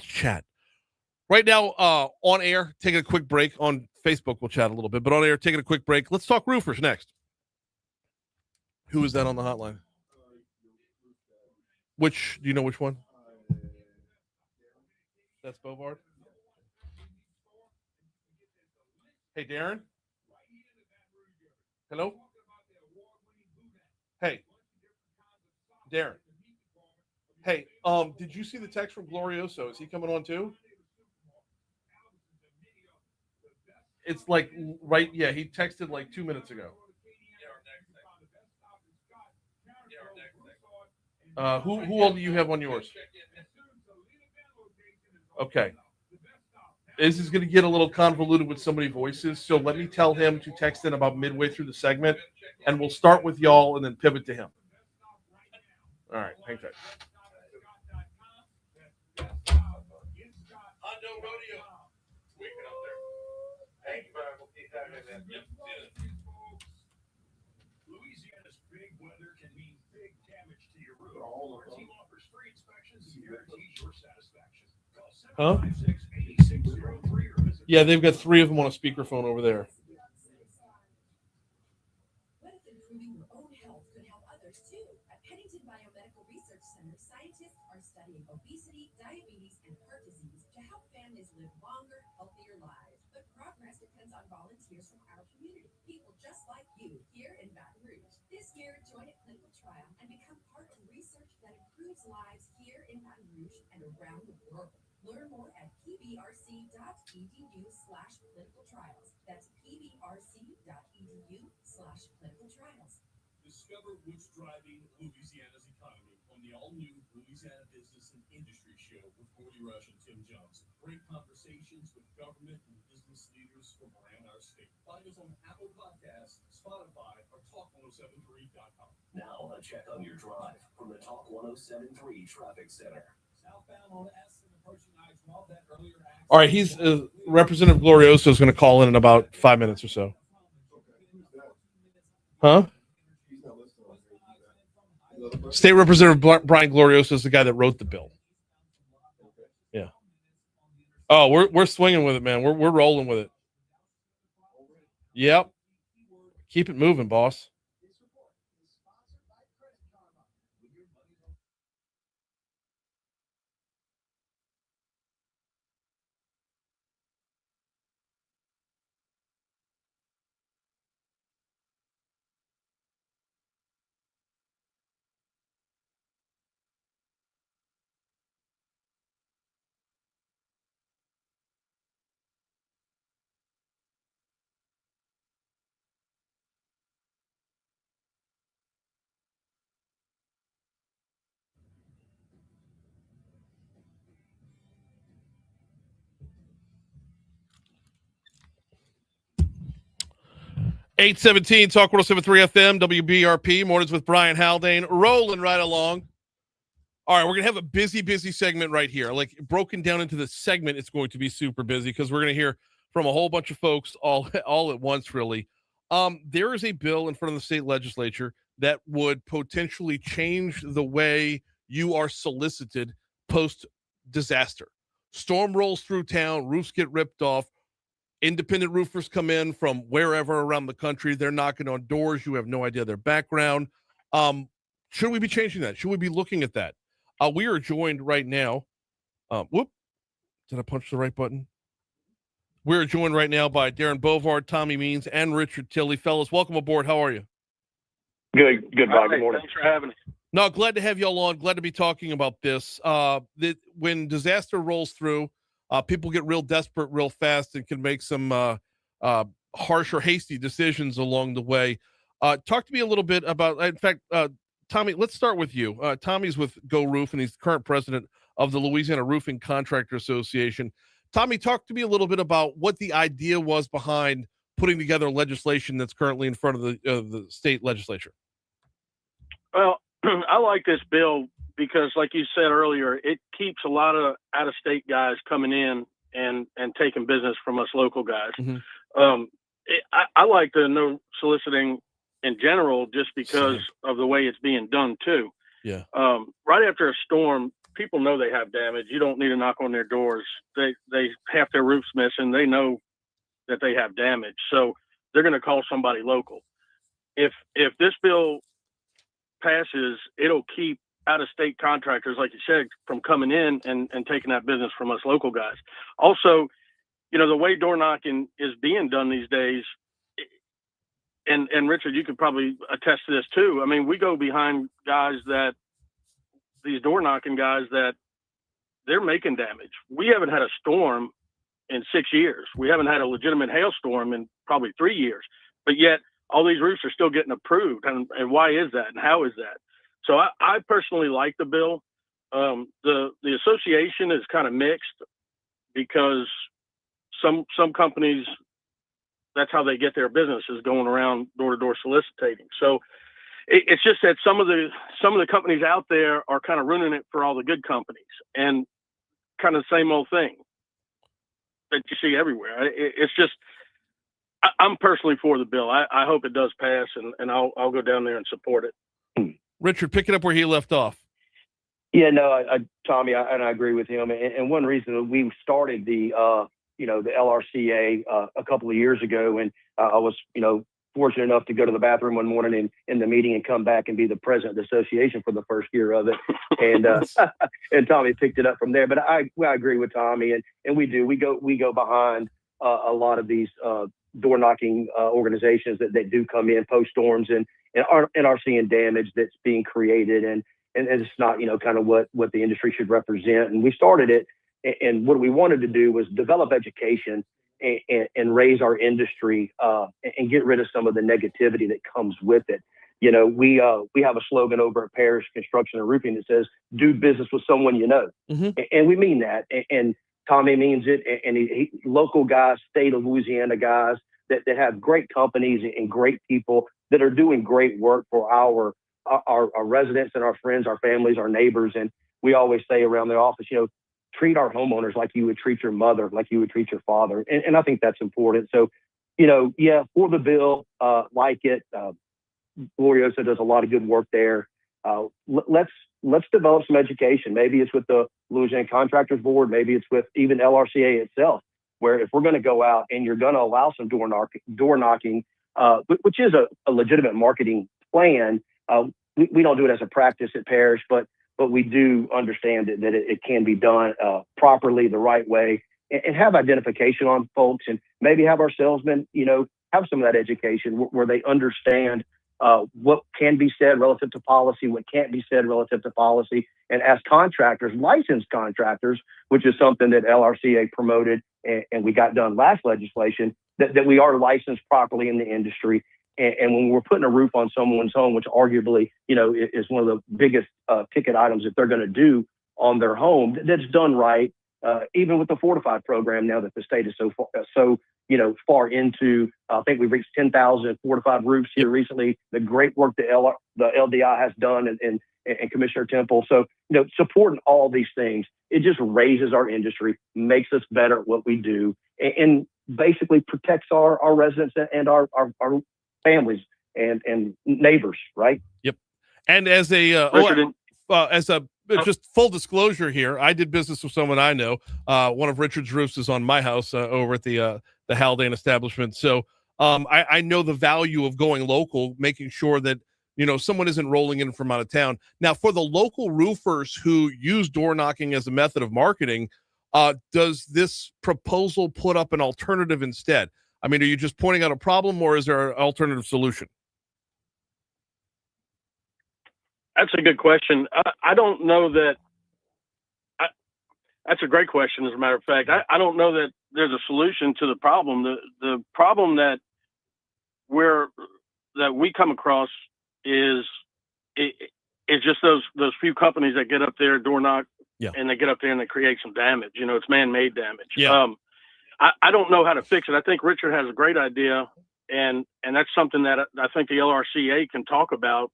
chat right now. On air, taking a quick break. On Facebook, we'll chat a little bit, but on air, taking a quick break. Let's talk roofers next. Who is that on the hotline? Do you know which one? That's Bovard. Hey, Darren. Hello. Hey, Darren. Hey, did you see the text from Glorioso? Is he coming on too? It's like right. Yeah, he texted like 2 minutes ago. Who all do you have on yours? Okay. This is going to get a little convoluted with so many voices, so let me tell him to text in about midway through the segment, and we'll start with y'all and then pivot to him. All right, hang tight. Louisiana's big weather can mean big damage to your roof. Our team offers free inspections and guarantees your satisfaction. Huh? Yeah, they've got 3 of them on a speakerphone over there. What if improving your own health could help others too? At Pennington Biomedical Research Center, scientists are studying obesity, diabetes, and heart disease to help families live longer, healthier lives. But progress depends on volunteers from our community, people just like you here in Baton Rouge. This year, join a clinical trial and become part of research that improves lives here in Baton Rouge and around the world. Learn more at pbrc.edu/clinical trials. That's pbrc.edu/clinical trials. Discover what's driving Louisiana's economy on the all-new Louisiana Business and Industry Show with Gordy Rush and Tim Johnson. Great conversations with government and business leaders from around our state. Find us on Apple Podcasts, Spotify, or Talk1073.com. Now a check on your drive from the Talk 1073 Traffic Center. Southbound on S and approaching I-12, that earlier accident. All right, he's Representative Glorioso is going to call in about 5 minutes or so. Huh? State Representative Brian Glorioso is the guy that wrote the bill. Yeah. Oh, we're swinging with it, man. We're rolling with it. Yep. Keep it moving, boss. $8:17 Talk 107.3 FM WBRP mornings with Brin Haldane, rolling right along. All right, we're gonna have a busy segment right here. Like broken down into the segment, it's going to be super busy because we're gonna hear from a whole bunch of folks all at once. Really, there is a bill in front of the state legislature that would potentially change the way you are solicited post disaster. Storm rolls through town, roofs get ripped off. Independent roofers come in from wherever around the country. They're knocking on doors. You have no idea their background. Should we be changing that? Should we be looking at that? We are joined right now. Did I punch the right button? We're joined right now by Darren Bovard, Tommy Means, and Richard Tilley. Fellas, welcome aboard. How are you? Good, Bob. Good morning. Thanks for having us. No, glad to have y'all on. Glad to be talking about this. When disaster rolls through, people get real desperate real fast and can make some harsh or hasty decisions along the way. Talk to me a little bit about, in fact, Tommy, let's start with you. Tommy's with Go Roof, and he's the current president of the Louisiana Roofing Contractor Association. Tommy, talk to me a little bit about what the idea was behind putting together legislation that's currently in front of the state legislature. Well, I like this bill because, like you said earlier, it keeps a lot of out-of-state guys coming in and taking business from us local guys. I like the no soliciting in general just because of the way it's being done too. Yeah. Right after a storm, people know they have damage. You don't need to knock on their doors. They half their roof's missing. They know that they have damage, so they're going to call somebody local. If this bill passes, it'll keep out-of-state contractors, like you said, from coming in and taking that business from us local guys. Also, you know, the way door knocking is being done these days, and Richard, you could probably attest to this too. I mean, we go behind guys that, these door knocking guys, that they're making damage. We haven't had a storm in 6 years. We haven't had a legitimate hailstorm in probably 3 years, but yet all these roofs are still getting approved. And why is that? And how is that? So I personally like the bill. The association is kind of mixed because some companies, that's how they get their business, is going around door to door soliciting. So it's just that some of the companies out there are kind of ruining it for all the good companies, and kind of the same old thing that you see everywhere. It's just, I'm personally for the bill. I hope it does pass, and I'll go down there and support it. Richard, pick it up where he left off. Yeah, no, Tommy, I agree with him. And one reason that we started the LRCA a couple of years ago, and I was, fortunate enough to go to the bathroom one morning in the meeting and come back and be the president of the association for the first year of it. And and Tommy picked it up from there. But I agree with Tommy, and we go behind a lot of these door knocking organizations that do come in post storms and are seeing damage that's being created, and it's not kind of what the industry should represent. And we started it, and what we wanted to do was develop education and raise our industry and get rid of some of the negativity that comes with it. We have a slogan over at Parish Construction and Roofing that says, "Do business with someone you know," and we mean that. And Tommy means it. And he local guys, state of Louisiana guys that have great companies and great people that are doing great work for our residents and our friends, our families, our neighbors. And we always say around the office, treat our homeowners like you would treat your mother, like you would treat your father. And I think that's important. So, for the bill, like it, Gloriosa does a lot of good work there. Let's develop some education. Maybe it's with the Louisiana Contractors Board. Maybe it's with even LRCA itself, where if we're going to go out and you're going to allow some door knocking, which is a legitimate marketing plan, we don't do it as a practice at Parish, but we do understand that it can be done properly, the right way, and have identification on folks, and maybe have our salesmen, have some of that education where they understand what can be said relative to policy, what can't be said relative to policy. And as contractors, licensed contractors, which is something that LRCA promoted and we got done last legislation, that we are licensed properly in the industry. And when we're putting a roof on someone's home, which arguably, is one of the biggest ticket items that they're going to do on their home, that's done right. Even with the Fortified program now that the state is so far into, I think we've reached 10,000 fortified roofs here recently. The great work the LDI has done and Commissioner Temple. So, supporting all these things, it just raises our industry, makes us better at what we do, and basically protects our residents and our families and neighbors, right? Yep. And as just full disclosure here, I did business with someone I know. One of Richard's roofs is on my house over at the Haldane establishment. So I know the value of going local, making sure that someone isn't rolling in from out of town. Now, for the local roofers who use door knocking as a method of marketing, does this proposal put up an alternative instead? I mean, are you just pointing out a problem, or is there an alternative solution? That's a good question. I don't know that. That's a great question, as a matter of fact. I don't know that there's a solution to the problem. The problem that we come across is just those few companies that get up there, door knock, and they get up there and they create some damage. It's man-made damage. Yeah. I don't know how to fix it. I think Richard has a great idea, and that's something that I think the LRCA can talk about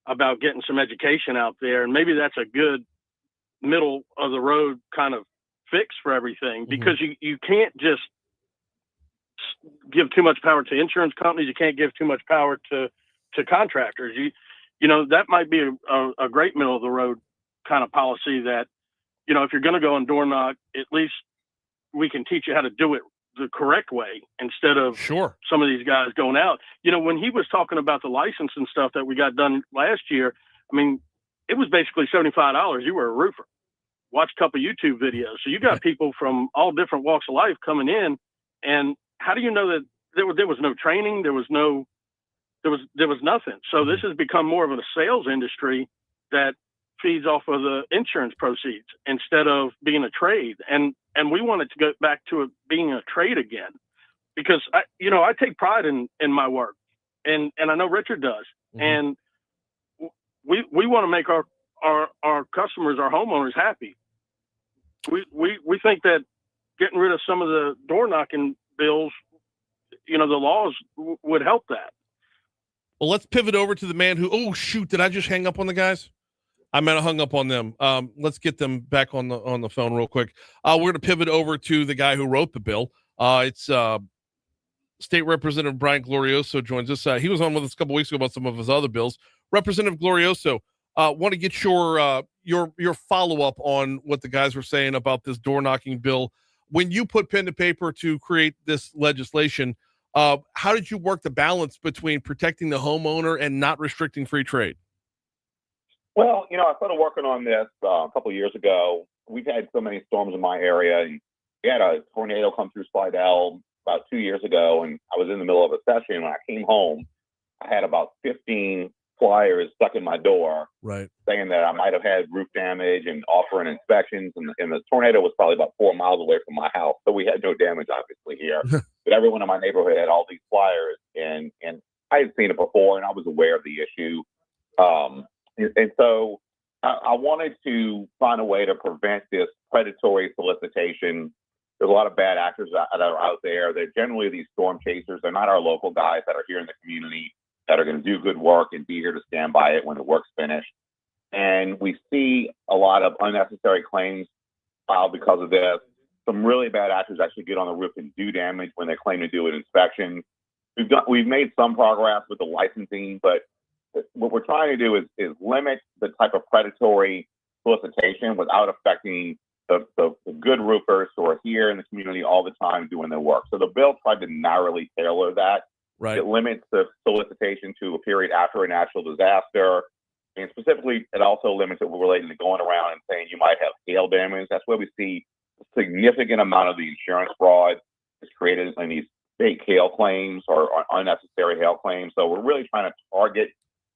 about getting some education out there. And maybe that's a good middle of the road kind of fix for everything, because you can't just give too much power to insurance companies. You can't give too much power to contractors. You know, that might be a great middle of the road kind of policy that, you know, if you're going to go and door knock, at least we can teach you how to do it the correct way instead of some of these guys going out. You know, when he was talking about the license and stuff that we got done last year, I mean, it was basically $75. You were a roofer. Watch a couple YouTube videos. So you got people from all different walks of life coming in. And how do you know that there was no training? There was nothing. So this has become more of a sales industry that feeds off of the insurance proceeds instead of being a trade. And we want it to go back to it being a trade again, because I take pride in my work, and I know Richard does. And we want to make our customers, our homeowners, happy. We think that getting rid of some of the door knocking bills, you know, the laws would help that. Well, let's pivot over to the man who, oh shoot, did I just hang up on the guys? I might have hung up on them. Let's get them back on the phone real quick. We're going to pivot over to the guy who wrote the bill. It's State Representative Brian Glorioso joins us. He was on with us a couple weeks ago about some of his other bills. Representative Glorioso, want to get your follow-up on what the guys were saying about this door knocking bill. When you put pen to paper to create this legislation, how did you work the balance between protecting the homeowner and not restricting free trade? Well, you know, I started working on this a couple of years ago. We've had so many storms in my area. We had a tornado come through Slidell about 2 years ago, and I was in the middle of a session. When I came home, I had about 15 flyers stuck in my door, saying that I might have had roof damage and offering inspections. And the tornado was probably about 4 miles away from my house, so we had no damage, obviously, here. But everyone in my neighborhood had all these flyers, and I had seen it before, and I was aware of the issue. And so I wanted to find a way to prevent this predatory solicitation. There's a lot of bad actors that are out there. They're generally these storm chasers. They're not our local guys that are here in the community that are going to do good work and be here to stand by it when the work's finished. And we see a lot of unnecessary claims filed because of this. Some really bad actors actually get on the roof and do damage when they claim to do an inspection. We've made some progress with the licensing, but what we're trying to do is limit the type of predatory solicitation without affecting the good roofers who are here in the community all the time doing their work. So the bill tried to narrowly tailor that. It limits the solicitation to a period after a natural disaster. And specifically, it also limits it relating to going around and saying you might have hail damage. That's where we see a significant amount of the insurance fraud is created in these fake hail claims or unnecessary hail claims. So we're really trying to target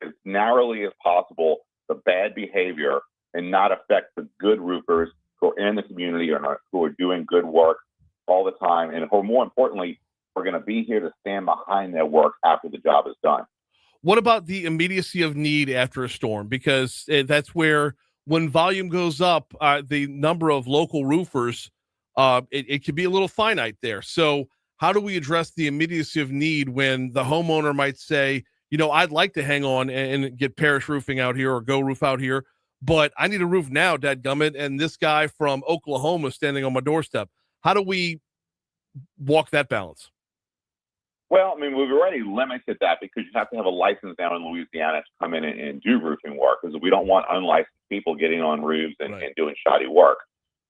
as narrowly as possible the bad behavior and not affect the good roofers who are in the community and who are doing good work all the time. And who, more importantly, are going to be here to stand behind their work after the job is done. What about the immediacy of need after a storm? Because that's where, when volume goes up, the number of local roofers, it can be a little finite there. So how do we address the immediacy of need when the homeowner might say, you know, I'd like to hang on and get Parish Roofing out here or Go Roof out here, but I need a roof now, dadgummit, and this guy from Oklahoma is standing on my doorstep. How do we walk that balance? Well, I mean, we've already limited that because you have to have a license down in Louisiana to come in and do roofing work, because we don't want unlicensed people getting on roofs and doing shoddy work.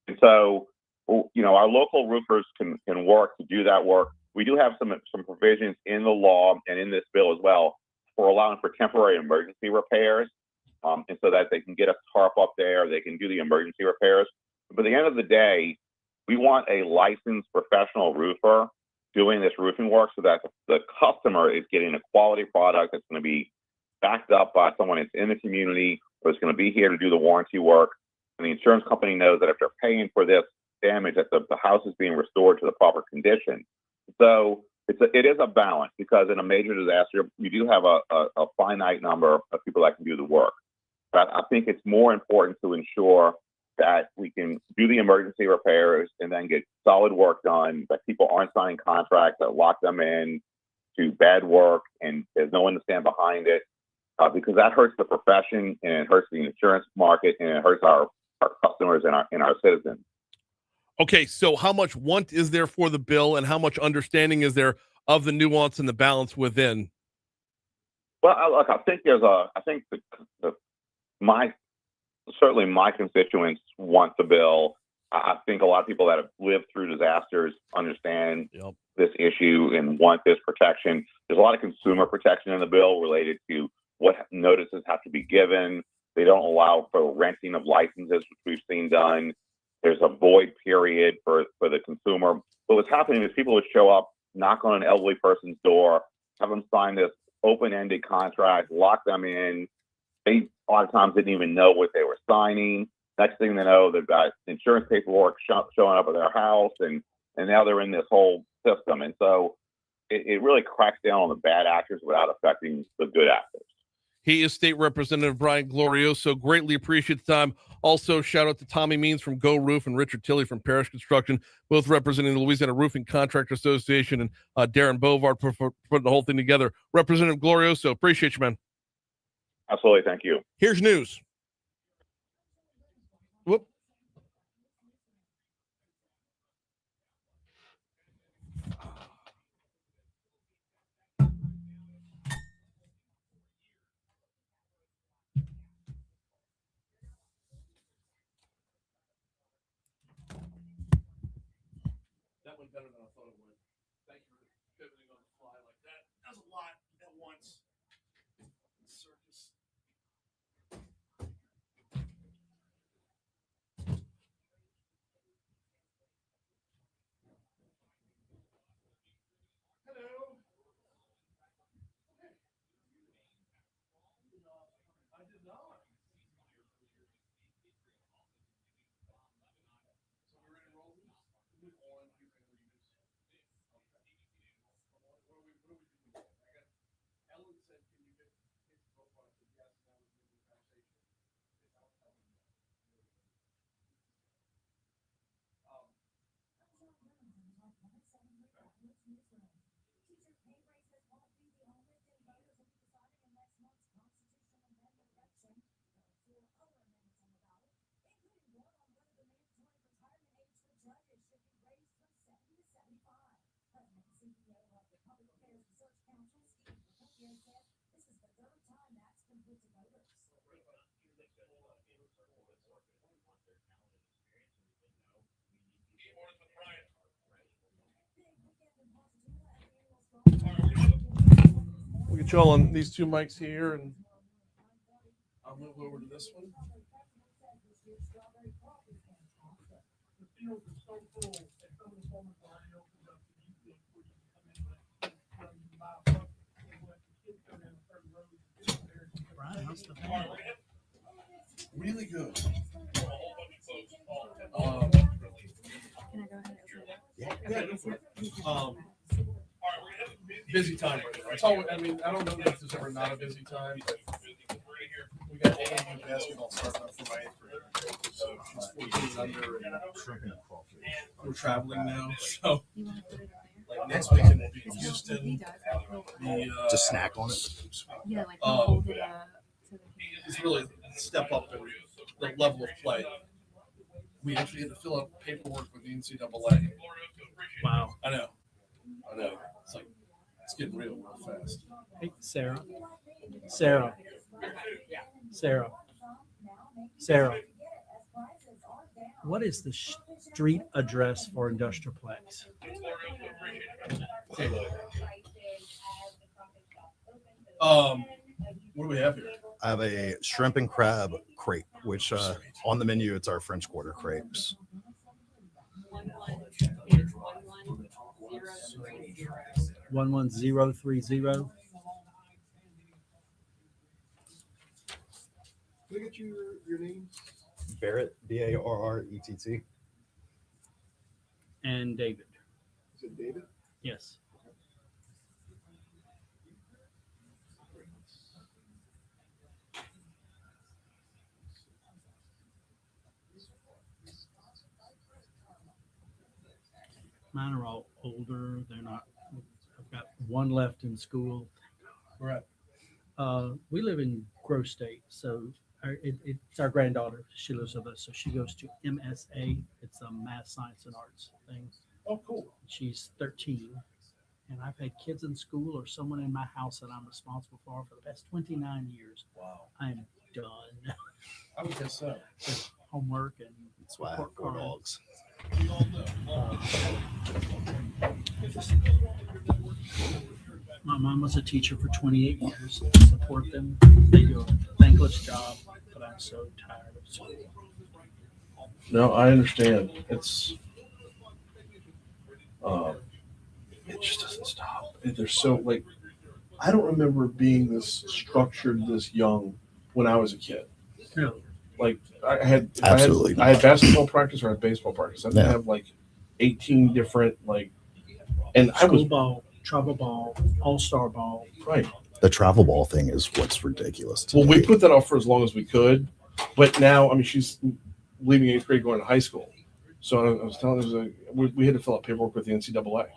And so, you know, our local roofers can work to do that work. We do have some provisions in the law and in this bill as well for allowing for temporary emergency repairs, and so that they can get a tarp up there, they can do the emergency repairs. But at the end of the day, we want a licensed professional roofer doing this roofing work so that the customer is getting a quality product that's going to be backed up by someone that's in the community or is going to be here to do the warranty work. And the insurance company knows that if they're paying for this damage, that the house is being restored to the proper condition. So it is a balance, because in a major disaster, you do have a finite number of people that can do the work. But I think it's more important to ensure that we can do the emergency repairs and then get solid work done, that people aren't signing contracts that lock them in to bad work and there's no one to stand behind it. because that hurts the profession and it hurts the insurance market and it hurts our customers and our citizens. Okay, so how much want is there for the bill, and how much understanding is there of the nuance and the balance within? Well, I think certainly my constituents want the bill. I think a lot of people that have lived through disasters understand this issue and want this protection. There's a lot of consumer protection in the bill related to what notices have to be given. They don't allow for renting of licenses, which we've seen done. There's a void period for the consumer. But what's happening is people would show up, knock on an elderly person's door, have them sign this open-ended contract, lock them in. They a lot of times didn't even know what they were signing. Next thing they know, they've got insurance paperwork showing up at their house, and now they're in this whole system. And so it really cracks down on the bad actors without affecting the good actors. He is State Representative Brian Glorioso. Greatly appreciate the time. Also, shout out to Tommy Means from Go Roof and Richard Tilley from Parish Construction, both representing the Louisiana Roofing Contractor Association, and Darren Bovard for putting the whole thing together. Representative Glorioso, appreciate you, man. Absolutely. Thank you. Here's news. Whoop. That went better than I thought it would. Thank you for pivoting on the fly like that. That was a lot at once. Circus. Hello. I did not. So we're ready to roll this? Move on. What are we doing? I got Ellen said, can you get his profile? I said, yes, that was a good conversation. We'll get y'all on these two mics here, and I'll move over to this one. Brian, how's the band? Really good. Can I go ahead and Busy time right now. It's always, I mean, I don't know if there's ever not a busy time, but we got AAU basketball starting up for my 8th grade. So she's 14 under, and we're traveling now. So like next weekend we'll be in Houston. Just snack on it. Yeah, like it's really a step up in the level of play. We actually had to fill out paperwork with the NCAA. Wow. I know. It's like it's getting real fast. Hey, Sarah. What is the street address for Industrialplex? What do we have here? I have a shrimp and crab crepe, which on the menu, it's our French Quarter crepes. 11030. Can I get your name? Barrett, Barrett. And David. Is it David? Yes. Mine are all older. They're not. I've got one left in school. Right. We live in Grove State, so it's our granddaughter. She lives with us, so she goes to MSA. It's a math, science, and arts thing. Oh, cool. She's 13, and I've had kids in school or someone in my house that I'm responsible for the past 29 years. Wow. I'm done. I would guess so. With homework and that's why I have 4 dogs. My mom was a teacher for 28 years. I support them. They do a thankless job, but I'm so tired of school. No, I understand. It's it just doesn't stop. They're so like, I don't remember being this structured this young when I was a kid. No. Like I had Absolutely I had basketball practice or I had baseball practice. I had to Yeah. have like 18 different like, and I School was ball, travel ball, all-star ball. right. The travel ball thing is what's ridiculous. To Well, me. we put that off for as long as we could, but now I mean she's leaving 8th grade, going to high school. So I was telling her we had to fill out paperwork with the NCAA.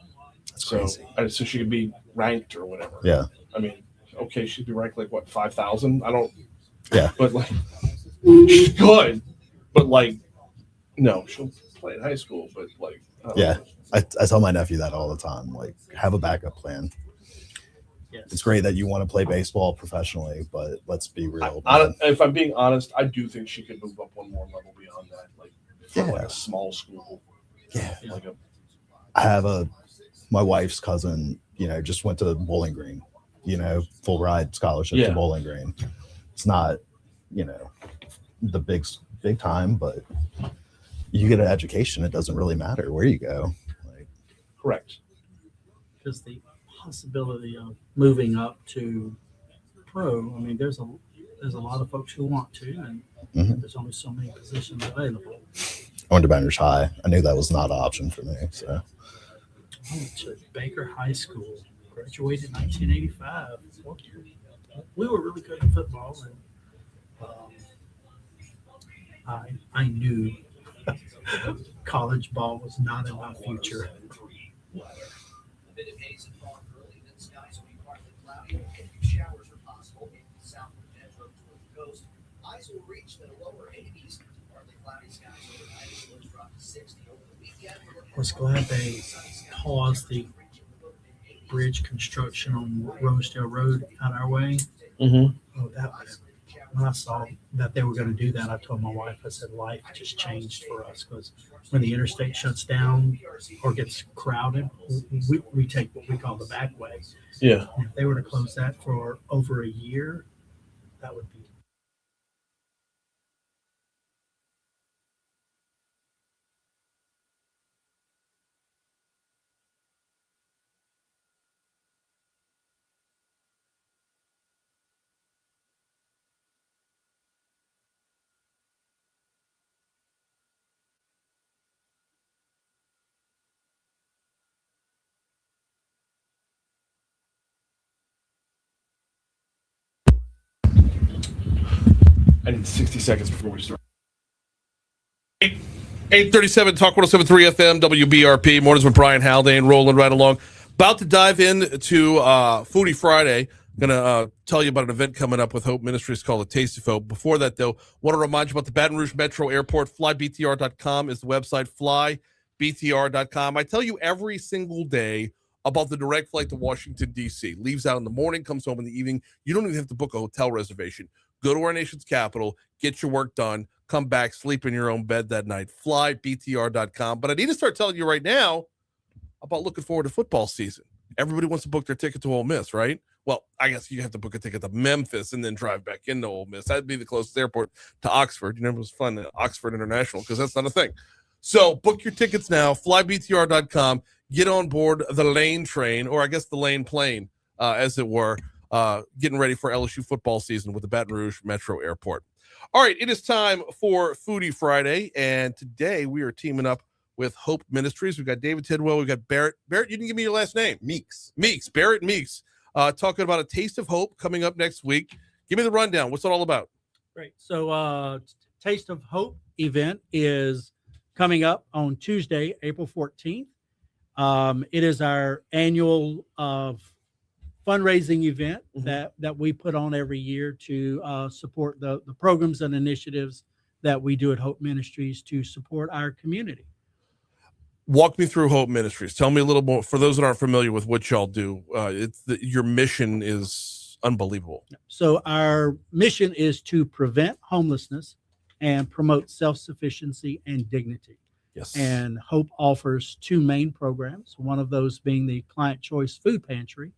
That's So crazy. so she could be ranked or whatever. Yeah. I mean, okay, she'd be ranked like what 5,000. I don't. Yeah. But like, she's good, but like, no, she'll play in high school. But like, I don't Yeah. know. I tell my nephew that all the time. Like, have a backup plan. Yes. It's great that you want to play baseball professionally, but let's be real. If I'm being honest, I do think she could move up one more level beyond that, like from like a small school. Yeah. Like I have my wife's cousin, just went to Bowling Green, full ride scholarship Yeah. to Bowling Green. It's not, the big time, but you get an education. It doesn't really matter where you go. correct. Because the possibility of moving up to pro, I mean, there's a lot of folks who want to, and Mhm. there's only so many positions available. I went to Bainbridge High. I knew that was not an option for me. So I went to Baker High School, graduated in 1985. We were really good at football, and I knew college ball was not in my future. Highs will reach the lower 80s. Partly cloudy skies overnight as lows drop to 60 over the weekend. I was glad they paused the bridge construction on Rosedale Road out our way. Mm-hmm. Oh, when I saw that they were going to do that, I told my wife, I said, life just changed for us, because when the interstate shuts down or gets crowded, we take what we call the back way. Yeah. And if they were to close that for over a year, that would be. I need 60 seconds before we start. 8:37 Talk 107.3 FM WBRP. Mornings with Brin Haldane, rolling right along. About to dive into Foodie Friday. Going to tell you about an event coming up with Hope Ministries called A Taste of Hope. Before that, though, want to remind you about the Baton Rouge Metro Airport. FlyBTR.com is the website. FlyBTR.com. I tell you every single day about the direct flight to Washington, D.C. Leaves out in the morning, comes home in the evening. You don't even have to book a hotel reservation. Go to our nation's capital, get your work done, come back, sleep in your own bed that night. FlyBTR.com. But I need to start telling you right now about looking forward to football season. Everybody wants to book their ticket to Ole Miss, right? Well, I guess you have to book a ticket to Memphis and then drive back into Ole Miss. That'd be the closest airport to Oxford. You know, it was fun at Oxford International because that's not a thing. So book your tickets now, flybtr.com. Get on board the lane train, or I guess the lane plane, as it were, getting ready for LSU football season with the Baton Rouge Metro Airport. All right, it is time for Foodie Friday, and today we are teaming up with Hope Ministries. We've got David Tidwell. We've got Barrett. Barrett, you didn't give me your last name. Meeks. Barrett Meeks. Talking about A Taste of Hope coming up next week. Give me the rundown. What's it all about? Great. So Taste of Hope event is coming up on Tuesday, April 14th. It is our annual fundraising event that we put on every year to support the programs and initiatives that we do at Hope Ministries to support our community. Walk me through Hope Ministries. Tell me a little more for those that aren't familiar with what y'all do. Your mission is unbelievable. So our mission is to prevent homelessness and promote self-sufficiency and dignity. Yes. And Hope offers two main programs, one of those being the Client Choice Food Pantry,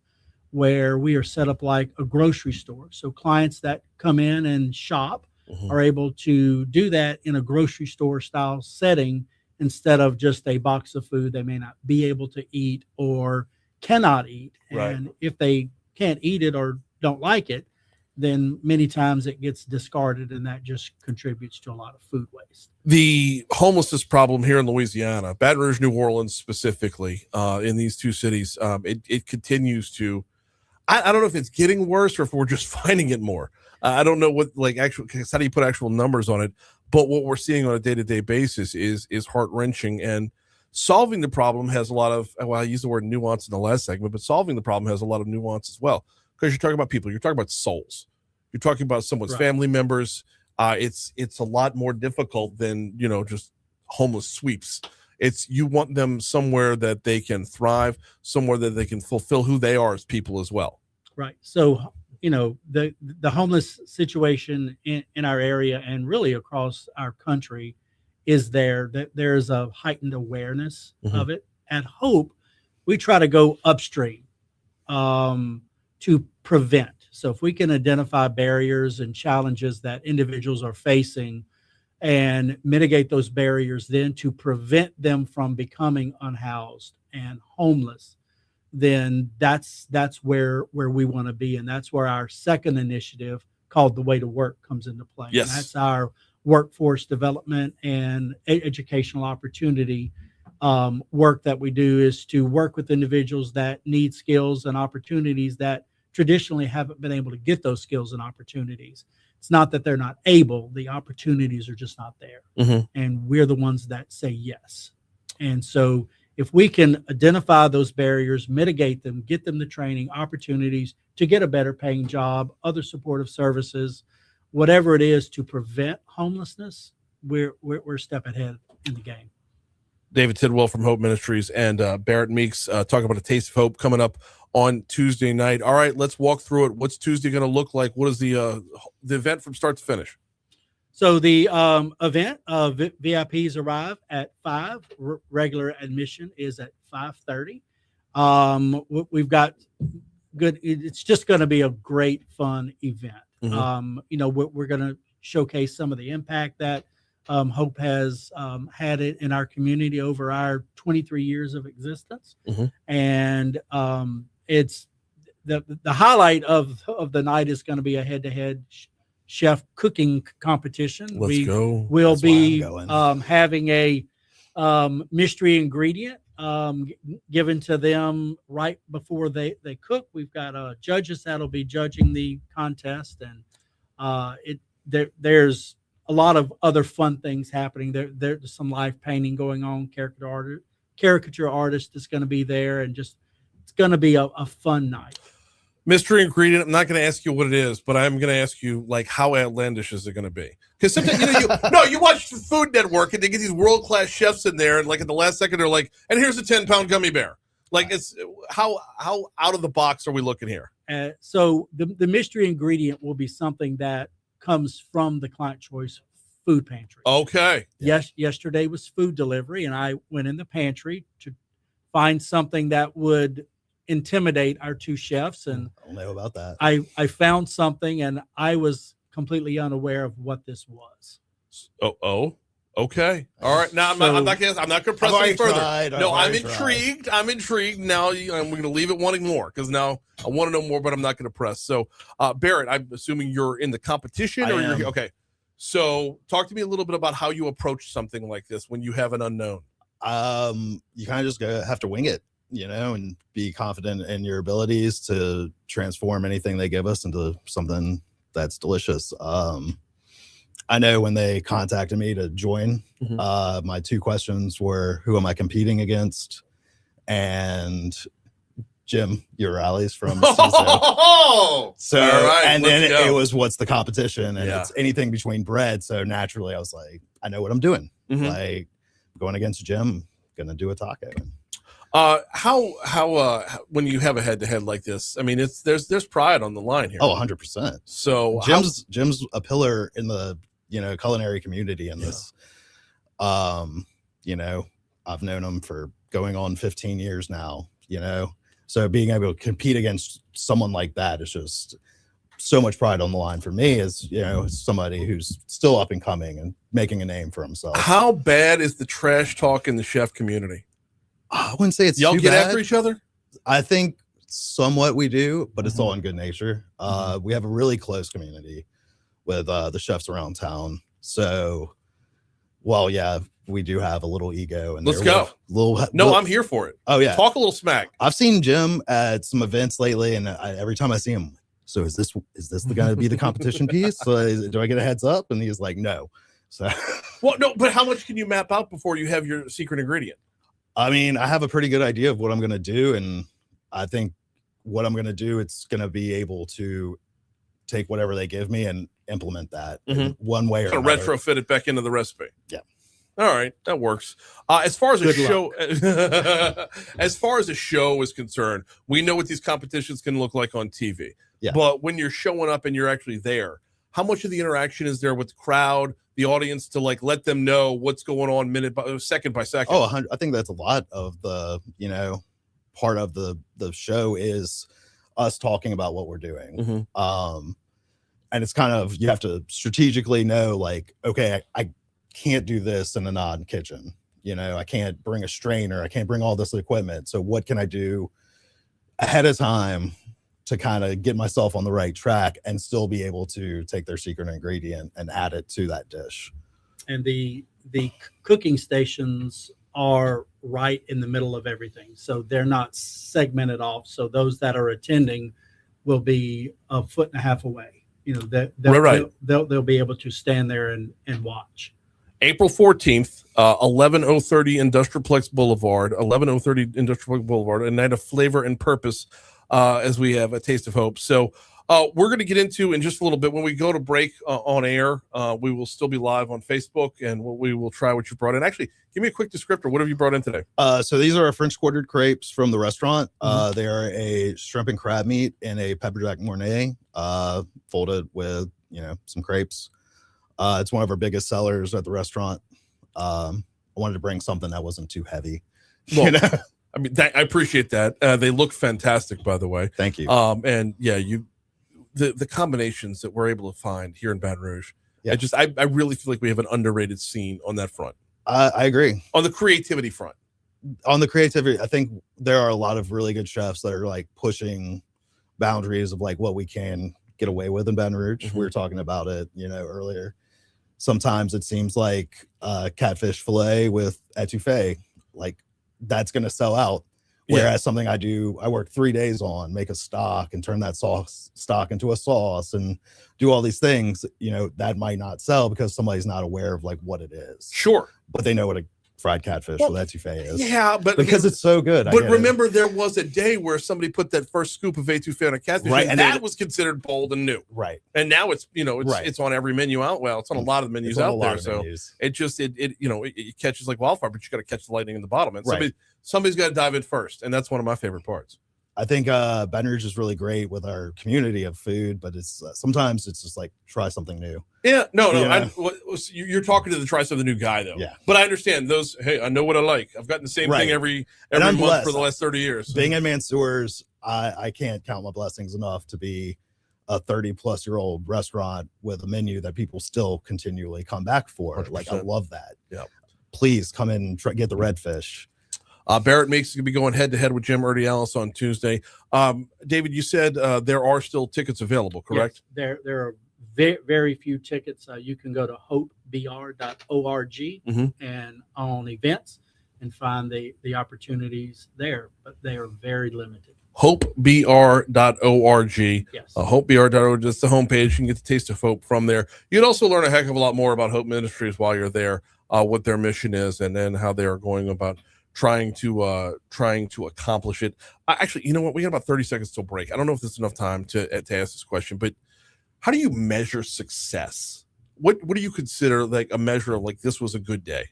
where we are set up like a grocery store. So clients that come in and shop are able to do that in a grocery store style setting instead of just a box of food they may not be able to eat or cannot eat. Right. And if they can't eat it or don't like it, then many times it gets discarded, and that just contributes to a lot of food waste. The homelessness problem here in Louisiana, Baton Rouge, New Orleans specifically, in these two cities, it continues to, I don't know if it's getting worse or if we're just finding it more. I don't know what how do you put actual numbers on it, but what we're seeing on a day-to-day basis is heart-wrenching, and solving the problem has a lot of, I used the word nuance in the last segment, but solving the problem has a lot of nuance as well, because you're talking about people, you're talking about souls, you're talking about someone's family members. It's a lot more difficult than, just homeless sweeps. It's, you want them somewhere that they can thrive, somewhere that they can fulfill who they are as people as well. Right. So, the homeless situation in our area and really across our country is that there's a heightened awareness of it. At Hope, we try to go upstream to prevent. So if we can identify barriers and challenges that individuals are facing and mitigate those barriers, then to prevent them from becoming unhoused and homeless, then that's where we want to be. And that's where our second initiative called The Way to Work comes into play. Yes. And that's our workforce development and educational opportunity work that we do, is to work with individuals that need skills and opportunities that traditionally haven't been able to get those skills and opportunities. It's not that they're not able, the opportunities are just not there. And we're the ones that say yes. And so if we can identify those barriers, mitigate them, get them the training, opportunities to get a better paying job, other supportive services, whatever it is to prevent homelessness, we're a step ahead in the game. David Tidwell from Hope Ministries and Barrett Meeks talking about A Taste of Hope coming up on Tuesday night. All right, let's walk through it. What's Tuesday going to look like? What is the event from start to finish? So the event, VIPs arrive at 5. Regular admission is at 5:30. We've got good. It's just going to be a great, fun event. We're going to showcase some of the impact that Hope has had it in our community over our 23 years of existence, and it's the highlight of the night is going to be a head-to-head chef cooking competition. We'll be having a mystery ingredient given to them right before they cook. We've got judges that'll be judging the contest, and there's a lot of other fun things happening. There's some live painting going on. Caricature artist is going to be there, and just it's going to be a fun night. Mystery ingredient. I'm not going to ask you what it is, but I'm going to ask you, like, how outlandish is it going to be? Because sometimes you watch the Food Network and they get these world-class chefs in there, and like in the last second they're like, and here's a 10-pound gummy bear. Like, it's how out of the box are we looking here? So the mystery ingredient will be something that comes from the Client Choice Food Pantry. Okay. Yes. Yesterday was food delivery, and I went in the pantry to find something that would intimidate our two chefs, and I don't know about that. I found something, and I was completely unaware of what this was. Okay. All right. Now I'm not going to press any further. I'm intrigued. Tried. I'm intrigued. Now I'm going to leave it wanting more, because now I want to know more, but I'm not going to press. So, Barrett, I'm assuming you're in the competition, or you're okay. So, talk to me a little bit about how you approach something like this when you have an unknown. You kind of just have to wing it, and be confident in your abilities to transform anything they give us into something that's delicious. I know when they contacted me to join, my two questions were, who am I competing against? And Jim Urales from Oh, so all right, and then let's go. it was what's the competition, and it's anything between bread. So naturally, I was like, I know what I'm doing. Mhm. Like going against Jim, gonna do a taco. How when you have a head to head like this, I mean, there's pride on the line here. Oh, 100%. So Jim's a pillar in the culinary community in this. I've known him for going on 15 years now. So being able to compete against someone like that is just so much pride on the line for me. As somebody who's still up and coming and making a name for himself. How bad is the trash talk in the chef community? I wouldn't say it's y'all too get bad. after each other. I think somewhat we do, but it's all in good nature. We have a really close community with the chefs around town. So, well, yeah, we do have a little ego. And Let's go. I'm here for it. Oh yeah, talk a little smack. I've seen Jim at some events lately, and every time I see him, so is this going to be the competition piece? Do I get a heads up? And he's like, no. So, well, no, but how much can you map out before you have your secret ingredient? I mean, I have a pretty good idea of what I'm going to do. And I think what I'm going to do, it's going to be able to take whatever they give me and implement that in one way or so another. Retrofit it back into the recipe. Yeah. All right. That works. As far as Good a show, as far as a show is concerned, we know what these competitions can look like on TV. Yeah. But when you're showing up and you're actually there, how much of the interaction is there with the crowd, the audience, to like let them know what's going on second by second? Oh, I think that's a lot of the, part of the show is us talking about what we're doing. And it's kind of, you have to strategically know, like, okay, I can't do this in a non-kitchen. I can't bring a strainer. I can't bring all this equipment. So what can I do ahead of time to kind of get myself on the right track and still be able to take their secret ingredient and add it to that dish? And the cooking stations are right in the middle of everything. So they're not segmented off. So those that are attending will be a foot and a half away. They'll be able to stand there and watch. April 14th, 11030 Industrialplex Boulevard, 11030 Industrialplex Boulevard, a night of flavor and purpose, as we have a taste of hope. So we're going to get into in just a little bit. When we go to break on air, we will still be live on Facebook, and we will try what you brought in. Actually, give me a quick descriptor. What have you brought in today? So these are our French quartered crepes from the restaurant. They are a shrimp and crab meat in a pepper jack mornay, folded with some crepes. It's one of our biggest sellers at the restaurant. I wanted to bring something that wasn't too heavy. Well, I mean, I appreciate that. They look fantastic, by the way. Thank you. And yeah, the combinations that we're able to find here in Baton Rouge. Yeah. I really feel like we have an underrated scene on that front. I agree. On the creativity front. On the creativity, I think there are a lot of really good chefs that are like pushing boundaries of like what we can get away with in Baton Rouge. We were talking about it, earlier. Sometimes it seems like catfish fillet with etouffee, like that's going to sell out. Whereas something I work 3 days on, make a stock and turn that stock into a sauce and do all these things, that might not sell because somebody's not aware of like what it is. Sure. But they know what a fried catfish with etouffee is. Yeah, but because it's so good. But remember, there was a day where somebody put that first scoop of etouffee on a catfish, right, and that was considered bold and new. Right. And now it's right. it's on every menu out. Well, it's on a lot of the menus out there. So it catches like wildfire, but you got to catch the lightning in the bottom. And somebody's got to dive in first, and that's one of my favorite parts. I think Baton Rouge is really great with our community of food, but it's sometimes it's just like try something new. Yeah, no. You're talking to the try something new guy though. Yeah, but I understand those. Hey, I know what I like. I've gotten the same thing every month for the last 30 years. Being in Mansour's, I can't count my blessings enough to be a 30-plus-year-old restaurant with a menu that people still continually come back for. 100%. Like I love that. Yeah, please come in and get the redfish. Barrett Makes is going to be going head-to-head with Jim Urdiales on Tuesday. David, you said there are still tickets available, correct? Yes, there are very, very few tickets. You can go to hopebr.org and on events and find the opportunities there, but they are very limited. hopebr.org. Yes. Hopebr.org. That's the homepage. You can get the taste of hope from there. You'd also learn a heck of a lot more about Hope Ministries while you're there, what their mission is, and then how they are going about trying to accomplish it. Actually, you know what? We got about 30 seconds till break. I don't know if this is enough time to ask this question, but how do you measure success? What do you consider like a measure of like this was a good day?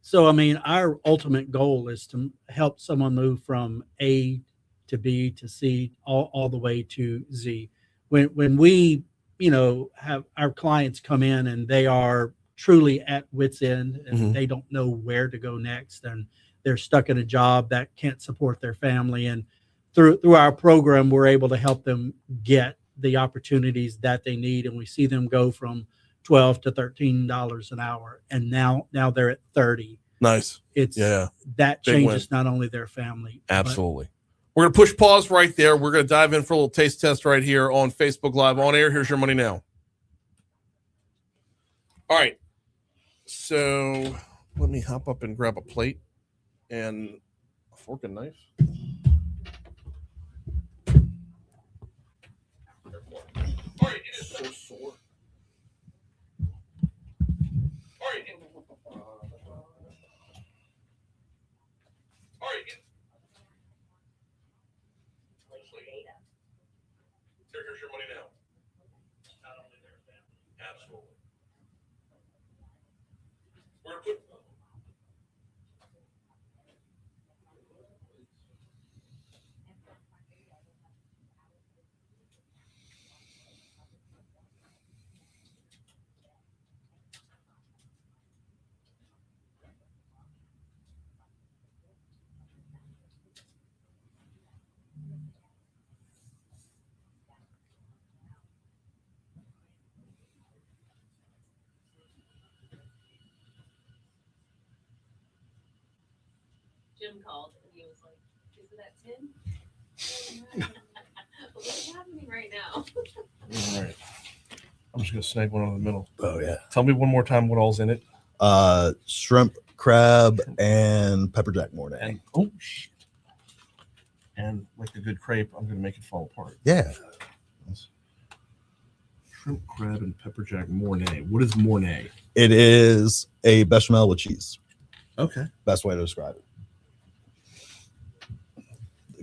So, I mean, our ultimate goal is to help someone move from A to B to C, all the way to Z. When we, have our clients come in and they are truly at wit's end and they don't know where to go next, and they're stuck in a job that can't support their family. And through our program, we're able to help them get the opportunities that they need. And we see them go from $12 to $13 an hour. And now they're at 30. Nice. That Big changes win. not only their family. Absolutely. We're going to push pause right there. We're going to dive in for a little taste test right here on Facebook Live on air. Here's your money now. All right. So let me hop up and grab a plate and a fork and knife. All right, it is so sore. All right. Here's your money now. Not only their family. Absolutely. We're going to put Jim called and he was like, "Is it at 10?" What's happening right now? all right. I'm just going to snag one out of the middle. Oh, yeah. Tell me one more time what all's in it. Shrimp, crab, and pepper jack mornay. And, oh, shit. And like a good crepe, I'm going to make it fall apart. Yeah. Shrimp, crab, and pepper jack mornay. What is mornay? It is a bechamel with cheese. Okay. Best way to describe it.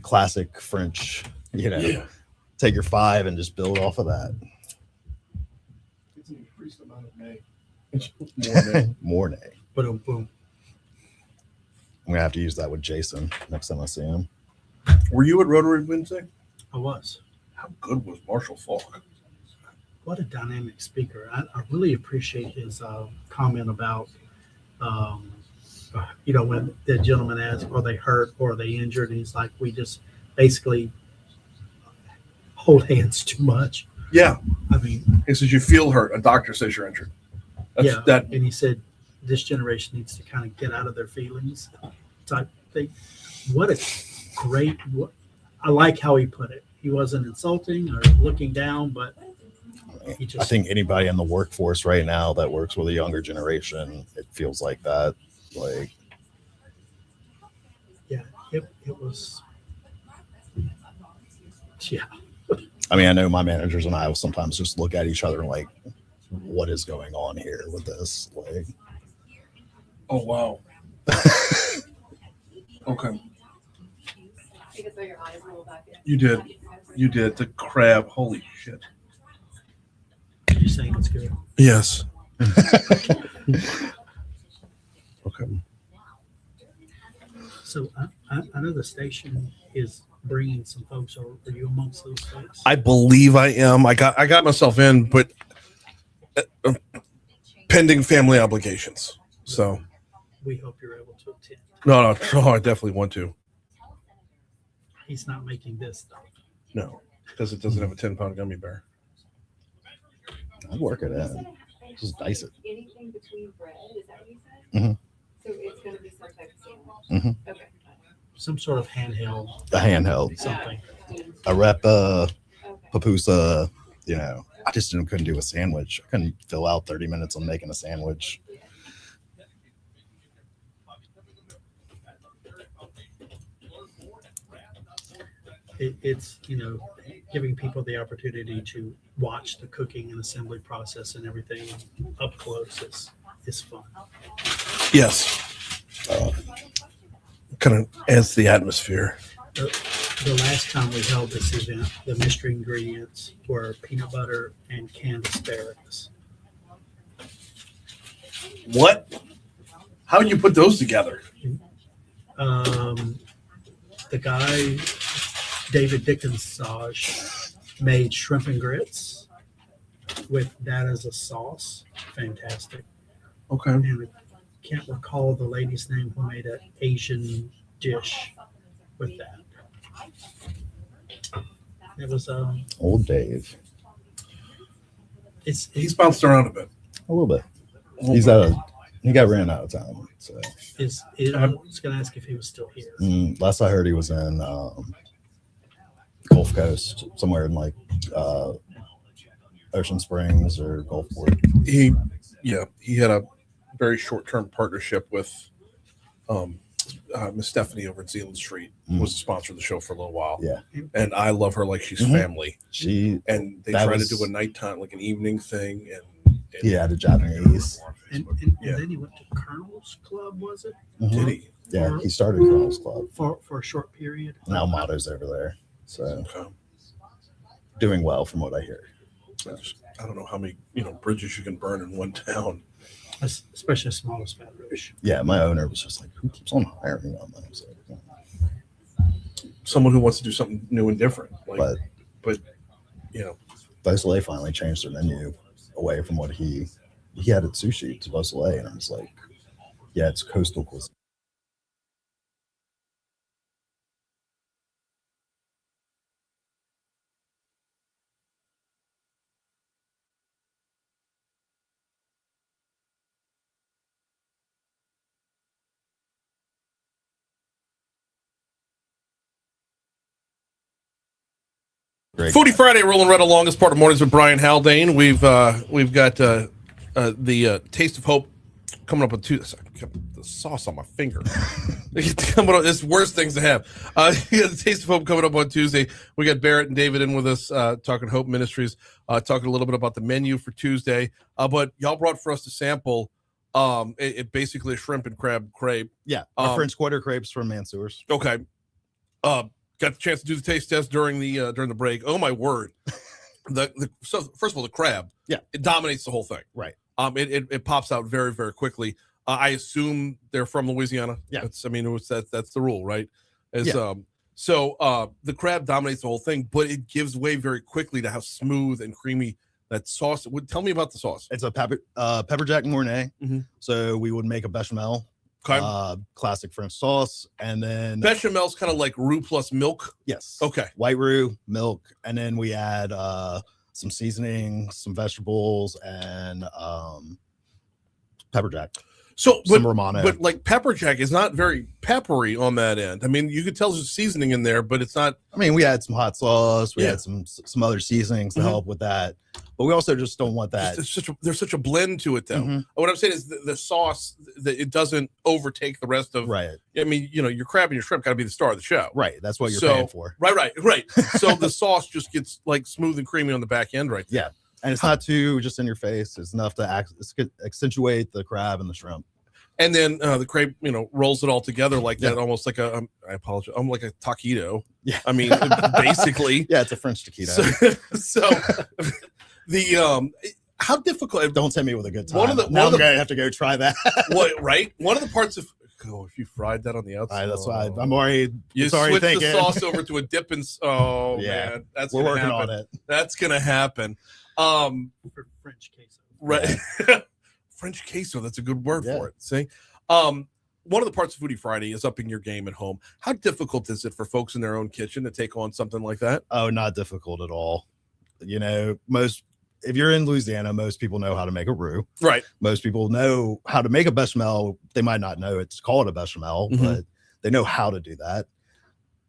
Classic French, take your 5 and just build off of that. It's an increased amount of nay. Mornay. Boom, boom. I'm going to have to use that with Jason next time I see him. Were you at Rotary Wednesday? I was. How good was Marshall Falk? What a dynamic speaker. I really appreciate his comment about, when the gentleman asked, are they hurt or are they injured? And he's like, we just basically hold hands too much. Yeah. I mean, he says you feel hurt. A doctor says you're injured. And he said this generation needs to kind of get out of their feelings type thing. What a great, I like how he put it. He wasn't insulting or looking down, but he just, I think anybody in the workforce right now that works with a younger generation, it feels like that. Like, yeah, it was, yeah. I mean, I know my managers and I will sometimes just look at each other and like, what is going on here with this? Like, oh, wow. Okay. You did. The crab. Holy shit. Are you saying it's good? Yes. Okay. So I know the station is bringing some folks. Or are you amongst those folks? I believe I am. I got myself in, but pending family obligations. So we hope you're able to attend. No, I definitely want to. He's not making this stuff. No, because it doesn't have a 10-pound gummy bear. I'd work it in. Just dice it. Anything between bread, is that what you So said? it's going to be some type of sandwich. Okay. Some sort of handheld. A handheld. Something. A Repa, Papusa, I just couldn't do a sandwich. I couldn't fill out 30 minutes on making a sandwich. It's giving people the opportunity to watch the cooking and assembly process and everything up close is fun. Yes. kind of adds to the atmosphere. The last time we held this event, the mystery ingredients were peanut butter and canned asparagus. What? How did you put those together? The guy, David Dickensage, made shrimp and grits with that as a sauce. Fantastic. Okay. And I can't recall the lady's name who made an Asian dish with that. It was Old Dave. He's bounced around a bit. A little bit. Oh, He got ran out of town. So I was going to ask if he was still here. last I heard, he was in Gulf Coast, somewhere in like Ocean Springs or Gulfport. He had a very short-term partnership with Miss Stephanie over at Zealand Street. Was a sponsor of the show for a little while. Yeah, and I love her like she's family. And they tried to do a nighttime, like an evening thing, and he had a Japanese. And then he went to Colonel's Club, was it? Did he? Yeah, he started Colonel's Club For a short period. now. Motto's over there, so doing well from what I hear. I don't know how many bridges you can burn in one town, especially a small as Baton Rouge. Yeah, my owner was just like, "Who keeps on hiring them?" I was like, someone who wants to do something new and different. Like, but Beausoleil finally changed their menu away from what he had at sushi to Beausoleil, and I was like, "Yeah, it's coastal cuisine." Foodie Friday rolling right along as part of Mornings with Brin Haldane. We've got the Taste of Hope coming up on Tuesday. The sauce on my finger. It's worst things to have. The Taste of Hope coming up on Tuesday. We got Barrett and David in with us talking Hope Ministries, talking a little bit about the menu for Tuesday. But y'all brought for us to sample it basically a shrimp and crab crepe. Yeah, our French Quarter crepes from Mansour's. Okay. Got the chance to do the taste test during the break. Oh my word! So first of all, the crab, it dominates the whole thing. Right. It pops out very, very quickly. I assume they're from Louisiana. Yeah. That's the rule, right? So the crab dominates the whole thing, but it gives way very quickly to how smooth and creamy that sauce. Tell me about the sauce. It's a pepper jack Mornay. So we would make a bechamel. Classic French sauce, and then bechamel's kind of like roux plus milk. Yes. Okay. White roux, milk, and then we add some seasoning, some vegetables, and pepper jack. So, some Romano. But like pepper jack is not very peppery on that end. I mean, you could tell there's seasoning in there, but it's not. I mean, we had some hot sauce. We had some other seasonings to help with that. But we also just don't want that. There's such a blend to it, though. What I'm saying is the sauce, it doesn't overtake the rest of. Right. I mean, your crab and your shrimp got to be the star of the show. Right. That's what you're paying for. Right. So the sauce just gets like smooth and creamy on the back end, right? Yeah. And it's not too just in your face. It's enough to accentuate the crab and the shrimp. And then the crepe, rolls it all together like that, almost like I apologize, I'm like a taquito. Yeah. I mean, basically. Yeah, it's a French taquito. So the how difficult? Don't tell me with a good time. Now I'm gonna have to go try that. What? Right? One of the parts of if you fried that on the outside, that's why I'm already. You switch the sauce over to a dip and man, we're working on it. That's gonna happen. For French queso, right? French queso, that's a good word for it. See, one of the parts of Foodie Friday is upping your game at home. How difficult is it for folks in their own kitchen to take on something like that? Oh, not difficult at all. If you're in Louisiana, most people know how to make a roux. Right. Most people know how to make a bechamel. They might not know it's called a bechamel, but they know how to do that.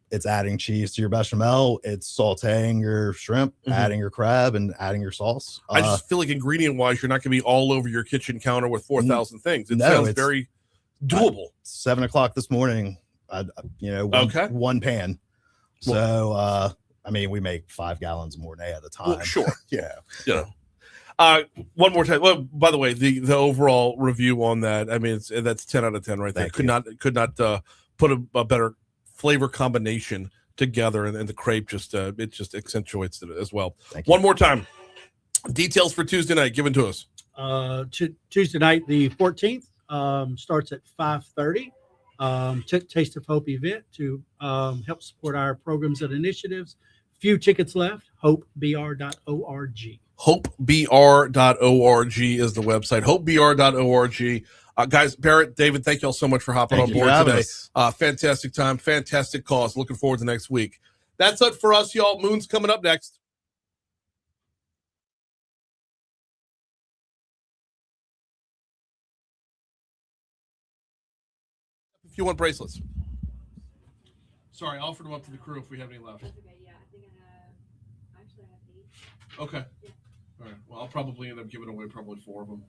It's adding cheese to your bechamel. It's sauteing your shrimp, adding your crab, and adding your sauce. I just feel like ingredient-wise, you're not going to be all over your kitchen counter with 4,000 things. It sounds very doable. 7 o'clock this morning, one pan. So, we make 5 gallons of Mornay at a time. Well, sure. Yeah. One more time. Well, by the way, the overall review on that, that's 10 out of 10 right there. Could not put a better flavor combination together, and the crepe just it just accentuates it as well. One more time, details for Tuesday night given to us. Tuesday night, the 14th, starts at 5:30. Taste of Hope event to help support our programs and initiatives. Few tickets left. HopeBR.org. HopeBR.org is the website. HopeBR.org. Guys, Barrett, David, thank you all so much for hopping on board today. Fantastic time, fantastic cause. Looking forward to next week. That's it for us, y'all. Moon's coming up next. If you want bracelets. Sorry, I offered them up to the crew if we have any left. That's okay, yeah. I think I have 8. Okay. Yeah. All right. Well, I'll probably end up giving away probably 4 of them.